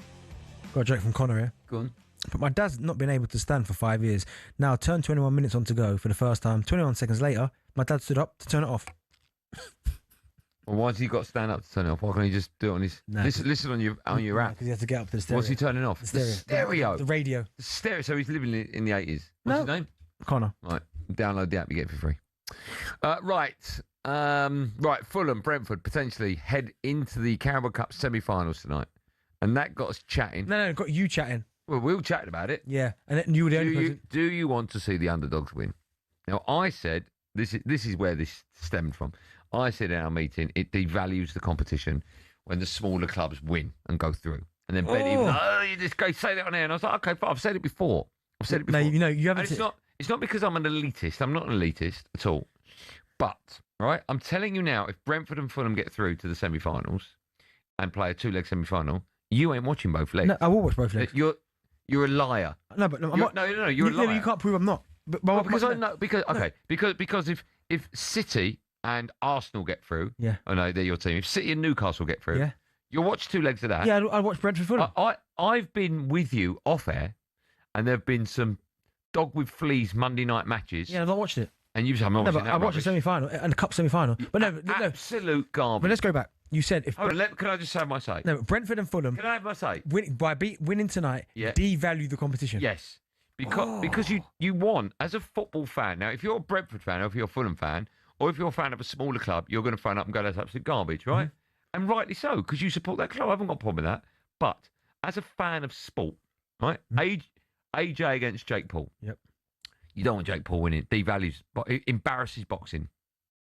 Got a joke from Connor here. Go on. But my dad's not been able to stand for 5 years. Now, turned 21 minutes on to go for the first time. 21 seconds later, my dad stood up to turn it off. Well, why has he got to stand up to turn it off? Why can't he just do it on his... Listen on your app. Because he had to get up to the stereo. What's he turning off? The stereo. The radio. The stereo. So he's living in the 80s. What's his name? Connor. Right. Download the app, you get it for free. Right. Fulham, Brentford potentially head into the Carabao Cup semi-finals tonight. And that got us chatting. No, got you chatting. Well, we all chatted about it. Yeah, and you were the only person. Do you want to see the Underdogs win? Now, I said, this is where this stemmed from. I said in our meeting, it devalues the competition when the smaller clubs win and go through. And then Ben even, you just go say that on air. And I was like, okay, fine, I've said it before. No, you haven't. It's not because I'm an elitist. I'm not an elitist at all. But, right, I'm telling you now, if Brentford and Fulham get through to the semi-finals and play a 2-leg semi-final, you ain't watching both legs. No, I will watch both legs. You're a liar. No, but I'm not. No, you're a liar. You can't prove I'm not. Because if City and Arsenal get through, I know they're your team. If City and Newcastle get through, you'll watch 2 legs of that. Yeah, I watch Brentford Fulham. I've been with you off air, and there have been some dog with fleas Monday night matches. Yeah, I've not watched it. And you've I'm not watching that. I watched the semi-final and the cup semi-final. But no, absolute garbage. But let's go back. You said if. Can I just have my say? No, Brentford and Fulham. Can I have my say? Winning tonight, devalue the competition. Yes, because you want, as a football fan. Now, if you're a Brentford fan, or if you're a Fulham fan, or if you're a fan of a smaller club, you're going to phone up and go, "That's absolute garbage," right? Mm-hmm. And rightly so, because you support that club. I haven't got a problem with that. But as a fan of sport, right? Mm-hmm. AJ against Jake Paul. Yep. You don't want Jake Paul winning. Devalues, embarrasses boxing.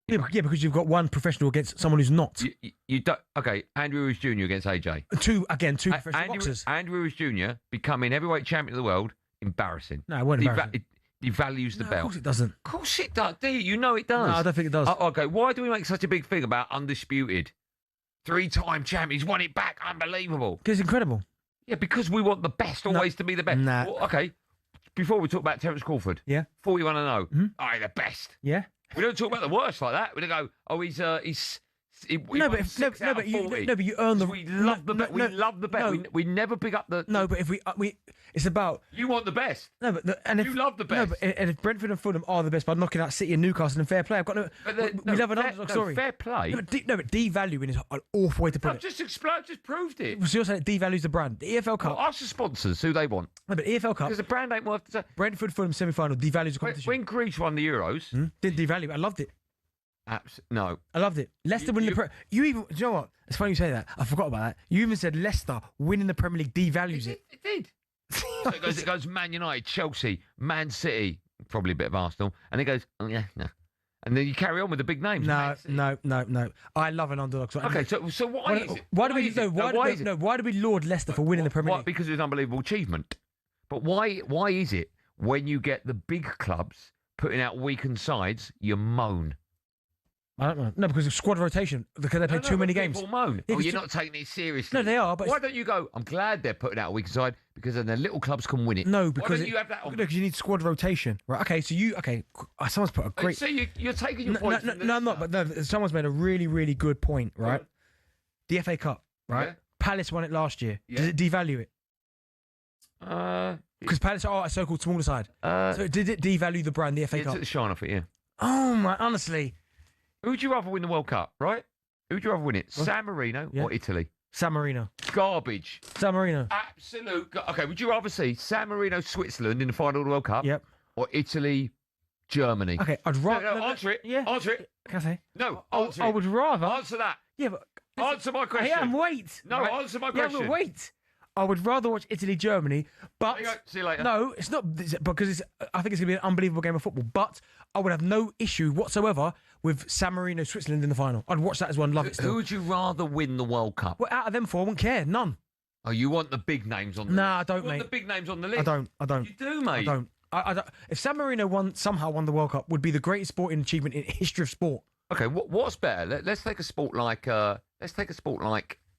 Yeah, because you've got one professional against someone who's not. You don't. Okay, Andrew Ruiz Jr. against AJ. Two professional boxers. Andrew Ruiz Jr. becoming heavyweight champion of the world. Embarrassing. No, it wasn't embarrassing. It devalues the belt. Of course it doesn't. Of course it does. Do you know it does? No, I don't think it does. Okay, why do we make such a big thing about undisputed? 3-time champion. He's won it back. Unbelievable. Because it's incredible. Yeah, because we want the best always to be the best. Nah. Well, okay. Before we talk about Terence Crawford. Yeah. 41-0. Mm-hmm. All right, the best. Yeah. We don't talk about the worst like that. We don't go, he's but you earn the. We love the bet. We love the bet. We never pick up the. No, but if we, it's about. You want the best. No, but you love the best. No, but and if Brentford and Fulham are the best by knocking out City and Newcastle in fair play, I've got no. We love an underdog story. Fair play. No, but devaluing is an awful way to put it. I've just proved it. So you're saying it devalues the brand. The EFL Cup. Well, ask the sponsors who they want. No, but EFL Cup. Because the brand ain't worth. Brentford Fulham semi-final devalues the competition. When Greaves won the Euros, didn't devalue it. I loved it. No. I loved it. Leicester winning the You even, do you know what? It's funny you say that. I forgot about that. You even said Leicester winning the Premier League devalues it. It did. So it goes Man United, Chelsea, Man City, probably a bit of Arsenal, and it goes, no. And then you carry on with the big names. No. I love an underdog. Okay, so why is it? Why do we laud Leicester for winning the Premier League? Because it's an unbelievable achievement. But why is it when you get the big clubs putting out weakened sides, you moan? I don't know. No, because of squad rotation. Because they play too many games. People moan. You're not taking it seriously. No, they are. But why don't you go, I'm glad they're putting out a weaker side because then the little clubs can win it. No, because why don't you have that on? Because you need squad rotation. Right, okay, so someone's put a great... So you're taking your point. No, I'm not, but no, someone's made a really, really good point, right? The FA Cup, right? Yeah. Palace won it last year. Yeah. Does it devalue it? Because Palace are a so-called smaller side. So did it devalue the brand, the FA Cup? It took the shine off it, yeah. Oh, my, honestly... Who would you rather win the World Cup, right? Who would you rather win it? San Marino or Italy? San Marino. Garbage. San Marino. Absolute. Okay, would you rather see San Marino, Switzerland in the final of the World Cup? Yep. Or Italy, Germany? Okay, I'd rather... No, answer it. Yeah. Answer it. Can I say? No, answer it. I would rather... Answer that. Yeah, but... Answer my question. Wait. No, answer my question. Yeah, but wait. I would rather watch Italy, Germany, but There you go. See you later. no, it's not because I think it's going to be an unbelievable game of football. But I would have no issue whatsoever with San Marino, Switzerland in the final. I'd watch that as well and love it. Who Still. would you rather win the World Cup? Well, out of them four, I wouldn't care. None. Oh, you want the big names on the list? Nah, I don't, you want mate. the big names on the list? I don't. You do, mate. I don't. I don't. If San Marino somehow won the World Cup, would be the greatest sporting achievement in history of sport. Okay, what's better? Let's take a sport like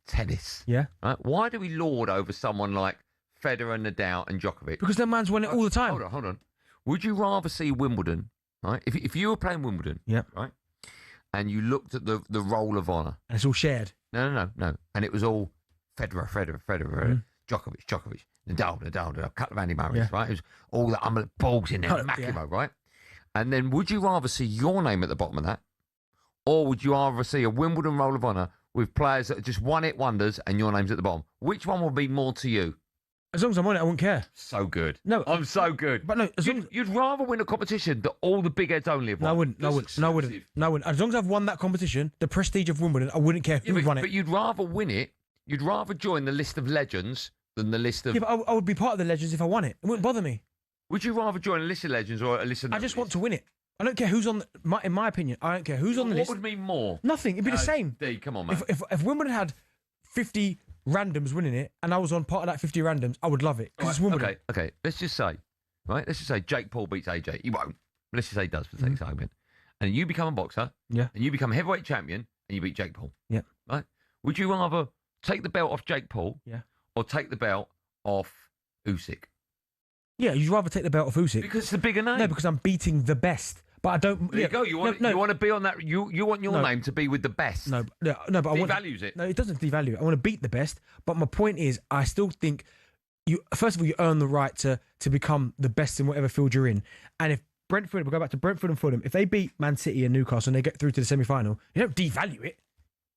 tennis. Yeah. Right? Why do we lord over someone like Federer, Nadal, and Djokovic? Because that man's won it all the time. Hold on. Would you rather see Wimbledon, right? If you were playing Wimbledon, Yep. right, and you looked at the roll of honour, And it's all shared. no, and it was all Federer, Djokovic, Nadal, a couple of Andy Murrays, Yeah. right? It was all the balls in there, Oh, McEnroe, yeah. right? And then would you rather see your name at the bottom of that, or would you rather see a Wimbledon roll of honour with players that are just one-hit wonders and your name's at the bottom? Which one would be more to you? As long as I'm on it, I wouldn't care. So good. No, I'm so good. But no, You'd rather win a competition that all the big heads only have won. No, I wouldn't. No, I wouldn't. No, I wouldn't. No, I wouldn't. As long as I've won that competition, the prestige of Wimbledon, I wouldn't care who won it. But you'd rather win it. You'd rather join the list of legends than the list of. Yeah, but I would be part of the legends if I won it. It wouldn't bother me. Would you rather join a list of legends or a list of? I just want to win it. I don't care who's on. In my opinion, I don't care who's on the list. What would mean more? Nothing. It'd be the same. D, come on, man. If Wimbledon had 50 randoms winning it, and I was on part of that 50 randoms, I would love it because it's Wimbledon. Okay. Let's just say, right? Let's just say Jake Paul beats AJ. He won't. But let's just say he does for the sake of argument. And you become a boxer. Yeah. And you become heavyweight champion, and you beat Jake Paul. Yeah. Right? Would you rather take the belt off Jake Paul? Yeah. Or take the belt off Usyk? Yeah, you'd rather take the belt off Usyk because it's the bigger name. No, because I'm beating the best. But I don't. There you go. You want to be on that. You want your name to be with the best. No, but I want. Devalues it. No, it doesn't devalue it. I want to beat the best. But my point is, I still think you. First of all, you earn the right to become the best in whatever field you're in. And if Brentford, we'll go back to Brentford and Fulham. If they beat Man City and Newcastle and they get through to the semi-final, you don't devalue it.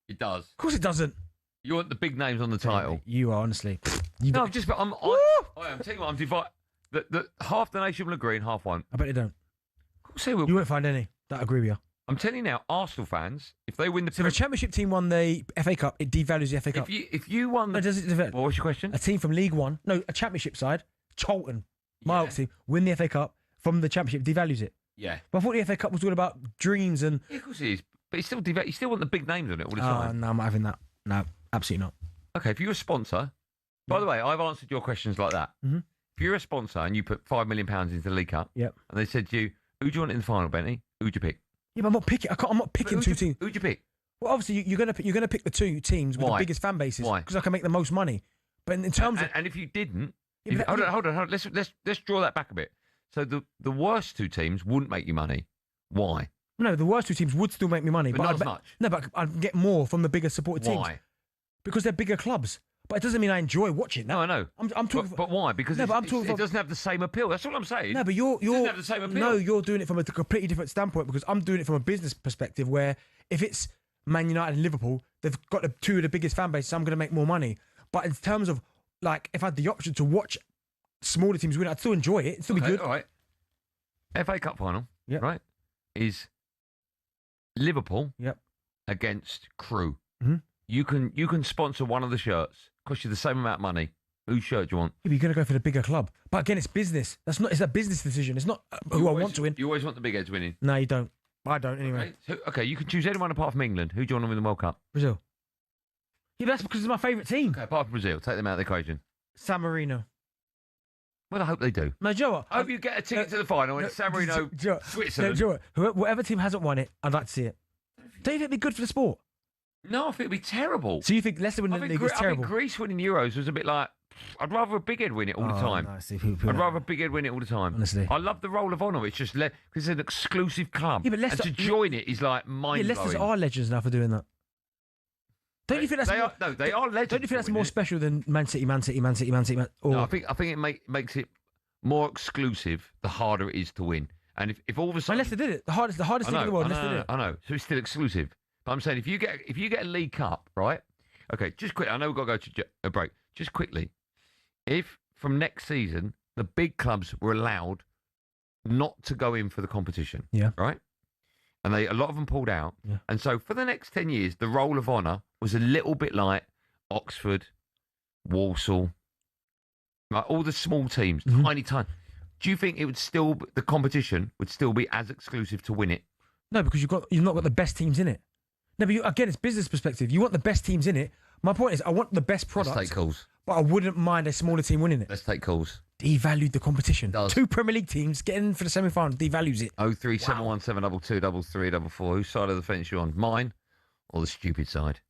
It does. Of course, it doesn't. You want the big names on the title. You are honestly. No, I'm just. I'm telling you what. I'm divided. That half the nation will agree and half won't. I bet they don't. Of course they will. You won't find any that agree with you. I'm telling you now, Arsenal fans, if they win the... So if a Championship team won the FA Cup, it devalues the FA Cup. If you won the... No, does it devalue? What was your question? A team from League One, no, a Championship side, Charlton, my old team, win the FA Cup from the Championship, devalues it. Yeah. But I thought the FA Cup was all about dreams and... Yeah, of course it is. But you still want the big names on it all the Oh, time. no, I'm not having that. No, absolutely not. Okay, if you're a sponsor... By the way, I've answered your questions like that. Mm-hmm. If you're a sponsor and you put £5 million into the League Cup, yep, and they said to you, who do you want in the final, Benny? Who'd you pick? Yeah, but I'm not picking. I'm not picking two teams. Who'd you pick? Well, obviously you're gonna pick the two teams with Why? the biggest fan bases. Why? Because I can make the most money. But in terms of and if you didn't, Yeah, but hold on. Let's draw that back a bit. So the worst two teams wouldn't make you money. Why? no, the worst two teams would still make me money, But not I'd as much. No, but I'd get more from the bigger supported teams. Why? Because they're bigger clubs. But it doesn't mean I enjoy watching. No, I know. I'm talking. But why? Because No, but I'm talking it doesn't have the same appeal. That's all I'm saying. No, but you're It doesn't have the same appeal. No, you're doing it from a completely different standpoint because I'm doing it from a business perspective where if it's Man United and Liverpool, they've got the two of the biggest fan bases, so I'm going to make more money. But in terms of, like, if I had the option to watch smaller teams win, I'd still enjoy it. It'd still be good. All right. FA Cup final, Yep. right, is Liverpool Yep. against Crew. Mhm. You can sponsor one of the shirts. Cost you the same amount of money. Whose shirt do you want? Yeah, but you're going to go for the bigger club. But again, it's business. It's a business decision. It's not who I want to win. You always want the big heads winning. No, you don't. I don't anyway. Okay, you can choose anyone apart from England. Who do you want to win the World Cup? Brazil. Yeah, that's because it's my favourite team. Okay, apart from Brazil, take them out of the equation. San Marino. Well, I hope they do. No, Joe. I hope you get a ticket to the final in San Marino, Switzerland. Joe, whatever team hasn't won it, I'd like to see it. Don't you think it'd be good for the sport? No, I think it'd be terrible. So you think Leicester winning the league is I terrible? think Greece winning Euros was a bit like, I'd rather a big head win it all the time. No, see, I'd rather a big head win it all the time. Honestly. I love the Roll of Honour. It's just because it's an exclusive club. Yeah, but Leicester, and to join it is like yeah, mind-blowing. Leicester's are legends now for doing that. Don't you think that's they more, are, no, they are legends. Don't you think that's for more winning it. special than Man City? Or, No, I think it makes it more exclusive the harder it is to win. And if all of a sudden Leicester did it. The hardest thing in the world. Leicester did it. I know. So it's still exclusive. But I'm saying if you get a League Cup, right? Okay, just quick. I know we've got to go to a break. Just quickly, if from next season the big clubs were allowed not to go in for the competition, Yeah. right? And a lot of them pulled out. Yeah. And so for the next 10 years, the Roll of Honour was a little bit like Oxford, Walsall, right? All the small teams, tiny. Do you think the competition would still be as exclusive to win it? No, because you've not got the best teams in it. No, but again, it's business perspective. You want the best teams in it. My point is, I want the best product. Let's take calls. But I wouldn't mind a smaller team winning it. Let's take calls. Devalued the competition. 2 Premier League teams getting in for the semi-final devalues it. 03717223334. Whose side of the fence you on? Mine or the stupid side?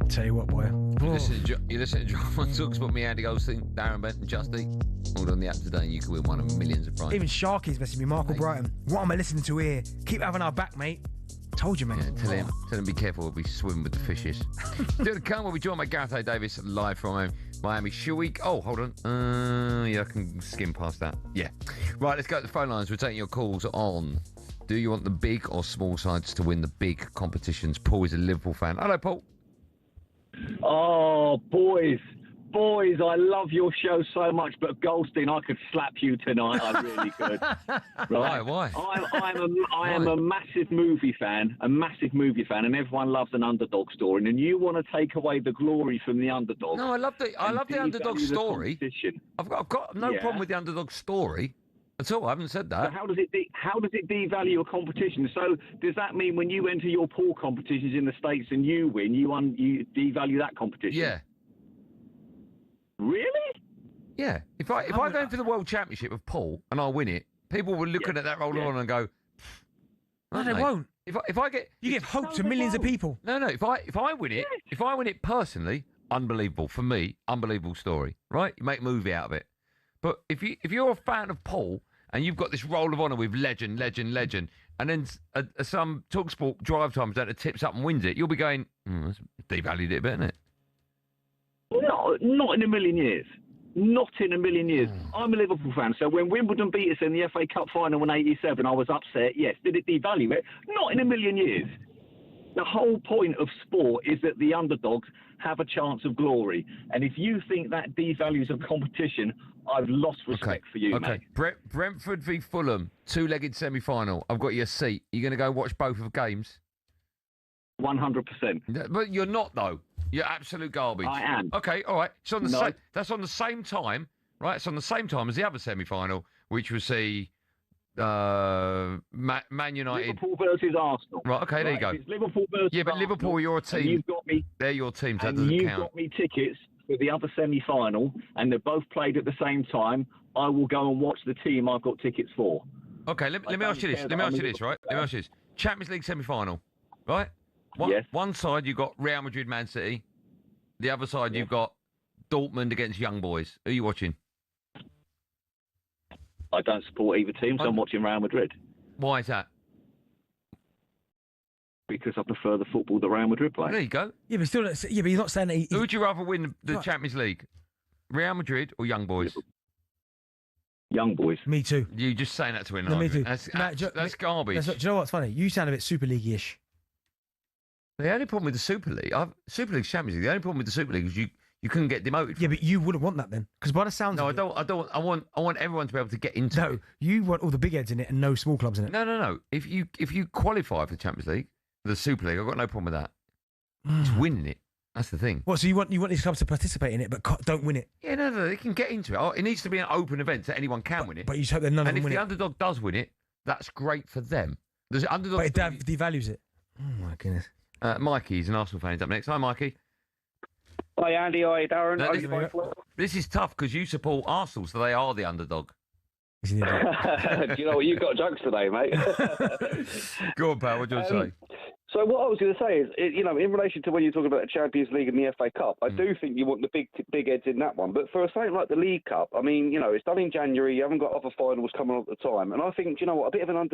Tell you what, boy. You listen to John on talkSPORT, me, Andy Goldstein, Darren Bent, and Justy. All on the app today, and you can win one of millions of prizes. Even Sharky's messaging me, Michael Brighton. What am I listening to here? Keep having our back, mate. Told you, mate. Yeah, tell him be careful. We'll be swimming with the fishes. Still to come, we'll be joined by Gareth A. Davis live from Miami. Shall we? Oh, hold on. Yeah, I can skim past that. Yeah. Right, let's go to the phone lines. We're taking your calls on Do you want the big or small sides to win the big competitions? Paul is a Liverpool fan. Hello, Paul. Oh, boys, I love your show so much, but Goldstein, I could slap you tonight. I really could. Right? Why? I am a massive movie fan, and everyone loves an underdog story. And you want to take away the glory from the underdog? No, I love the underdog story. I've got no Yeah. problem with the underdog story at all. I haven't said that. So how does it devalue a competition? So does that mean when you enter your pool competitions in the States and you win, you devalue that competition? Yeah. Really? Yeah. If I go in for the World Championship of pool and I win it, people will look at that roll on and go, No, they won't. If I get You give hope to millions of people. No. If I win it, if I win it personally, unbelievable for me. Unbelievable story, right? You make a movie out of it. But if you're a fan of pool and you've got this roll of honour with legend, and then some talkSPORT drive time presenter tips up and wins it, you'll be going, that's devalued it a bit, isn't it? Not in a million years. Not in a million years. I'm a Liverpool fan, so when Wimbledon beat us in the FA Cup final in '87, I was upset. Yes. Did it devalue it? Not in a million years. The whole point of sport is that the underdogs have a chance of glory. And if you think that devalues a competition, I've lost respect for you, mate. Brentford v Fulham, two-legged semi-final. I've got you a seat. You're going to go watch both of the games? 100%. But you're not, though. You're absolute garbage. I am. Okay, all right. It's on the No. that's on the same time, right? It's on the same time as the other semi-final, which was the Man United. Liverpool versus Arsenal. Right, okay, there you go. It's Liverpool versus Yeah, but Arsenal, Liverpool are your and team. You've got me. They're your team, so that And doesn't you've count. got me tickets for the other semi-final, and they're both played at the same time. I will go and watch the team I've got tickets for. Okay, let me ask you this. Let me ask you this, right? Let me ask you this. Champions League semi-final, right? One side you've got Real Madrid, Man City. The other side you've got Dortmund against Young Boys. Who are you watching? I don't support either team, so I'm watching Real Madrid. Why is that? Because I prefer the football that Real Madrid play. There you go. Yeah, but still, but you're not saying that. Who would you rather win the Champions League? Real Madrid or Young Boys? Young Boys. Me too. You just saying that to win an No, me argument. too. That's garbage. Do you know what's funny? You sound a bit Super League-ish. The only problem with the Super League, Super League's Champions League. The only problem with the Super League is you couldn't get demoted. Yeah, but you wouldn't want that then, because by the sounds. No, of I don't. I want everyone to be able to get into it. No, you want all the big heads in it and no small clubs in it. No. If you qualify for the Champions League, the Super League, I've got no problem with that. It's winning it. That's the thing. What? So you want these clubs to participate in it, but don't win it? Yeah, no, they can get into it. Oh, it needs to be an open event so anyone can win it. But you just hope that none of them And if win the it. underdog does win it, that's great for them. There's underdog. But it devalues it. Oh my goodness. Mikey's an Arsenal fan. He's up next. Hi, Mikey. Hi, Andy. Hi, Darren. No, Hope you both well. This is tough because you support Arsenal, so they are the underdog. Do you know what? You've got jokes today, mate. Go on, pal. What do you want to say? So what I was going to say is, in relation to when you're talking about the Champions League and the FA Cup, I do think you want the big heads in that one. But for something like the League Cup, I mean, it's done in January. You haven't got other finals coming on at the time. And I think, you know what, a bit of an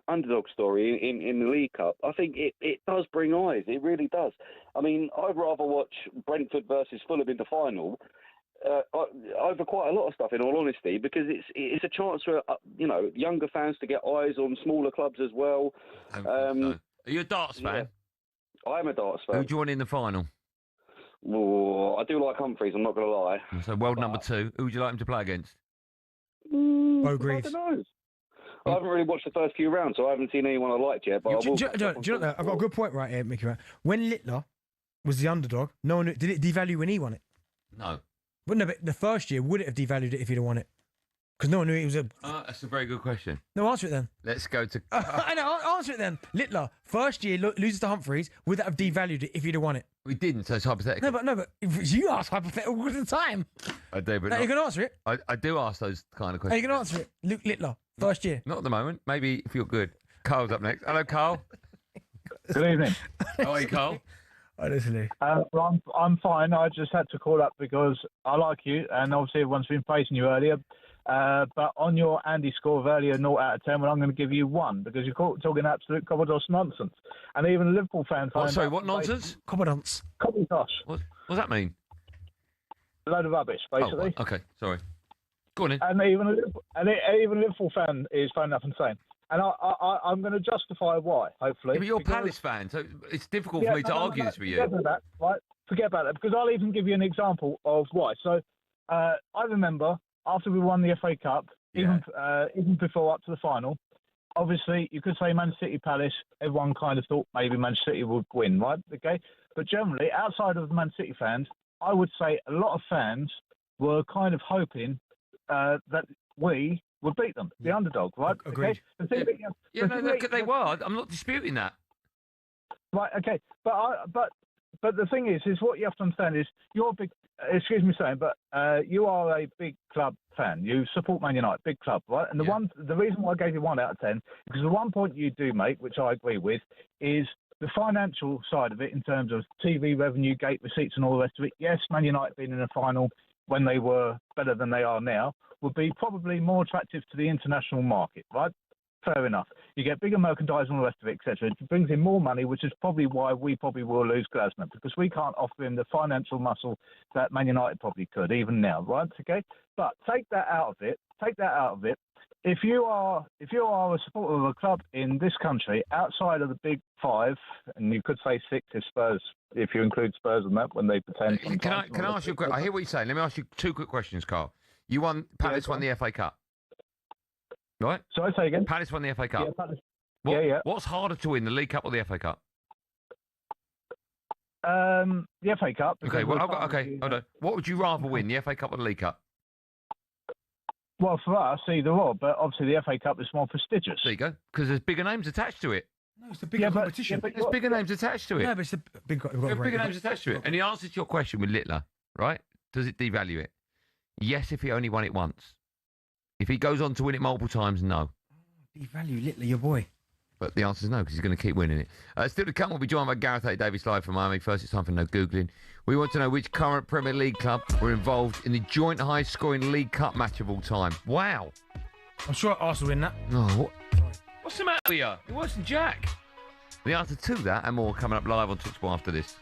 underdog story in the League Cup, I think it does bring eyes. It really does. I mean, I'd rather watch Brentford versus Fulham in the final over quite a lot of stuff, in all honesty, because it's a chance for younger fans to get eyes on smaller clubs as well. Are you a darts fan? Yeah, I am a darts fan. Who do you want in the final? Oh, I do like Humphreys, I'm not going to lie. So world number 2. Who would you like him to play against? Greaves. I don't know. I haven't really watched the first few rounds, so I haven't seen anyone I liked yet. But Do you know that? I've got a good point right here, Mickey. Right? When Littler was the underdog, no one did it devalue when he won it? No. But no, but the first year, would it have devalued it if he'd have won it? Because no one knew it was a... That's a very good question. No, answer it then. Let's go to... I know, answer it then. Littler, first year, loses to Humphreys, would that have devalued it if he'd have won it? We didn't, so it's hypothetical. No, but you ask hypothetical all the time. I do, but you can answer it. I do ask those kind of Hey, questions. you can answer it. Luke Littler, first year. Not at the moment. Maybe if you're good. Carl's up next. Hello, Carl. Good evening. How are you, Carl? Honestly. Well, I'm fine. I just had to call up because I like you, and obviously everyone's been praising you earlier. But on your Andy score of earlier, 0 out of 10, well, I'm going to give you 1 because you're talking absolute Commodore nonsense. And even Liverpool fans... What nonsense? Commodance. Commodore. What does that mean? A load of rubbish, basically. Okay, sorry. Go on in. And even a Liverpool fan is phoning up and saying. And I'm going to justify why, hopefully. Yeah, but you're a because- Palace fan, so it's difficult for me to argue this with you. Forget about that, right? Forget about that, because I'll even give you an example of why. So I remember after we won the FA Cup, even before up to the final, obviously you could say Man City Palace, everyone kind of thought maybe Man City would win, right? Okay. But generally, outside of the Man City fans, I would say a lot of fans were kind of hoping that we would beat them, the underdog, right? Agreed. Okay? They were. I'm not disputing that. Right, okay. But the thing is what you have to understand is you're a big, excuse me saying, but you are a big club fan. You support Man United, big club, right? And the reason why I gave you 1 out of 10, because the one point you do make, which I agree with, is the financial side of it in terms of TV revenue, gate receipts and all the rest of it. Yes, Man United being in the final when they were better than they are now would be probably more attractive to the international market, right? Fair enough. You get bigger merchandise and all the rest of it, etc. It brings in more money, which is probably why we probably will lose Glasner, because we can't offer him the financial muscle that Man United probably could, even now, right? Okay? But take that out of it. If you are a supporter of a club in this country outside of the big 5, and you could say 6 if Spurs, if you include Spurs in that, when they pretend. Can I ask you a question? I hear what you're saying. Let me ask you 2 quick questions, Carl. Palace won the FA Cup. Right? Sorry, say again. Palace won the FA Cup. Yeah, Palace. What's harder to win, the League Cup or the FA Cup? The FA Cup. Okay, hold on. What would you rather win, the FA Cup or the League Cup? Well, for us, either or, but obviously the FA Cup is more prestigious. There you go, because there's bigger names attached to it. No, it's a bigger competition. There's bigger names attached to it. No, but it's a bigger names attached to it. And the answer to your question with Littler, right? Does it devalue it? Yes, if he only won it once. If he goes on to win it multiple times, no. Devalue Littler, your boy. But the answer is no, because he's going to keep winning it. Still to come, we'll be joined by Gareth A. Davis live from Miami. First, it's time for No Googling. We want to know which current Premier League club were involved in the joint high-scoring League Cup match of all time. Wow. I'm sure Arsenal win that. No. What's the matter with you? It wasn't Jack. The answer to that and more coming up live on talkSPORT after this.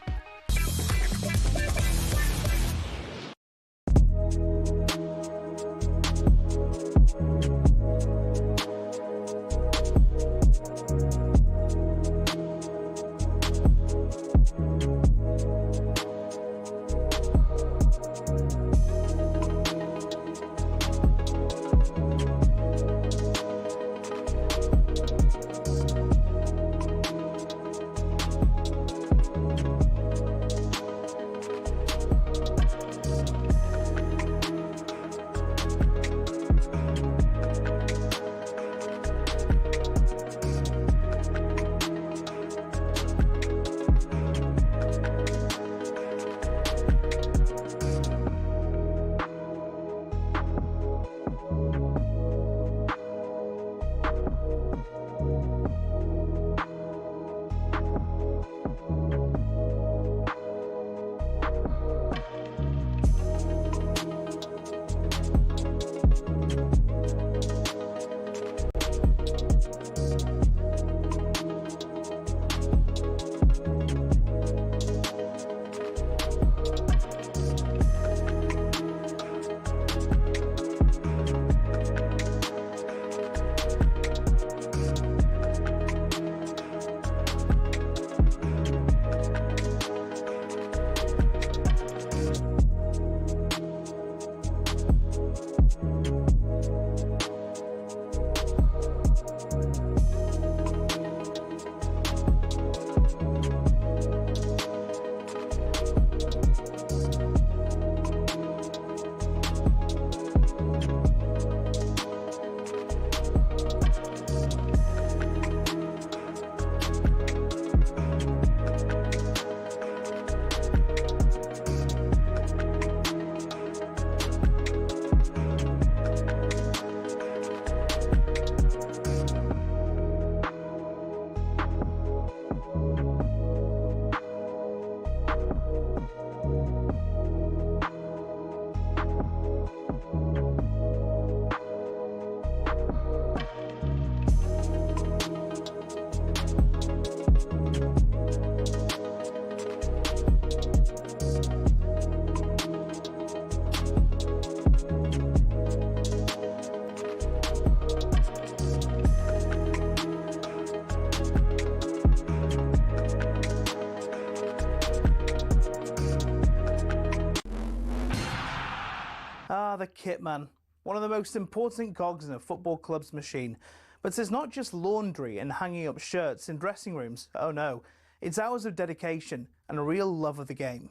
the kitman, one of the most important cogs in a football club's machine. But it's not just laundry and hanging up shirts in dressing rooms. Oh no, it's hours of dedication and a real love of the game.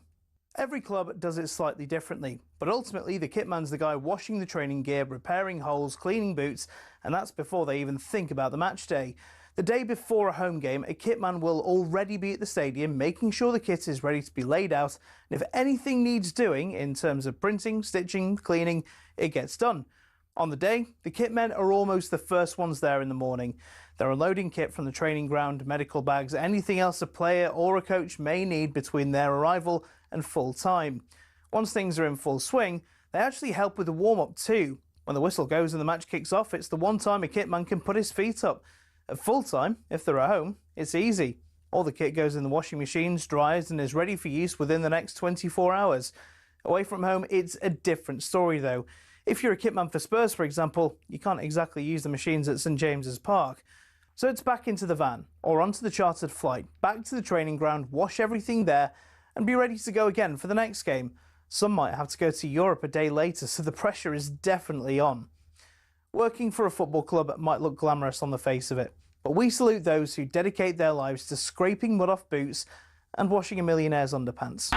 Every club does it slightly differently, but ultimately the kitman's the guy washing the training gear, repairing holes, cleaning boots, and that's before they even think about the match day. The day before a home game, a kitman will already be at the stadium making sure the kit is ready to be laid out, and if anything needs doing in terms of printing, stitching, cleaning, it gets done. On the day, the kitmen are almost the first ones there in the morning. They're unloading kit from the training ground, medical bags, anything else a player or a coach may need between their arrival and full time. Once things are in full swing, they actually help with the warm-up too. When the whistle goes and the match kicks off, it's the one time a kitman can put his feet up. At full time, if they're at home, it's easy. All the kit goes in the washing machines, dries and is ready for use within the next 24 hours. Away from home, it's a different story though. If you're a kitman for Spurs, for example, you can't exactly use the machines at St James's Park. So it's back into the van, or onto the chartered flight, back to the training ground, wash everything there, and be ready to go again for the next game. Some might have to go to Europe a day later, so the pressure is definitely on. Working for a football club might look glamorous on the face of it, but we salute those who dedicate their lives to scraping mud off boots and washing a millionaire's underpants.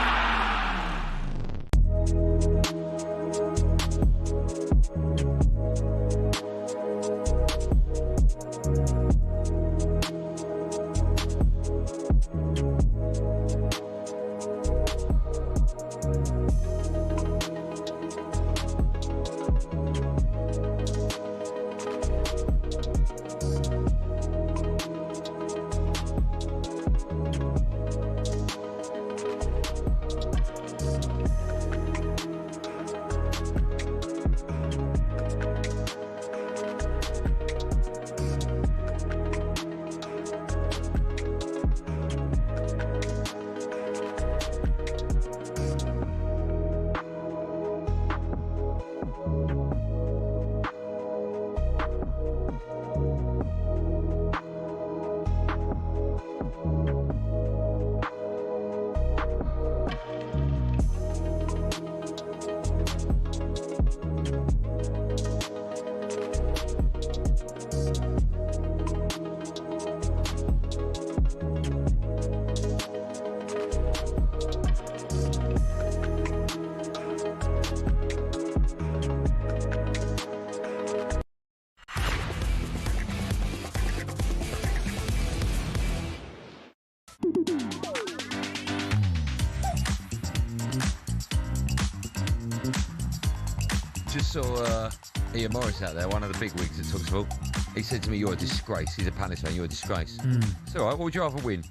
Just saw Ian Morris out there, one of the big wigs at talkSPORT. He said to me, "You're a disgrace." He's a Palace fan. "You're a disgrace." It's all right. What would you rather win?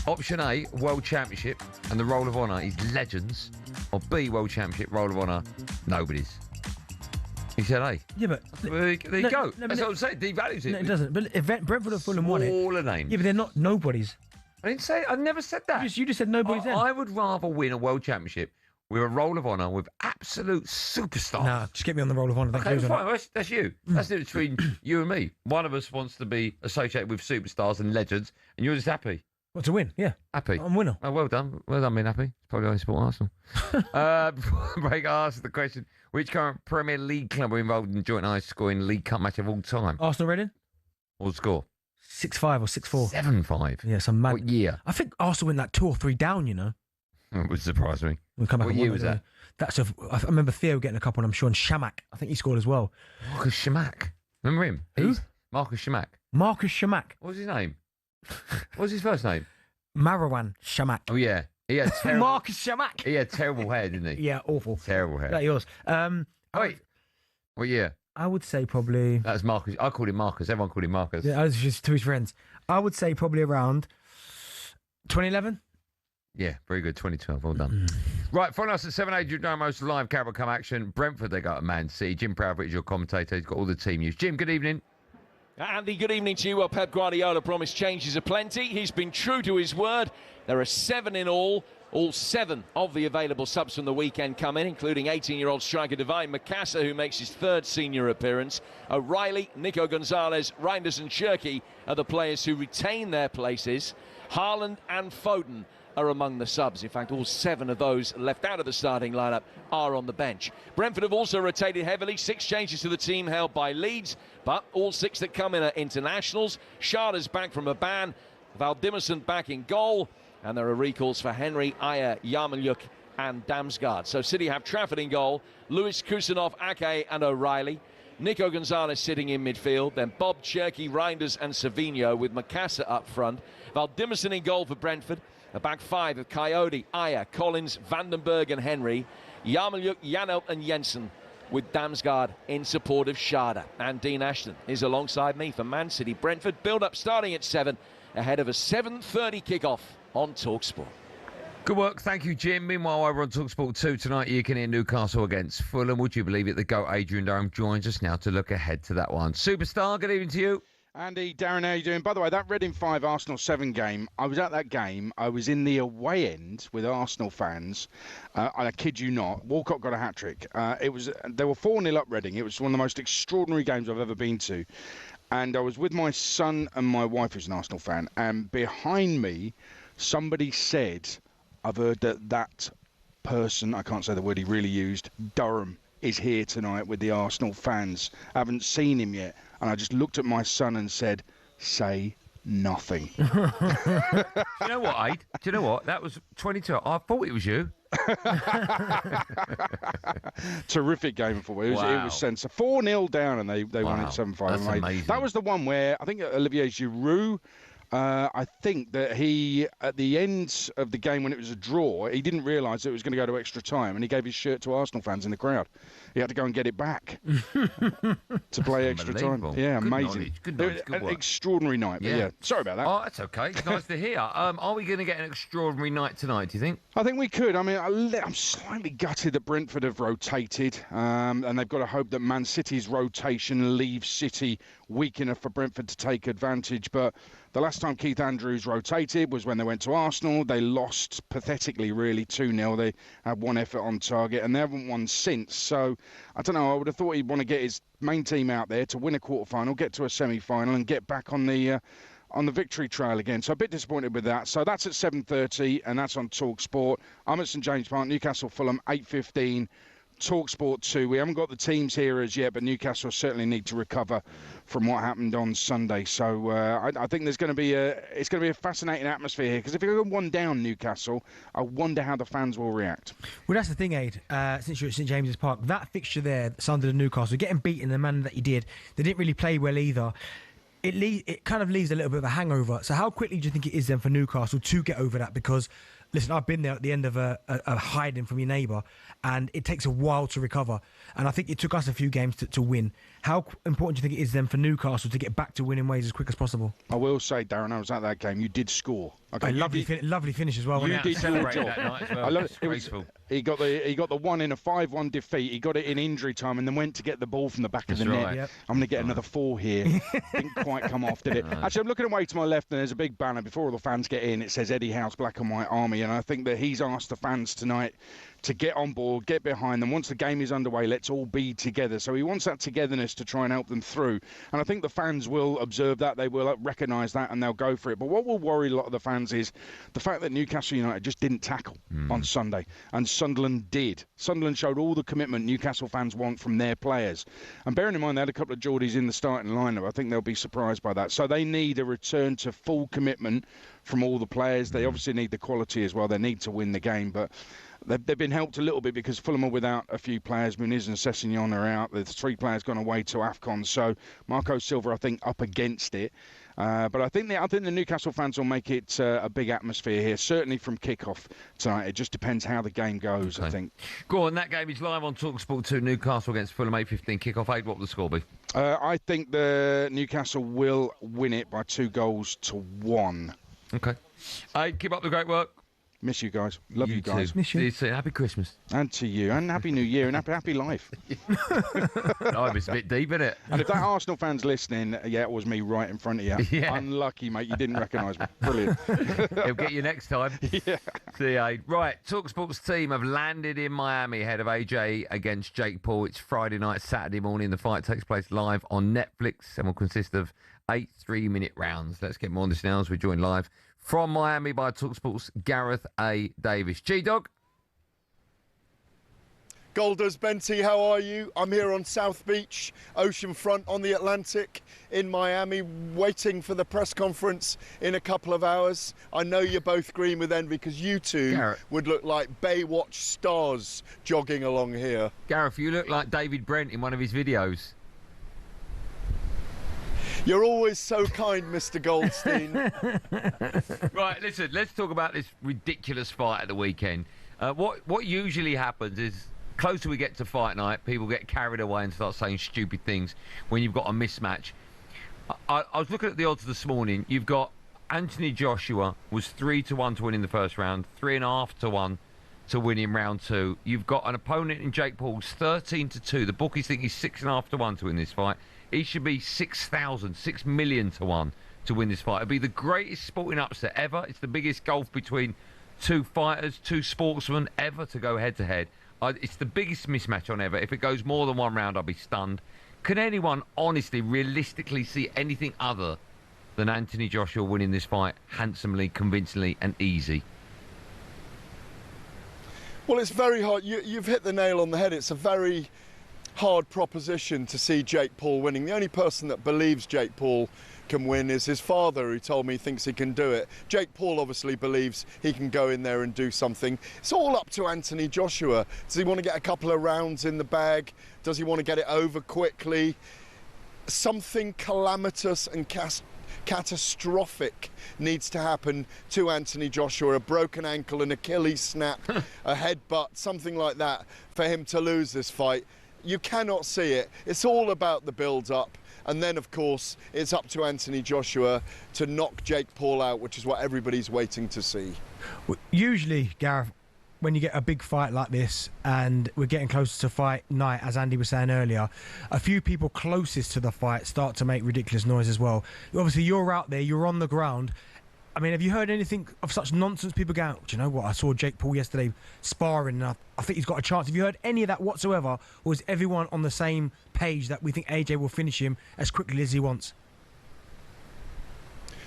Option A, World Championship and the Roll of Honour is legends, or B, World Championship, Roll of Honour, nobody's. He said A. Yeah, but there you go. That's what I'm saying. Devalues it. No, it doesn't. But if Brentford or Fulham won it, Smaller names. Yeah, but they're not nobodies. I didn't say. I never said that. You just said nobody's. I would rather win a World Championship with a Roll of Honour with absolute superstars. Nah, just get me on the Roll of Honour. Okay, fine. That's you. That's the difference between you and me. One of us wants to be associated with superstars and legends, and you're just happy. What, to win? Yeah. Happy. I'm a winner. Oh, well done. Well done being happy. It's probably why you support Arsenal. Before the break, I asked the question, which current Premier League club were involved in joint high scoring League Cup match of all time? Arsenal Reading? What score? 6-5 or 6-4. 7-5. Yeah, some mad. What year? I think Arsenal went like 2 or 3 down, you know. It would surprise me. We'll come back What year was that? I remember Theo getting a couple, and I'm sure, and Shamak. I think he scored as well. Marcus Shamak. Remember him? Who? Marcus Shamak. Marcus Shamak. What was his name? What was his first name? Marwan Shamak. Oh, yeah. He had terrible... Marcus Shamak. He had terrible hair, didn't he? Yeah, awful. Terrible hair. That yours. Wait. What year? I would say probably... That was Marcus. I called him Marcus. Everyone called him Marcus. Yeah, I was just to his friends. I would say probably around 2011. Yeah, very good. 2012. Well done. Right, follow us at 7:00 Dynamos live Carabao Cup action. Brentford, they got a Man City. Jim Proudfoot is your commentator. He's got all the team news. Jim, good evening. Andy, good evening to you. Well, Pep Guardiola promised changes aplenty. He's been true to his word. There are 7 in all. All 7 of the available subs from the weekend come in, including 18-year-old striker Divine Mikasa, who makes his 3rd senior appearance. O'Reilly, Nico Gonzalez, Reinders and Cherky are the players who retain their places. Haaland and Foden are among the subs. In fact, all 7 of those left out of the starting lineup are on the bench. Brentford have also rotated heavily. 6 changes to the team held by Leeds, but all 6 that come in are internationals. Schada's back from a ban. Valdimarsson back in goal. And there are recalls for Henry, Ayer, Yarmolyuk and Damsgaard. So City have Trafford in goal, Lewis, Kusanov, Ake and O'Reilly. Nico Gonzalez sitting in midfield. Then Bob, Cherky, Reinders and Savinho with Mikasa up front. Valdimarsson in goal for Brentford. A back 5 of Coyote, Ayer, Collins, Vandenberg and Henry. Yarmolyuk, Janelt and Jensen with Damsgaard in support of Schada. And Dean Ashton is alongside me for Man City Brentford. Build-up starting at 7 ahead of a 7:30 kick-off on talkSPORT. Good work, thank you, Jim. Meanwhile, over on talkSPORT 2 tonight, you can hear Newcastle against Fulham. Would you believe it? The GOAT Adrian Durham joins us now to look ahead to that one. Superstar, good evening to you. Andy, Darren, how are you doing? By the way, that Reading 5, Arsenal 7 game, I was at that game. I was in the away end with Arsenal fans. I kid you not, Walcott got a hat-trick. They were 4-0 up Reading. It was one of the most extraordinary games I've ever been to. And I was with my son and my wife, who's an Arsenal fan, and behind me, somebody said, I've heard that person, I can't say the word he really used, Durham, is here tonight with the Arsenal fans. I haven't seen him yet. And I just looked at my son and said, say nothing. Do you know what, Aid? Do you know what? That was 22. I thought it was you. Terrific game for me. It was sense. 4-0 down and they won it 7-5. That's amazing. That was the one where I think Olivier Giroud, I think that he, at the end of the game when it was a draw, he didn't realise it was going to go to extra time and he gave his shirt to Arsenal fans in the crowd. He had to go and get it back to play extra time. Yeah, Good amazing. Knowledge. Good knowledge. Good work. Extraordinary night. But yeah, sorry about that. Oh, that's okay. It's nice to hear. Are we going to get an extraordinary night tonight, do you think? I think we could. I mean, I'm slightly gutted that Brentford have rotated, and they've got to hope that Man City's rotation leaves City weak enough for Brentford to take advantage. But the last time Keith Andrews rotated was when they went to Arsenal. They lost pathetically, really, 2-0. They had 1 effort on target, and they haven't won since. So, I don't know, I would have thought he'd want to get his main team out there to win a quarter-final, get to a semi-final, and get back on the victory trail again. So a bit disappointed with that. So that's at 7:30, and that's on talkSPORT. I'm at St James Park, Newcastle Fulham, 8:15. talkSPORT 2. We haven't got the teams here as yet, but Newcastle certainly need to recover from what happened on Sunday. So I think there's going to be it's going to be a fascinating atmosphere here, because if you go 1 down Newcastle, I wonder how the fans will react. Well, that's the thing, Aid. Since you're at St James's Park, that fixture there, Sunderland Newcastle, getting beaten in the manner that you did, they didn't really play well either. It kind of leaves a little bit of a hangover. So how quickly do you think it is then for Newcastle to get over that? Because, listen, I've been there at the end of a hiding from your neighbour, and it takes a while to recover. And I think it took us a few games to win. How important do you think it is then for Newcastle to get back to winning ways as quick as possible? I will say, Darren, I was at that game. You did score. Okay, lovely finish as well. You did celebrate that night as well. I love it. He got the one in a 5-1 defeat. He got it in injury time and then went to get the ball from the back of the net. Yep. I'm going to get another 4 here. Didn't quite come off, did it? Actually, I'm looking away to my left and there's a big banner before all the fans get in. It says Eddie Howe's Black and White Army, and I think that he's asked the fans tonight to get on board, get behind them. Once the game is underway, let's all be together. So he wants that togetherness to try and help them through. And I think the fans will observe that, they will recognise that, and they'll go for it. But what will worry a lot of the fans is the fact that Newcastle United just didn't tackle on Sunday, and Sunderland did. Sunderland showed all the commitment Newcastle fans want from their players. And bearing in mind they had a couple of Geordies in the starting lineup, I think they'll be surprised by that. So they need a return to full commitment from all the players. They obviously need the quality as well. They need to win the game, but they've been helped a little bit because Fulham are without a few players. Muniz and Sessegnon are out. There's 3 players gone away to AFCON. So Marco Silva, I think, up against it. But I think the Newcastle fans will make it a big atmosphere here, certainly from kick-off tonight. It just depends how the game goes, I think. Go on, that game is live on talkSPORT 2. Newcastle against Fulham, 8:15 kick-off. Aid, what will the score be? I think the Newcastle will win it by 2-1. Okay. Aid, keep up the great work. Miss you guys. Love you guys. Miss you. Happy Christmas. And to you. And Happy New Year and happy life. Life is a bit deep, isn't it? And if that Arsenal fan's listening, yeah, it was me right in front of you. Yeah. Unlucky, mate. You didn't recognise me. Brilliant. He'll get you next time. Yeah. See you. Right, talkSPORT's team have landed in Miami ahead of AJ against Jake Paul. It's Friday night, Saturday morning. The fight takes place live on Netflix and will consist of 8 3-minute rounds. Let's get more on this now as we're joined live from Miami by talkSPORT's Gareth A. Davis. G-Dog. Golders, Benty, how are you? I'm here on South Beach, oceanfront on the Atlantic in Miami, waiting for the press conference in a couple of hours. I know you're both green with envy because you two would look like Baywatch stars jogging along here. Gareth, you look like David Brent in one of his videos. You're always so kind, Mr. Goldstein. Right, listen, let's talk about this ridiculous fight at the weekend. What usually happens is, closer we get to fight night, people get carried away and start saying stupid things when you've got a mismatch. I was looking at the odds this morning. You've got Anthony Joshua was 3-1 to win in the first round, 3.5-1 to win in round 2. You've got an opponent in Jake Paul's 13-2. The bookies think he's 6.5-1 to win this fight. He should be 6 million to 1 to win this fight. It'll be the greatest sporting upset ever. It's the biggest gulf between two fighters, two sportsmen ever to go head-to-head. It's the biggest mismatch on ever. If it goes more than one round, I'll be stunned. Can anyone honestly, realistically see anything other than Anthony Joshua winning this fight handsomely, convincingly and easy? Well, it's very hard. You've hit the nail on the head. It's a very hard proposition to see Jake Paul winning. The only person that believes Jake Paul can win is his father, who told me he thinks he can do it. Jake Paul obviously believes he can go in there and do something. It's all up to Anthony Joshua. Does he want to get a couple of rounds in the bag? Does he want to get it over quickly? Something calamitous and catastrophic needs to happen to Anthony Joshua. A broken ankle, an Achilles snap, a headbutt, something like that for him to lose this fight. You cannot see it. It's all about the build-up. And then, of course, it's up to Anthony Joshua to knock Jake Paul out, which is what everybody's waiting to see. Usually, Gareth, when you get a big fight like this and we're getting closer to fight night, as Andy was saying earlier, a few people closest to the fight start to make ridiculous noise as well. Obviously, you're out there, you're on the ground. I mean, have you heard anything of such nonsense? People going, do you know what? I saw Jake Paul yesterday sparring and I think he's got a chance. Have you heard any of that whatsoever? Or is everyone on the same page that we think AJ will finish him as quickly as he wants?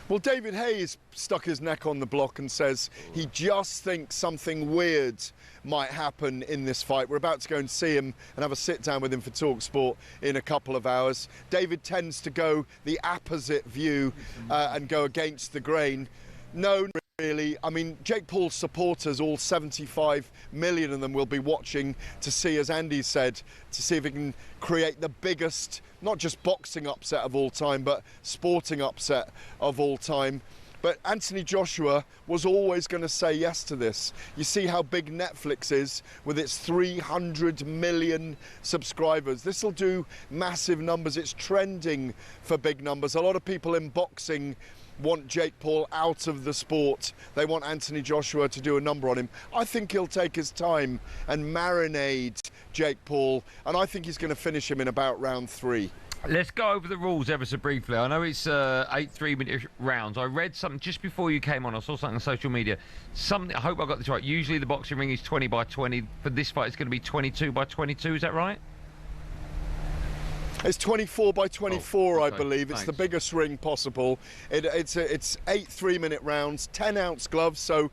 Well, David Hayes stuck his neck on the block and says he just thinks something weird might happen in this fight. We're about to go and see him and have a sit down with him for talkSPORT in a couple of hours. David tends to go the opposite view and go against the grain. No, really. I mean, Jake Paul's supporters, all 75 million of them, will be watching to see, as Andy said, to see if he can create the biggest, not just boxing upset of all time, but sporting upset of all time. But Anthony Joshua was always going to say yes to this. You see how big Netflix is with its 300 million subscribers. This will do massive numbers. It's trending for big numbers. A lot of people in boxing want Jake Paul out of the sport. They want Anthony Joshua to do a number on him. I think he'll take his time and marinate Jake Paul, and I think he's going to finish him in about round 3. Let's go over the rules ever so briefly. I know it's 8 3-minute rounds. I read something just before you came on. I saw something on social media. I hope I got this right. Usually the boxing ring is 20 by 20. For this fight, it's going to be 22 by 22. Is that right? It's 24 by 24, okay. I believe. It's the biggest ring possible. It's 8 3-minute rounds, 10-ounce gloves, so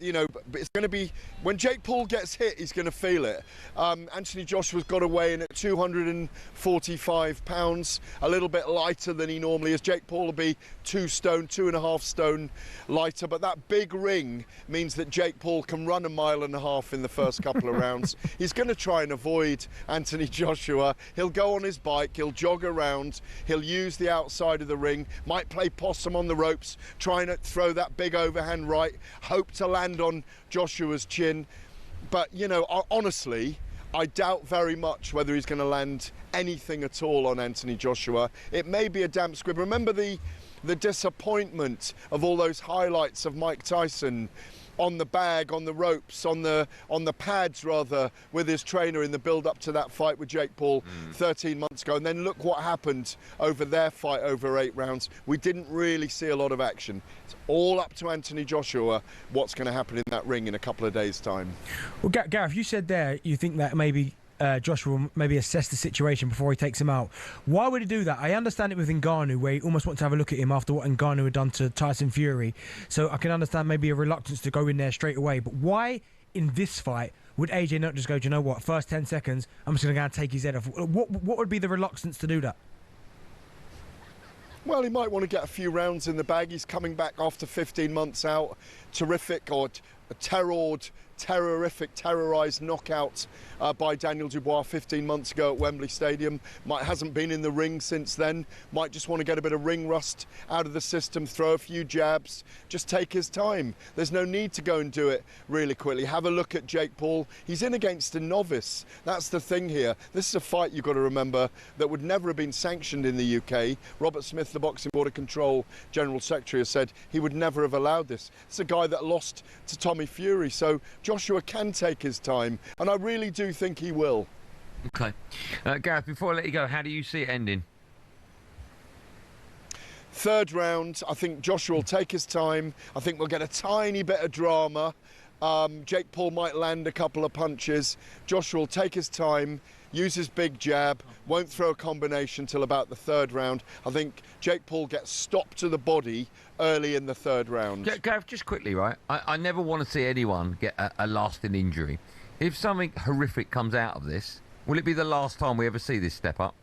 you know, it's going to be, when Jake Paul gets hit, he's going to feel it. Anthony Joshua's got away in at 245 pounds, a little bit lighter than he normally is. Jake Paul will be 2.5 stone lighter, but that big ring means that Jake Paul can run 1.5 miles in the first couple of rounds. He's going to try and avoid Anthony Joshua. He'll go on his bike, he'll jog around, he'll use the outside of the ring, might play possum on the ropes, trying to throw that big overhand right, hope to land on Joshua's chin. But, you know, honestly, I doubt very much whether he's going to land anything at all on Anthony Joshua. It may be a damp squib. Remember the disappointment of all those highlights of Mike Tyson on the bag, on the ropes, on the pads rather, with his trainer in the build-up to that fight with Jake Paul 13 months ago. And then look what happened over their fight over 8 rounds. We didn't really see a lot of action. It's all up to Anthony Joshua what's going to happen in that ring in a couple of days' time. Well, Gareth, you said there you think that maybe Joshua will maybe assess the situation before he takes him out. Why would he do that? I understand it with Ngannou, where he almost wants to have a look at him after what Ngannou had done to Tyson Fury. So I can understand maybe a reluctance to go in there straight away. But why in this fight would AJ not just go, do you know what, first 10 seconds, I'm just going to go and take his head off? What would be the reluctance to do that? Well, he might want to get a few rounds in the bag. He's coming back after 15 months out. Terrific or terrorised knockout by Daniel Dubois 15 months ago at Wembley Stadium. Hasn't been in the ring since then. Might just want to get a bit of ring rust out of the system, throw a few jabs, just take his time. There's no need to go and do it really quickly. Have a look at Jake Paul. He's in against a novice. That's the thing here. This is a fight, you've got to remember, that would never have been sanctioned in the UK. Robert Smith, the Boxing Board of Control General Secretary, has said he would never have allowed this. It's a guy that lost to Tommy Fury, so Joshua can take his time, and I really do think he will. Okay. Gareth, before I let you go, how do you see it ending? Third round, I think Joshua will take his time. I think we'll get a tiny bit of drama. Jake Paul might land a couple of punches. Joshua will take his time, use his big jab, won't throw a combination till about the third round. I think Jake Paul gets stopped to the body early in the third round. Gareth, just quickly, right? I never want to see anyone get a lasting injury. If something horrific comes out of this, will it be the last time we ever see this step up?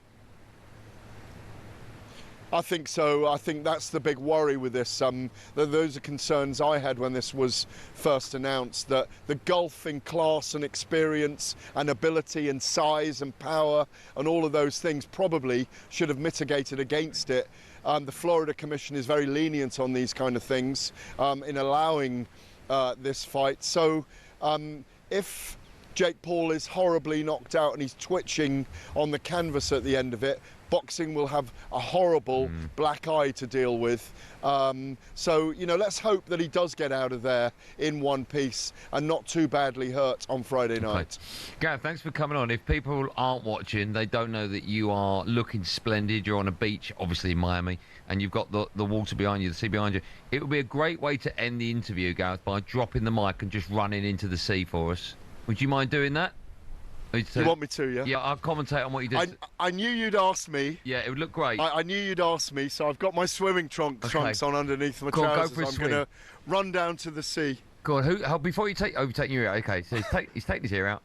I think so. I think that's the big worry with this. Those are concerns I had when this was first announced, that the gulf in class and experience and ability and size and power and all of those things probably should have mitigated against it. The Florida Commission is very lenient on these kind of things in allowing this fight. So if Jake Paul is horribly knocked out and he's twitching on the canvas at the end of it, boxing will have a horrible black eye to deal with. So, you know, let's hope that he does get out of there in one piece and not too badly hurt on Friday night. Gareth, thanks for coming on. If people aren't watching, they don't know that you are looking splendid. You're on a beach, obviously in Miami, and you've got the water behind you, the sea behind you. It would be a great way to end the interview, Gareth, by dropping the mic and just running into the sea for us. Would you mind doing that? You want me to, yeah? Yeah, I'll commentate on what you did. I knew you'd ask me. Yeah, it would look great. I knew you'd ask me, so I've got my swimming trunks on underneath my trousers. Go for a I'm going to run down to the sea. Go on. Before you overtake your ear, okay, so he's taken his ear out.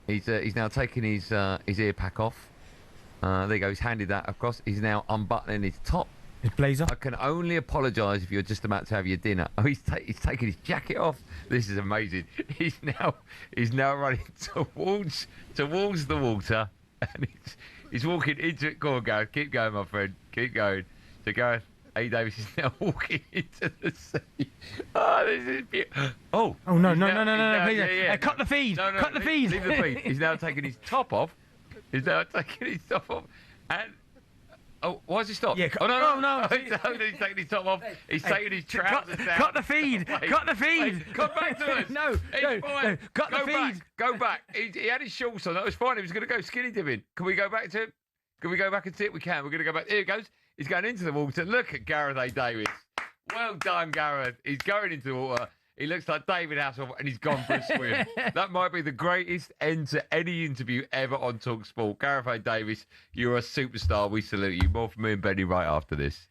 He's now taking his ear pack off. There you go, he's handed that across. He's now unbuttoning his top. His blazer. I can only apologise if you're just about to have your dinner. Oh, he's taking his jacket off. This is amazing. He's now running towards the water, and he's walking into it. Go on, Gareth. Keep going, my friend. Keep going. So Gareth A. Davis is now walking into the sea. Oh, this is beautiful. Oh no! Please, yeah. Cut the feed. Cut the feed. Leave the feed. He's now taking his top off. And oh, why has he stopped? Yeah, no. He's taking his top off. He's taking his trousers down. Cut the feed. Cut the feed. Come back to us. No. Cut the feed. Go back. He had his shorts on. That was fine. He was going to go skinny dipping. Can we go back to him? Can we go back and see it? We can. We're going to go back. Here he goes. He's going into the water. Look at Gareth A. Davis. Well done, Gareth. He's going into the water. He looks like David Hasselhoff, and he's gone for a swim. That might be the greatest end to any interview ever on talkSPORT. Gareth A. Davis, you're a superstar. We salute you. More from me and Benny right after this.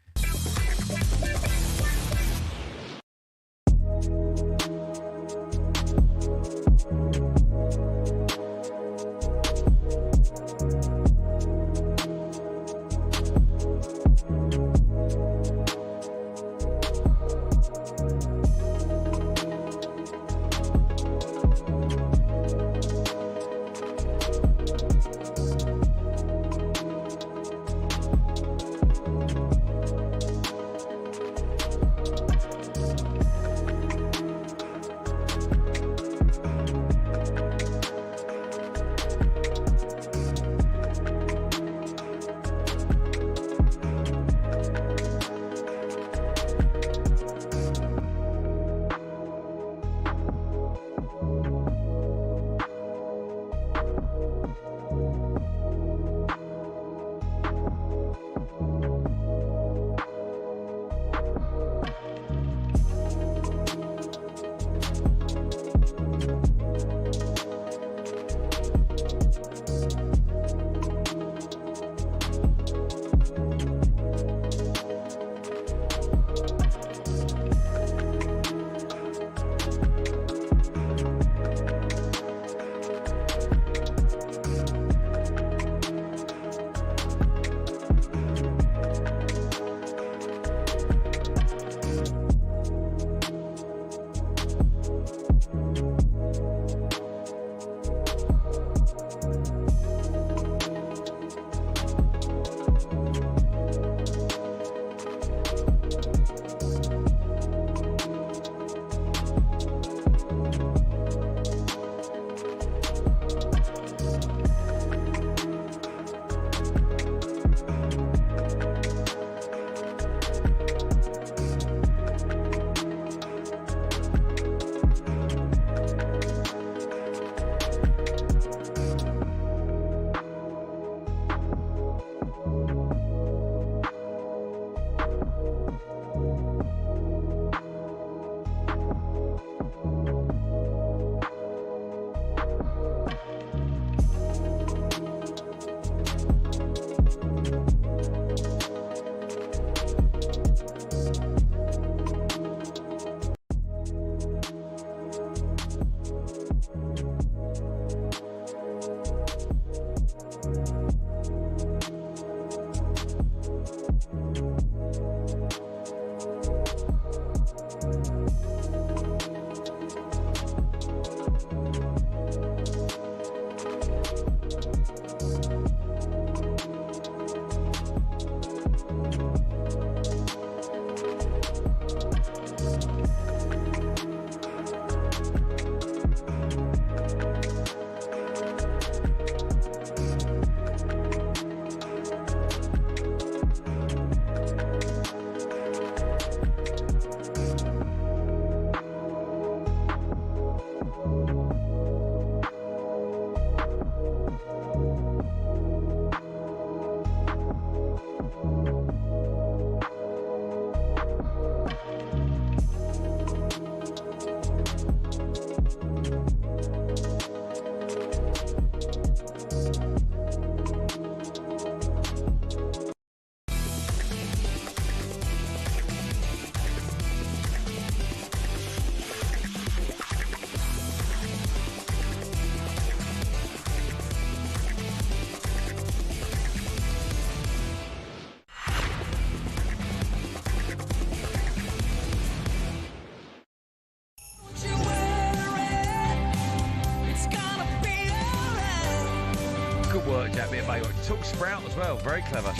mate. Talk Sprout as well. Very clever.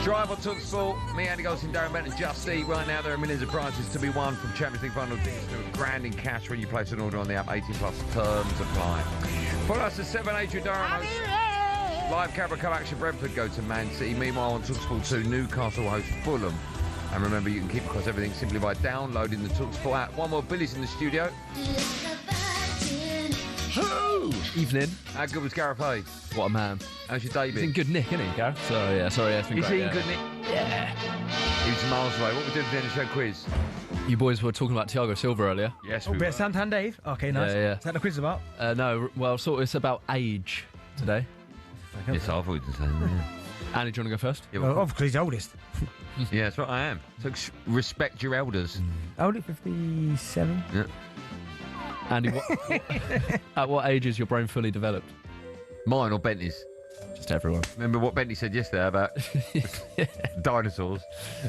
Strive on talkSPORT. Me, Andy Goldstein, Darren Bent and Just Eat. Right now, there are millions of prizes to be won from Champions League final tickets to a grand in cash when you place an order on the app. 18 plus terms apply. Follow us at 7 Adrian Darren hosts live camera co-action. Brentford go to Man City. Meanwhile, on talkSPORT 2, Newcastle host Fulham. And remember, you can keep across everything simply by downloading the talkSPORT app. One more. Billy's in the studio. Hello! Evening. How good was Gareth Hay? What a man. How's your day been? He's in good nick, isn't he, Gareth? Sorry, yeah, it's been Is great. he in good nick? Yeah. He was miles away. What we doing at the end of the show quiz? You boys were talking about Thiago Silva earlier. Yes, Oh, bit of Santan Dave. Okay, nice. Yeah. Is that the quiz about? No, well, sort of, it's about age today. Yes, I thought you were saying that. Andy, do you want to go first? Yeah, Well, obviously he's the oldest. Yeah, that's what I am. So respect your elders. Oldest, 57. Yeah. Andy, at what age is your brain fully developed? Mine or Bentley's? Just everyone. Remember what Bentley said yesterday about dinosaurs?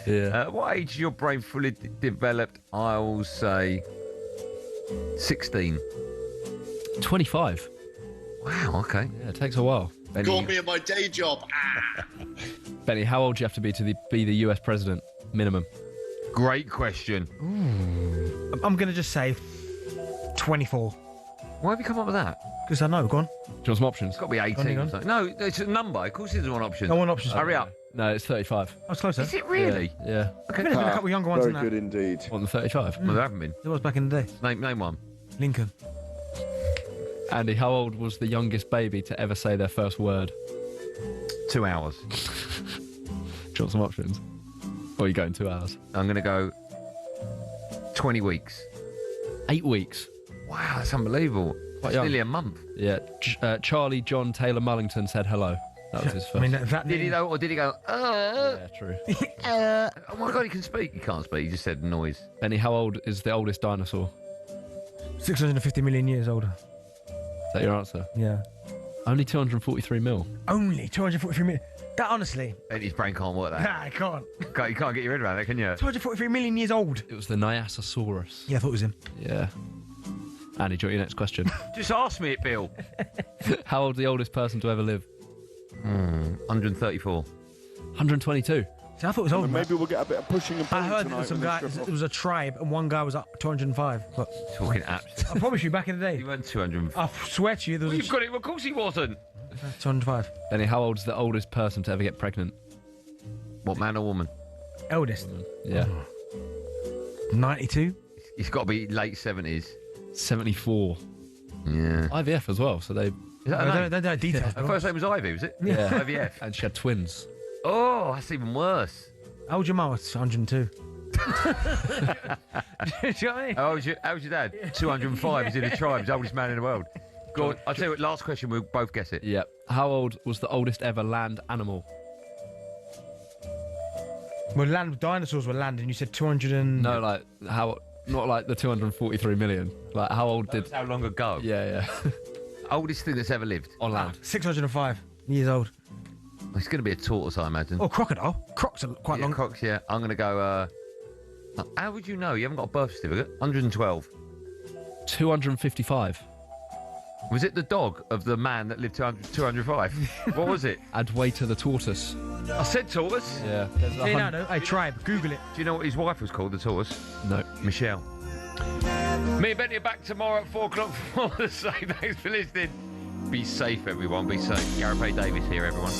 Yeah. What age is your brain fully developed? I'll say 16. 25. Wow, okay. Yeah, it takes a while. Caught me at my day job. Benny, how old do you have to be be the US president? Minimum. Great question. I'm going to just say 24. Why have you come up with that? Because I know. Go on. Do you want some options? It's got to be 18 or something. No, it's a number. Of course, it doesn't want options. No one options. Hurry up. No, it's 35. I was closer. Is it really? Yeah. Okay. There's been a couple of younger ones than that. Very good indeed. What, the 35? Well, there haven't been. There was back in the day. Name one. Lincoln. Andy, how old was the youngest baby to ever say their first word? 2 hours. Do you want some options? Or are you going 2 hours? I'm going to go 20 weeks. 8 weeks. Wow, that's unbelievable. That's young. nearly a month. Yeah. Charlie John Taylor Mullington said hello. That was his first. I mean, that Did he though, or did he go, Yeah, true. Oh my God, he can speak. He can't speak. He just said noise. Benny, how old is the oldest dinosaur? 650 million years older. Is that your answer? Yeah. Only 243 mil. Only 243 million. That honestly. Benny's brain can't work that. Nah, I can't. You can't get your head around that, can you? 243 million years old. It was the Nyasasaurus. Yeah, I thought it was him. Yeah. Andy, do you want your next question? Just ask me it, Bill. How old's the oldest person to ever live? 134. 122. See, I thought it was old. Maybe we'll get a bit of pushing and pulling I heard tonight that some with guy. this strip It was a tribe, and one guy was up 205. But Talking absolutely. I promise you, back in the day, He went 200. I swear to you, there Well, was you've got it. Of course he wasn't. 205. Benny, how old's the oldest person to ever get pregnant? What, man or woman? Eldest. Yeah. 92. He's got to be late 70s. 74. Yeah. IVF as well, so they... Is that No, her name? don't know details. Her first name was Ivy, was it? Yeah. IVF. And she had twins. Oh, that's even worse. How old your mum? It's 102. Do you know what I mean? How was your dad? 205. He's in the tribe. He's the oldest man in the world. Go on. I'll tell you what, last question, we'll both guess it. Yep. How old was the oldest ever land animal? Well, dinosaurs were land, and you said 200 and... No, like, how... Not like the 243 million. Like, how old did... How long ago? Yeah. Oldest thing that's ever lived. On land. 605 years old. It's going to be a tortoise, I imagine. Oh, crocodile. Crocs are quite long. Crocs, yeah. I'm going to go... how would you know? You haven't got a birth certificate. 112. 255. Was it the dog of the man that lived 205? What was it? Adwaita the tortoise. I said tortoise. Yeah. Hey, no. Hey, tribe. Google it. Do you know what his wife was called, the tortoise? No. Michelle. Me and Benny are back tomorrow at 4 o'clock for the same. Thanks for listening. Be safe, everyone. Be safe. Gareth A. Davis here, everyone.